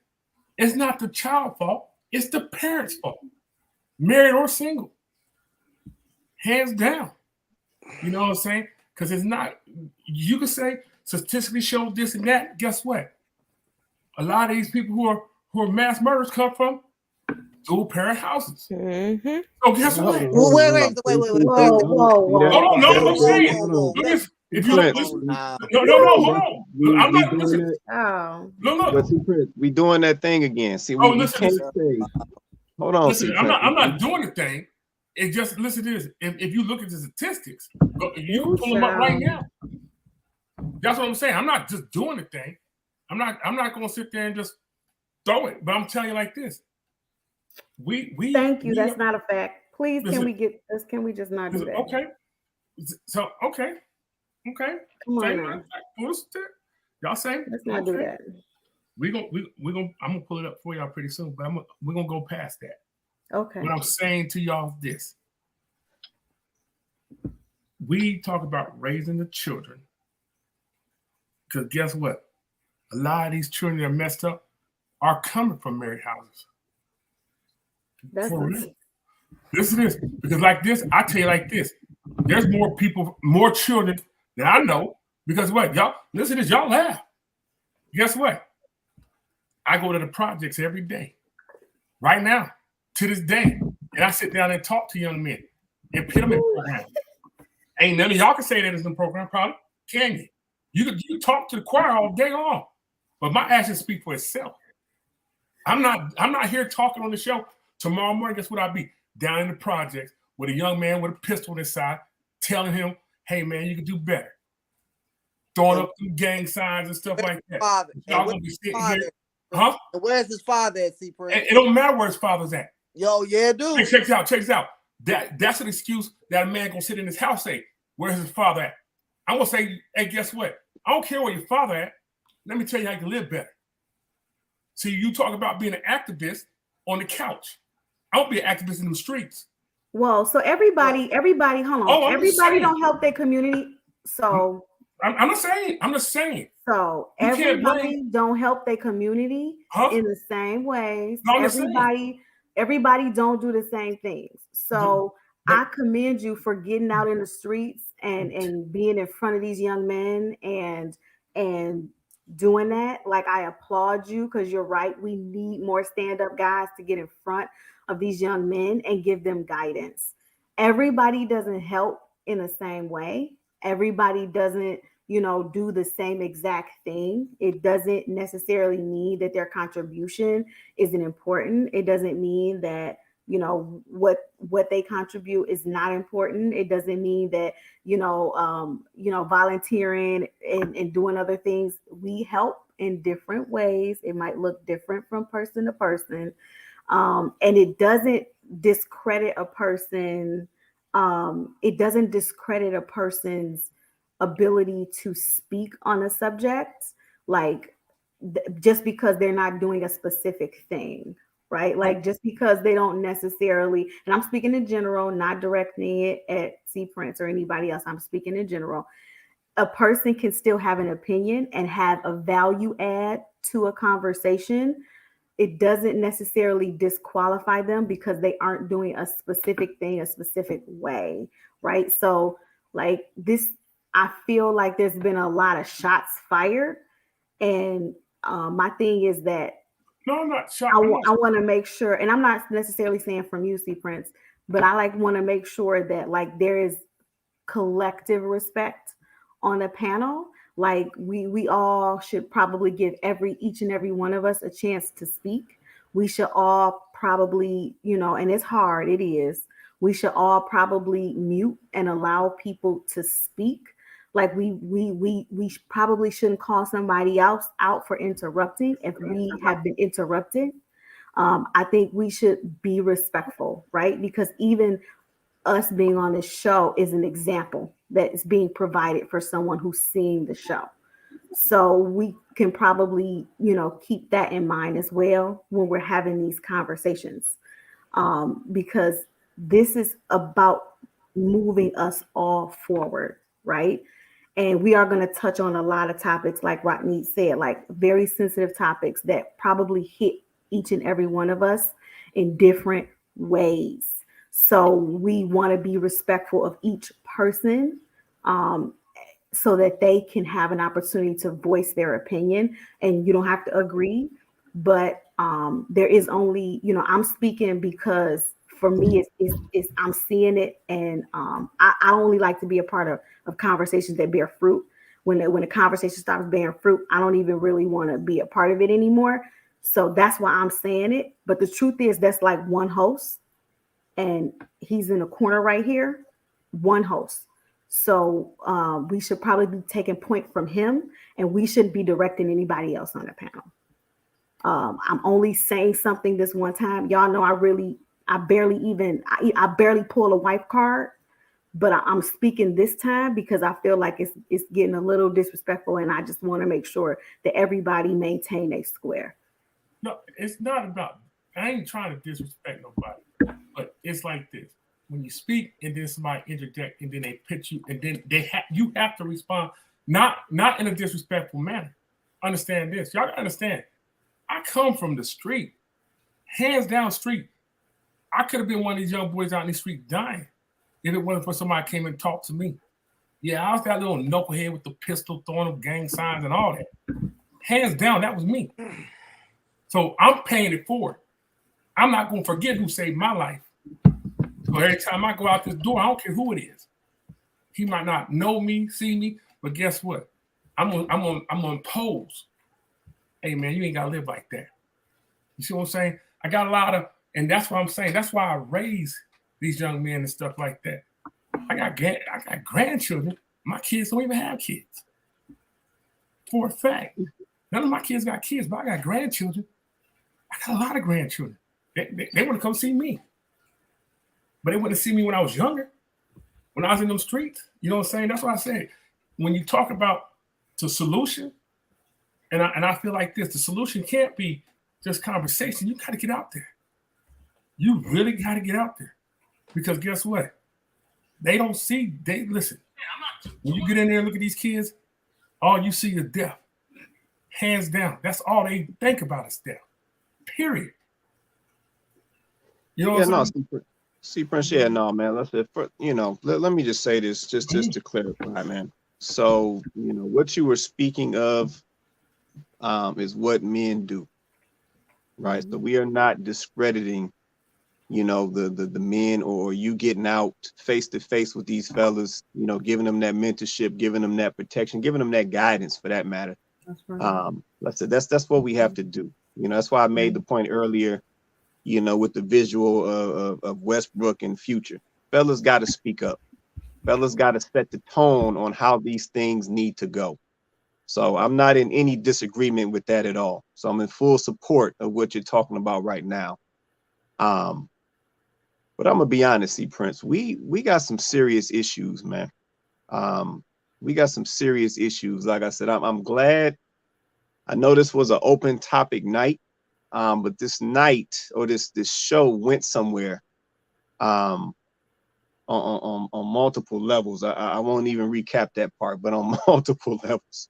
[SPEAKER 5] It's not the child's fault, it's the parents' fault. Married or single. Hands down. You know what I'm saying? Because it's not, you can say statistically show this and that. Guess what? A lot of these people who are mass murderers come from dual parent houses. So guess what?
[SPEAKER 6] Wait.
[SPEAKER 5] Hold on, no, I'm saying. If you listen, no, hold on. I'm not listening.
[SPEAKER 1] Look. We doing that thing again. See, we can't say. Hold on.
[SPEAKER 5] Listen, I'm not doing the thing. It just, listen to this. If you look at the statistics, you can pull them up right now. That's what I'm saying. I'm not just doing the thing. I'm not going to sit there and just throw it. But I'm telling you like this.
[SPEAKER 2] Thank you. That's not a fact. Please, listen, can we get this? Can we just not do that?
[SPEAKER 5] Okay. So okay.
[SPEAKER 2] Come on now.
[SPEAKER 5] Y'all say.
[SPEAKER 2] Let's not do that.
[SPEAKER 5] I'm gonna pull it up for y'all pretty soon, but we're gonna go past that.
[SPEAKER 2] Okay.
[SPEAKER 5] What I'm saying to y'all is this. We talk about raising the children. Because guess what? A lot of these children that are messed up are coming from married houses.
[SPEAKER 2] That's
[SPEAKER 5] Listen to this. Because like this, I tell you like this. There's more children that I know. Because what? Y'all, listen to this. Y'all laugh. Guess what? I go to the projects every day. Right now. To this day. And I sit down and talk to young men and put them in programs. Ain't none of y'all can say that is in the program, probably. Can you? You talk to the choir all day long. But my actions speak for itself. I'm not here talking on the show. Tomorrow morning, guess what I'll be? Down in the projects with a young man with a pistol on his side, telling him, hey man, you can do better. Throwing up some gang signs and stuff like that. Y'all gonna be sitting here. Huh?
[SPEAKER 6] And where's his father at, C Prince?
[SPEAKER 5] It don't matter where his father's at.
[SPEAKER 6] Yo, yeah, dude.
[SPEAKER 5] Check this out. That's an excuse that a man gonna sit in his house say, where's his father at? I'm gonna say, hey, guess what? I don't care where your father at. Let me tell you how you can live better. See, you talk about being an activist on the couch. I don't be an activist in the streets.
[SPEAKER 2] Well, so everybody, hold on. Everybody don't help their community. So
[SPEAKER 5] I'm just saying.
[SPEAKER 2] So everybody don't help their community in the same ways. Everybody don't do the same things. So I commend you for getting out in the streets and being in front of these young men and doing that. Like, I applaud you, because you're right. We need more stand-up guys to get in front of these young men and give them guidance. Everybody doesn't help in the same way. Everybody doesn't, do the same exact thing. It doesn't necessarily mean that their contribution isn't important. It doesn't mean that, what they contribute is not important. It doesn't mean that, volunteering and doing other things, we help in different ways. It might look different from person to person. And it doesn't discredit a person. It doesn't discredit a person's ability to speak on a subject, like just because they're not doing a specific thing, right? Like, just because they don't necessarily, and I'm speaking in general, not directing it at C Prince or anybody else. I'm speaking in general. A person can still have an opinion and have a value add to a conversation. It doesn't necessarily disqualify them because they aren't doing a specific thing a specific way, right? So like this, I feel like there's been a lot of shots fired, and my thing is that
[SPEAKER 5] no, I'm not shocked.
[SPEAKER 2] I want to make sure, and I'm not necessarily saying from you, C Prince, but I want to make sure that like there is collective respect on the panel. Like we all should probably give each and every one of us a chance to speak. We should all probably, and it's hard, it is. We should all probably mute and allow people to speak. Like we probably shouldn't call somebody else out for interrupting if we have been interrupted. I think we should be respectful, right? Because even us being on this show is an example that is being provided for someone who's seeing the show. So we can probably, keep that in mind as well when we're having these conversations, because this is about moving us all forward, right? And we are going to touch on a lot of topics, like Rodney said, like very sensitive topics that probably hit each and every one of us in different ways. So we want to be respectful of each person, so that they can have an opportunity to voice their opinion. And you don't have to agree, but there is only, I'm speaking because for me, it's I'm seeing it, and I only like to be a part of conversations that bear fruit. When the conversation stops bearing fruit, I don't even really want to be a part of it anymore. So that's why I'm saying it. But the truth is, that's like one host, and he's in the corner right here, one host. So we should probably be taking point from him, and we shouldn't be directing anybody else on the panel. I'm only saying something this one time. Y'all know I barely pull a wife card, but I'm speaking this time because I feel like it's getting a little disrespectful, and I just want to make sure that everybody maintain a square.
[SPEAKER 5] No, it's not about, I ain't trying to disrespect nobody, but it's like this. When you speak and then somebody interject and then they pitch you and then you have to respond, not in a disrespectful manner. Understand this. Y'all gotta understand. I come from the street, hands down street. I could have been one of these young boys out in the street dying if it wasn't for somebody came and talked to me. Yeah, I was that little knucklehead with the pistol, throwing up gang signs and all that. Hands down, that was me. So I'm paying it forward. I'm not gonna forget who saved my life. So every time I go out this door, I don't care who it is. He might not know me, see me, but guess what? I'm gonna impose. Hey man, you ain't gotta live like that. You see what I'm saying? I got a lot of, and that's what I'm saying. That's why I raise these young men and stuff like that. I got grandchildren. My kids don't even have kids. For a fact. None of my kids got kids, but I got grandchildren. I got a lot of grandchildren. They want to come see me. But they want to see me when I was younger, when I was in them streets. You know what I'm saying? That's what I said. When you talk about the solution, and I feel like this, the solution can't be just conversation. You got to get out there. You really got to get out there. Because guess what? They don't see, listen. When you get in there and look at these kids, all you see is death. Hands down. That's all they think about is death. Period. You know what I'm saying?
[SPEAKER 1] See, Prince, yeah, no, man. Let me just say this, just to clarify, man. So, what you were speaking of is what men do, right? So we are not discrediting, the men or you getting out face to face with these fellas, giving them that mentorship, giving them that protection, giving them that guidance for that matter.
[SPEAKER 2] That's right.
[SPEAKER 1] That's what we have to do. That's why I made the point earlier, with the visual of Westbrook and Future. Fellas got to speak up. Fellas got to set the tone on how these things need to go. So I'm not in any disagreement with that at all. So I'm in full support of what you're talking about right now. But I'm gonna be honest, see, Prince, we got some serious issues, man. We got some serious issues. Like I said, I'm glad. I know this was an open topic night, but this night or this show went somewhere on multiple levels. I won't even recap that part, but on multiple levels.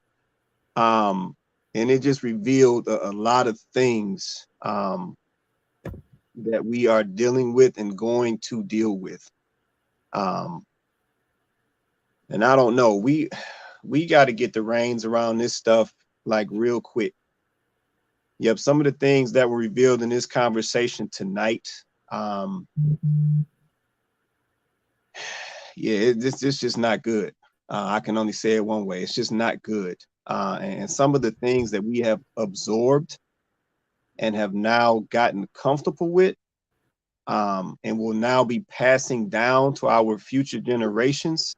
[SPEAKER 1] And it just revealed a lot of things that we are dealing with and going to deal with. And I don't know, we got to get the reins around this stuff like real quick. Yep, some of the things that were revealed in this conversation tonight, it's just not good. I can only say it one way. It's just not good. And some of the things that we have absorbed and have now gotten comfortable with, and will now be passing down to our future generations.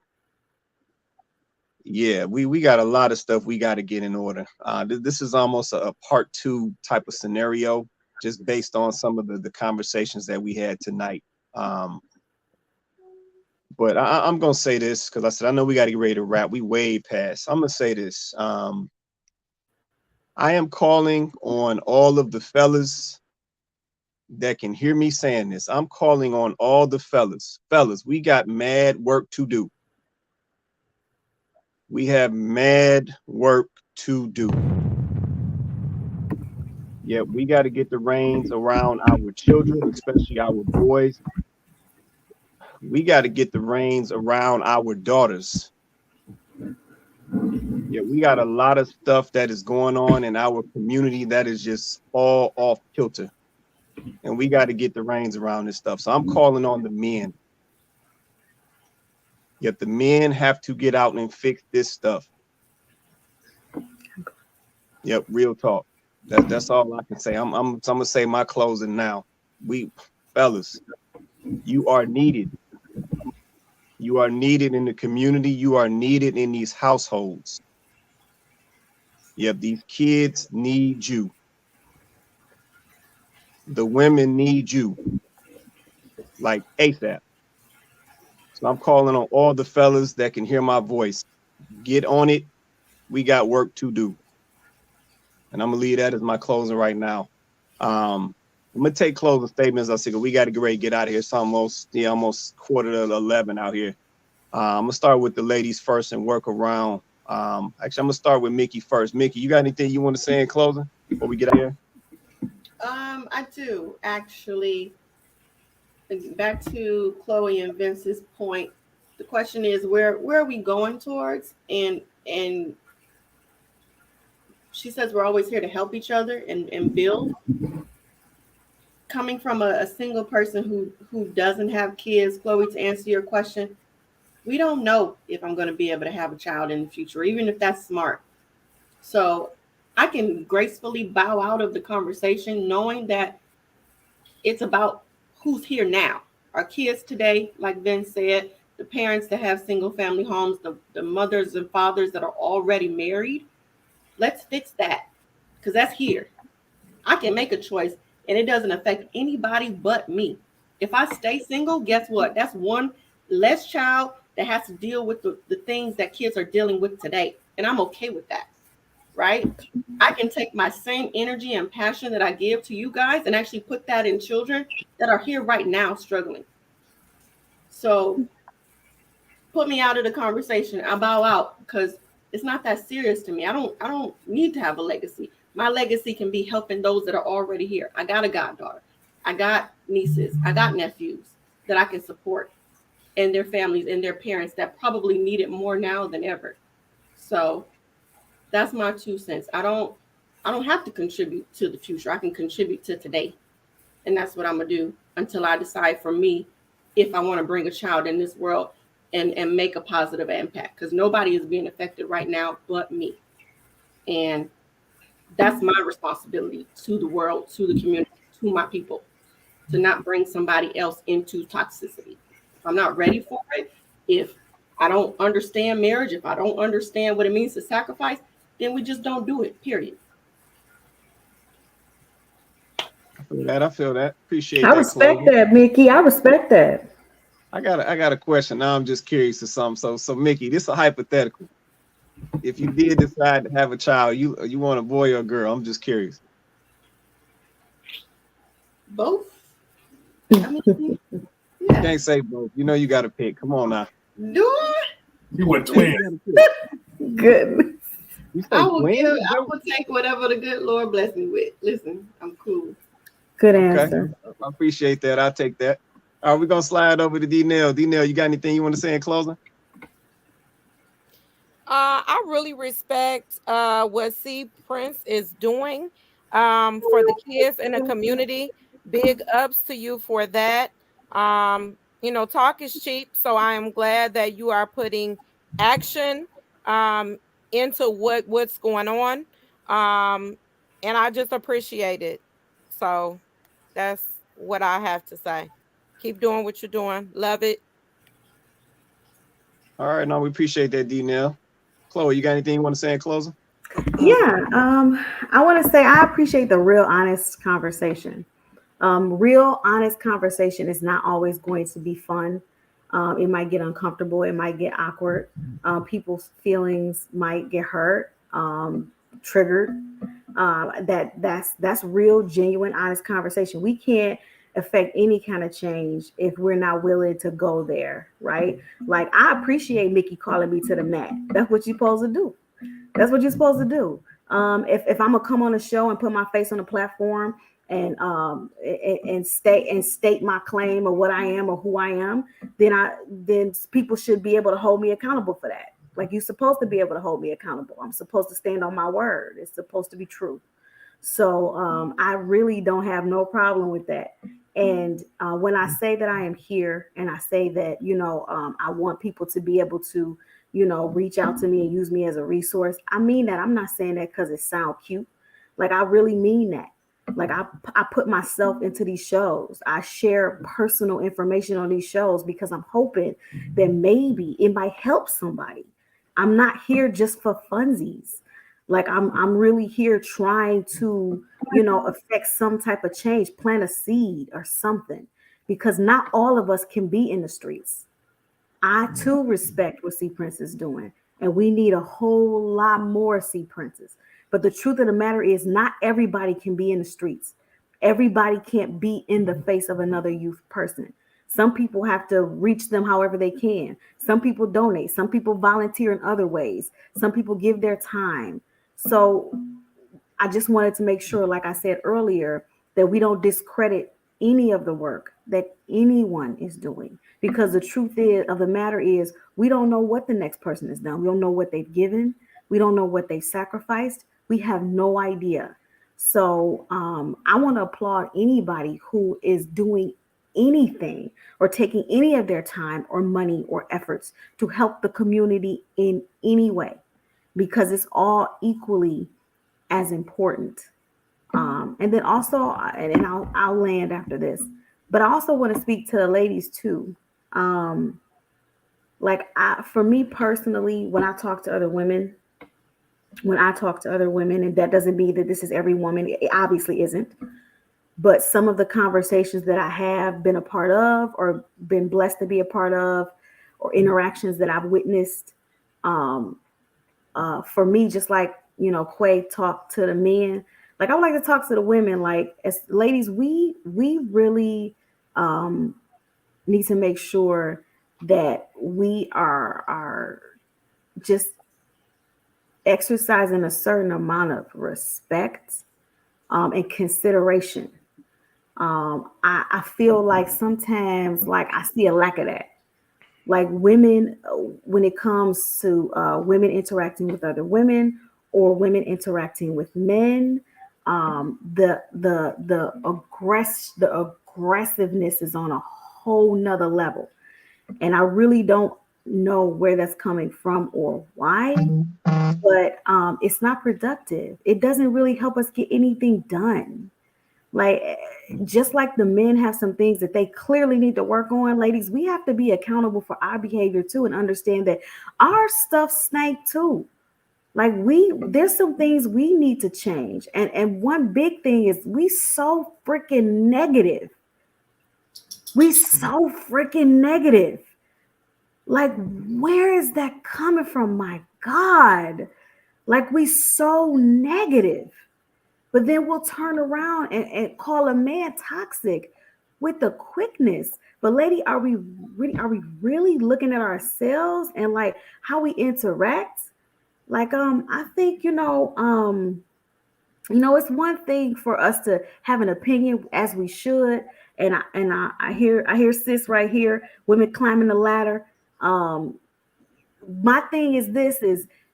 [SPEAKER 1] Yeah, we got a lot of stuff we got to get in order. This is almost a part 2 type of scenario, just based on some of the conversations that we had tonight. But I'm going to say this because I said, I know we got to get ready to wrap. We way past. I'm going to say this. I am calling on all of the fellas that can hear me saying this. I'm calling on all the fellas. Fellas, we got mad work to do. We have mad work to do. Yeah, we got to get the reins around our children, especially our boys. We got to get the reins around our daughters. Yeah, we got a lot of stuff that is going on in our community that is just all off kilter. And we got to get the reins around this stuff. So I'm calling on the men. Yet the men have to get out and fix this stuff. Yep, real talk. That's all I can say. I'm gonna say my closing now. Fellas, you are needed. You are needed in the community. You are needed in these households. Yep, these kids need you. The women need you. Like ASAP. So I'm calling on all the fellas that can hear my voice. Get on it. We got work to do. And I'm gonna leave that as my closing right now. I'm gonna take closing statements. I said we got to get ready to get out of here. It's almost 11 out here. I'm gonna start with the ladies first and work around. Actually, I'm gonna start with Mickey first. Mickey, you got anything you want to say in closing before we get out here?
[SPEAKER 8] I do actually. Back to Chloe and Vince's point. The question is, where are we going towards? And she says we're always here to help each other and build. Coming from a single person who doesn't have kids, Chloe, to answer your question, we don't know if I'm going to be able to have a child in the future, even if that's smart. So I can gracefully bow out of the conversation knowing that it's about who's here now. Our kids today, like Vince said, the parents that have single family homes, the mothers and fathers that are already married. Let's fix that because that's here. I can make a choice and it doesn't affect anybody but me. If I stay single, guess what? That's one less child that has to deal with the things that kids are dealing with today. And I'm okay with that, right? I can take my same energy and passion that I give to you guys and actually put that in children that are here right now struggling. So put me out of the conversation. I bow out because it's not that serious to me. I don't need to have a legacy. My legacy can be helping those that are already here. I got a goddaughter. I got nieces. I got nephews that I can support and their families and their parents that probably need it more now than ever. So that's my 2 cents. I don't have to contribute to the future. I can contribute to today. And that's what I'm gonna do until I decide for me if I want to bring a child in this world and make a positive impact. Because nobody is being affected right now but me. And that's my responsibility to the world, to the community, to my people, to not bring somebody else into toxicity. If I'm not ready for it, if I don't understand marriage, if I don't understand what it means to sacrifice, then we just don't do it, period.
[SPEAKER 1] I feel that. Appreciate
[SPEAKER 2] I
[SPEAKER 1] that,
[SPEAKER 2] respect
[SPEAKER 1] Chloe.
[SPEAKER 2] that, Mickey. I respect that.
[SPEAKER 1] I got a question. Now I'm just curious to something. So Mickey, this is a hypothetical. If you did decide to have a child, you want a boy or a girl? I'm just curious.
[SPEAKER 8] Both. I mean, yeah.
[SPEAKER 1] Can't say both. You know you got to pick. Come on now.
[SPEAKER 8] Do I?
[SPEAKER 5] You were twins.
[SPEAKER 2] Good.
[SPEAKER 1] You say
[SPEAKER 8] I will
[SPEAKER 1] twins?
[SPEAKER 8] I will take whatever the good Lord bless me with. Listen, I'm cool.
[SPEAKER 2] Good
[SPEAKER 1] Okay.
[SPEAKER 2] answer.
[SPEAKER 1] I appreciate that. I'll take that. All right, we're gonna slide over to D-Nell. D-Nell, you got anything you want to say in closing?
[SPEAKER 7] I really respect what C Prince is doing for the kids in the community. Big ups to you for that. Talk is cheap, so I am glad that you are putting action um, into what's going on, um, and I just appreciate it. So that's what I have to say. Keep doing what you're doing. Love it.
[SPEAKER 1] All right, no, we appreciate that, D-Nell. Chloe, you got anything you want to say in closing?
[SPEAKER 2] Yeah. I want to say I appreciate the real honest conversation. Real honest conversation is not always going to be fun. It might get uncomfortable. It might get awkward. People's feelings might get hurt, triggered. That's real, genuine, honest conversation. We can't affect any kind of change if we're not willing to go there, right? Like I appreciate Mickey calling me to the mat. That's what you're supposed to do. That's what you're supposed to do. If I'm gonna come on a show and put my face on a platform and state my claim of what I am or who I am, then people should be able to hold me accountable for that. Like you're supposed to be able to hold me accountable. I'm supposed to stand on my word. It's supposed to be true. So I really don't have no problem with that. And when I say that I am here and I say that, I want people to be able to, reach out to me and use me as a resource, I mean that. I'm not saying that because it sounds cute. Like I really mean that. Like I put myself into these shows. I share personal information on these shows because I'm hoping that maybe it might help somebody. I'm not here just for funsies. Like I'm really here trying to, affect some type of change, plant a seed or something, because not all of us can be in the streets. I too respect what C Prince is doing, and we need a whole lot more C Princes. But the truth of the matter is, not everybody can be in the streets. Everybody can't be in the face of another youth person. Some people have to reach them however they can. Some people donate. Some people volunteer in other ways. Some people give their time. So I just wanted to make sure, like I said earlier, that we don't discredit any of the work that anyone is doing. Because the truth of the matter is, we don't know what the next person has done. We don't know what they've given. We don't know what they've sacrificed. We have no idea. So I want to applaud anybody who is doing anything or taking any of their time or money or efforts to help the community in any way, because it's all equally as important. And then also, and I'll land after this, but I also want to speak to the ladies too. For me personally, when I talk to other women, and that doesn't mean that this is every woman, it obviously isn't, but some of the conversations that I have been a part of or been blessed to be a part of, or interactions that I've witnessed, for me, just like, Quay talked to the men, like I would like to talk to the women, like, as ladies, we really need to make sure that we are just exercising a certain amount of respect, and consideration. I feel like sometimes, like, I see a lack of that. Like, women, when it comes to women interacting with other women, or women interacting with men, the aggressiveness is on a whole nother level, and I really don't know where that's coming from or why. But it's not productive. It doesn't really help us get anything done. Like, just like the men have some things that they clearly need to work on, ladies, we have to be accountable for our behavior too, and understand that our stuff stank too. Like, there's some things we need to change. And one big thing is we so freaking negative. Like, where is that coming from? My God. Like, we so negative. But then we'll turn around and call a man toxic with the quickness. But lady, are we really looking at ourselves and like how we interact? Like, I think, it's one thing for us to have an opinion, as we should. And I hear sis right here, women climbing the ladder. My thing is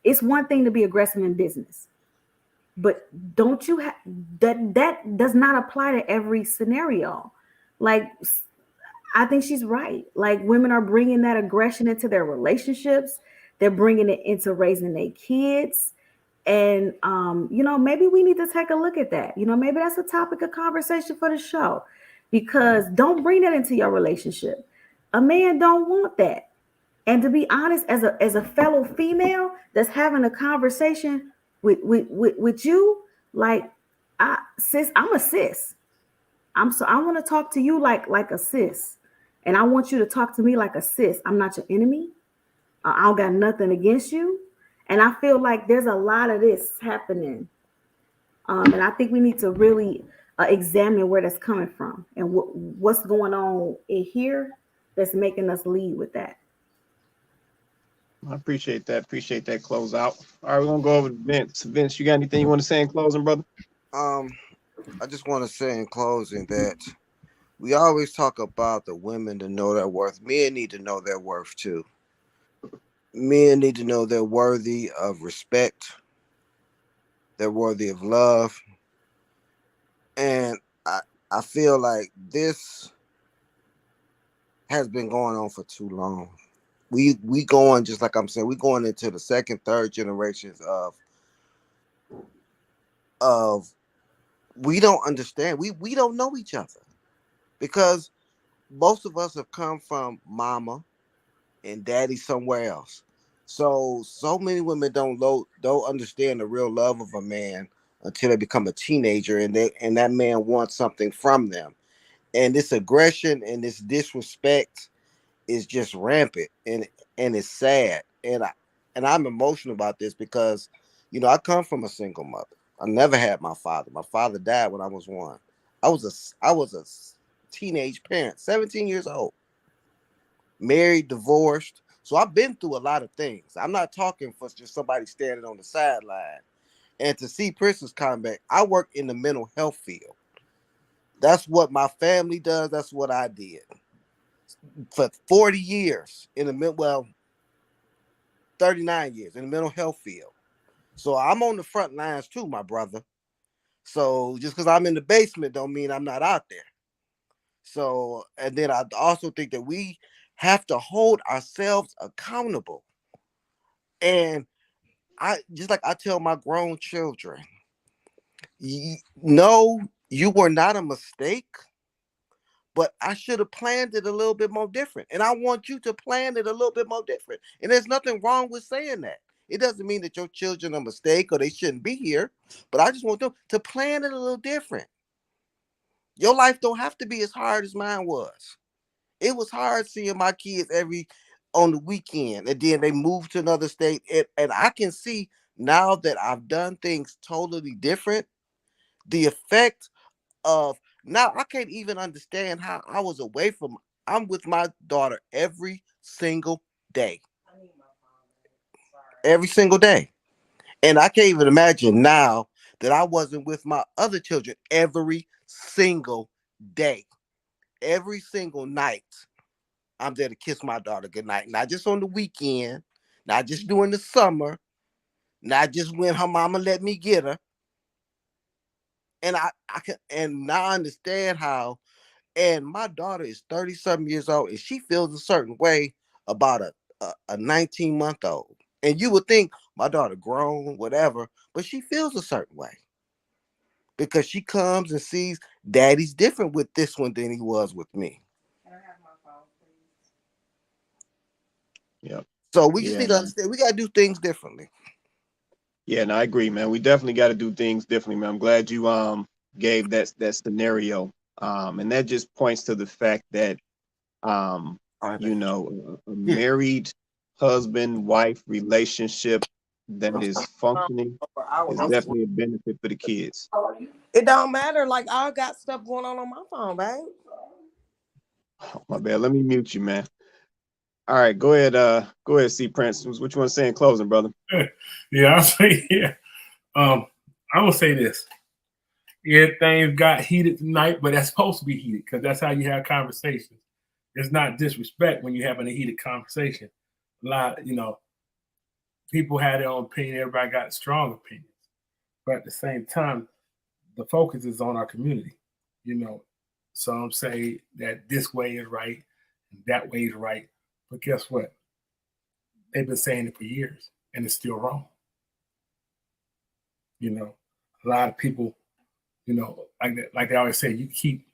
[SPEAKER 2] it's one thing to be aggressive in business, but don't you have that does not apply to every scenario. Like, I think she's right. Like, women are bringing that aggression into their relationships. They're bringing it into raising their kids. And, maybe we need to take a look at that. Maybe that's a topic of conversation for the show, because don't bring that into your relationship. A man don't want that. And to be honest, as a fellow female that's having a conversation with you, like, sis, I'm a sis. I want to talk to you like a sis, and I want you to talk to me like a sis. I'm not your enemy. I don't got nothing against you, and I feel like there's a lot of this happening, and I think we need to really examine where that's coming from and what's going on in here that's making us lead with that.
[SPEAKER 1] I appreciate that. Appreciate that close out. All right, we're gonna go over to Vince. Vince, you got anything you want to say in closing, brother?
[SPEAKER 6] I just want to say in closing that we always talk about the women to know their worth. Men need to know their worth too. Men need to know they're worthy of respect. They're worthy of love. And I feel like this has been going on for too long. We going, just like I'm saying, we going into the second, third generations of we don't understand. We don't know each other, because most of us have come from mama and daddy somewhere else. So many women don't understand the real love of a man until they become a teenager, and that man wants something from them. And this aggression and this disrespect is just rampant, and it's sad. And I'm emotional about this because, I come from a single mother. I never had my father. My father died when I was 1. I was a teenage parent, 17 years old, married, divorced. So I've been through a lot of things. I'm not talking for just somebody standing on the sideline. And to see Princess comeback, I work in the mental health field. That's what my family does. That's what I did for 40 years in the 39 years in the mental health field. So I'm on the front lines too, my brother. So just because I'm in the basement don't mean I'm not out there. So, and then I also think that we have to hold ourselves accountable. And I tell my grown children, No, you were not a mistake, but I should have planned it a little bit more different. And I want you to plan it a little bit more different. And there's nothing wrong with saying that. It doesn't mean that your children are a mistake or they shouldn't be here, but I just want them to plan it a little different. Your life don't have to be as hard as mine was. It was hard seeing my kids on the weekend, and then they moved to another state. And I can see now that I've done things totally different, the effect of now I can't even understand how I was away from. I'm with my daughter every single day. Every single day. And I can't even imagine now that I wasn't with my other children every single day. Every single night, I'm there to kiss my daughter goodnight. Not just on the weekend, not just during the summer, not just when her mama let me get her. And I can, and now I understand how. And my daughter is 30-something years old, and she feels a certain way about a 19-month-old. And you would think my daughter grown, whatever, but she feels a certain way because she comes and sees daddy's different with this one than he was with me.
[SPEAKER 1] Yeah.
[SPEAKER 6] So we just need to understand we got to do things differently.
[SPEAKER 1] Yeah, and I agree, man. We definitely got to do things differently, man. I'm glad you gave that scenario. And that just points to the fact that you know, a married husband-wife relationship that is functioning is definitely a benefit for the kids.
[SPEAKER 9] It don't matter. Like, I got stuff going on my phone, babe.
[SPEAKER 1] Oh, my bad. Let me mute you, man. All right, go ahead, C Prince. What you want to say in closing, brother?
[SPEAKER 5] Yeah, I'll say, yeah. I will say this. Yeah, things got heated tonight, but that's supposed to be heated because that's how you have conversations. It's not disrespect when you're having a heated conversation. A lot, people had their own opinion. Everybody got strong opinions. But at the same time, the focus is on our community. Some say that this way is right and that way is right. But guess what? They've been saying it for years, and it's still wrong. A lot of people, like they always say, you keep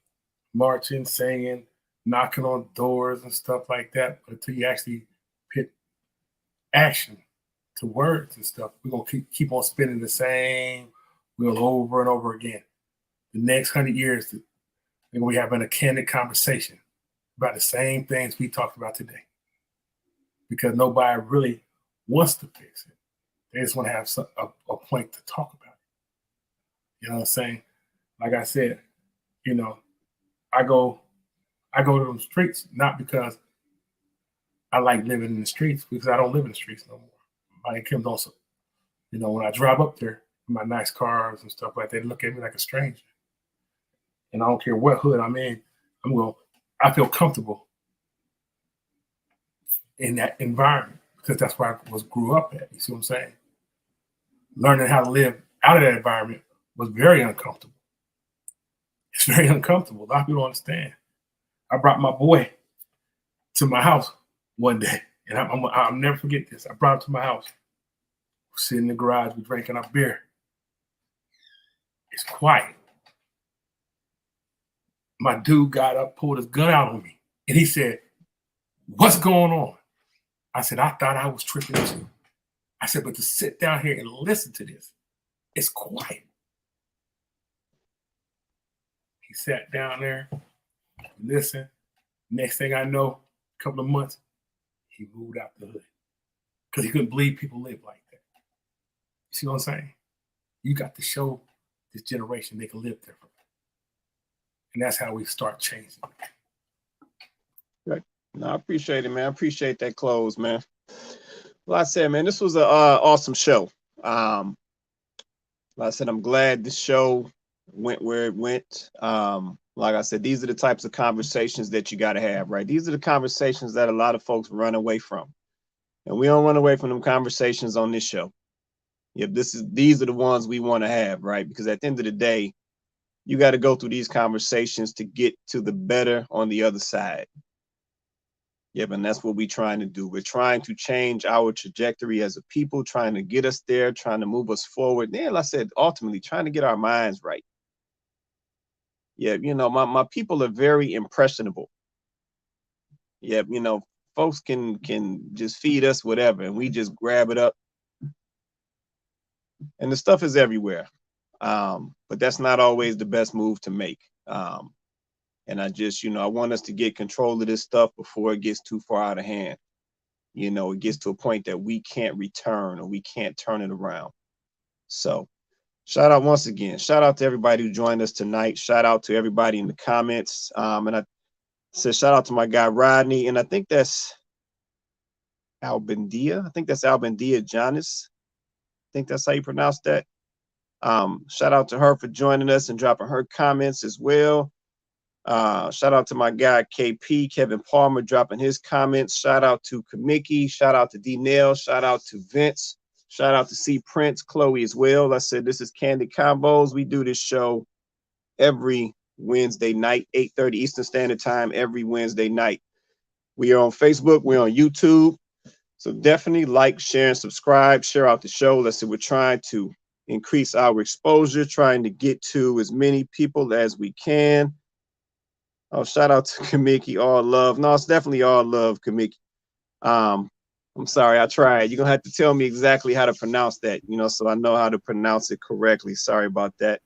[SPEAKER 5] marching, singing, knocking on doors and stuff like that, but until you actually put action to words and stuff, we're gonna keep on spinning the same wheel over and over again. The next 100 years, we're gonna be having a candid conversation about the same things we talked about today, because nobody really wants to fix it. They just want to have a point to talk about it. You know what I'm saying? Like I said, I go to the streets not because I like living in the streets, because I don't live in the streets no more. My Kim's also, when I drive up there in my nice cars and stuff like that, they look at me like a stranger. And I don't care what hood I'm in, I feel comfortable in that environment because that's where I grew up at. You see what I'm saying? Learning how to live out of that environment was very uncomfortable. It's very uncomfortable. A lot of people don't understand. I brought my boy to my house one day, and I'll never forget this. I brought him to my house. We're sitting in the garage, we're drinking our beer. It's quiet. My dude got up, pulled his gun out on me, and he said, "What's going on?" I said, "I thought I was tripping too." I said, "But to sit down here and listen to this, it's quiet." He sat down there, listened. Next thing I know, a couple of months, he moved out the hood because he couldn't believe people live like that. You see what I'm saying? You got to show this generation they can live differently. And that's how we start changing.
[SPEAKER 1] Right. No, I appreciate it, man. I appreciate that close, man. Like I said, man, this was an awesome show. Like I said, I'm glad this show went where it went. Like I said, these are the types of conversations that you got to have, right? These are the conversations that a lot of folks run away from. And we don't run away from them conversations on this show. These are the ones we want to have, right? Because at the end of the day, you got to go through these conversations to get to the better on the other side. Yeah, and that's what we're trying to do. We're trying to change our trajectory as a people, trying to get us there, trying to move us forward. And like I said, ultimately trying to get our minds right. Yeah, you know, my people are very impressionable. Yeah, you know, folks can just feed us whatever and we just grab it up. And the stuff is everywhere. But that's not always the best move to make. And I just, you know, I want us to get control of this stuff before it gets too far out of hand. You know, it gets to a point that we can't return or we can't turn it around. So shout out once again. Shout out to everybody who joined us tonight. Shout out to everybody in the comments. And I said shout out to my guy Rodney. And I think that's Albendia. I think that's Albendia Jonas. I think that's how you pronounce that. Shout out to her for joining us and dropping her comments as well. Shout out to my guy KP, Kevin Palmer, dropping his comments. Shout out to Kamiki. Shout out to D Nail. Shout out to Vince. Shout out to C Prince, Chloe as well. I said this is Candid Combos. We do this show every Wednesday night, 8:30 Eastern Standard Time, every Wednesday night. We are on Facebook. We're on YouTube. So definitely like, share, and subscribe. Share out the show. Let's say we're trying to increase our exposure, trying to get to as many people as we can. Oh, shout out to Kamiki, all love. No, it's definitely all love, Kamiki. I'm sorry, I tried. You're gonna have to tell me exactly how to pronounce that, you know, so I know how to pronounce it correctly. Sorry about that.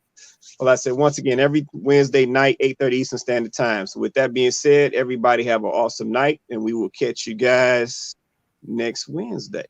[SPEAKER 1] Well, I said once again, every Wednesday night, 8:30 Eastern Standard Time. So with that being said, everybody have an awesome night, and we will catch you guys next Wednesday.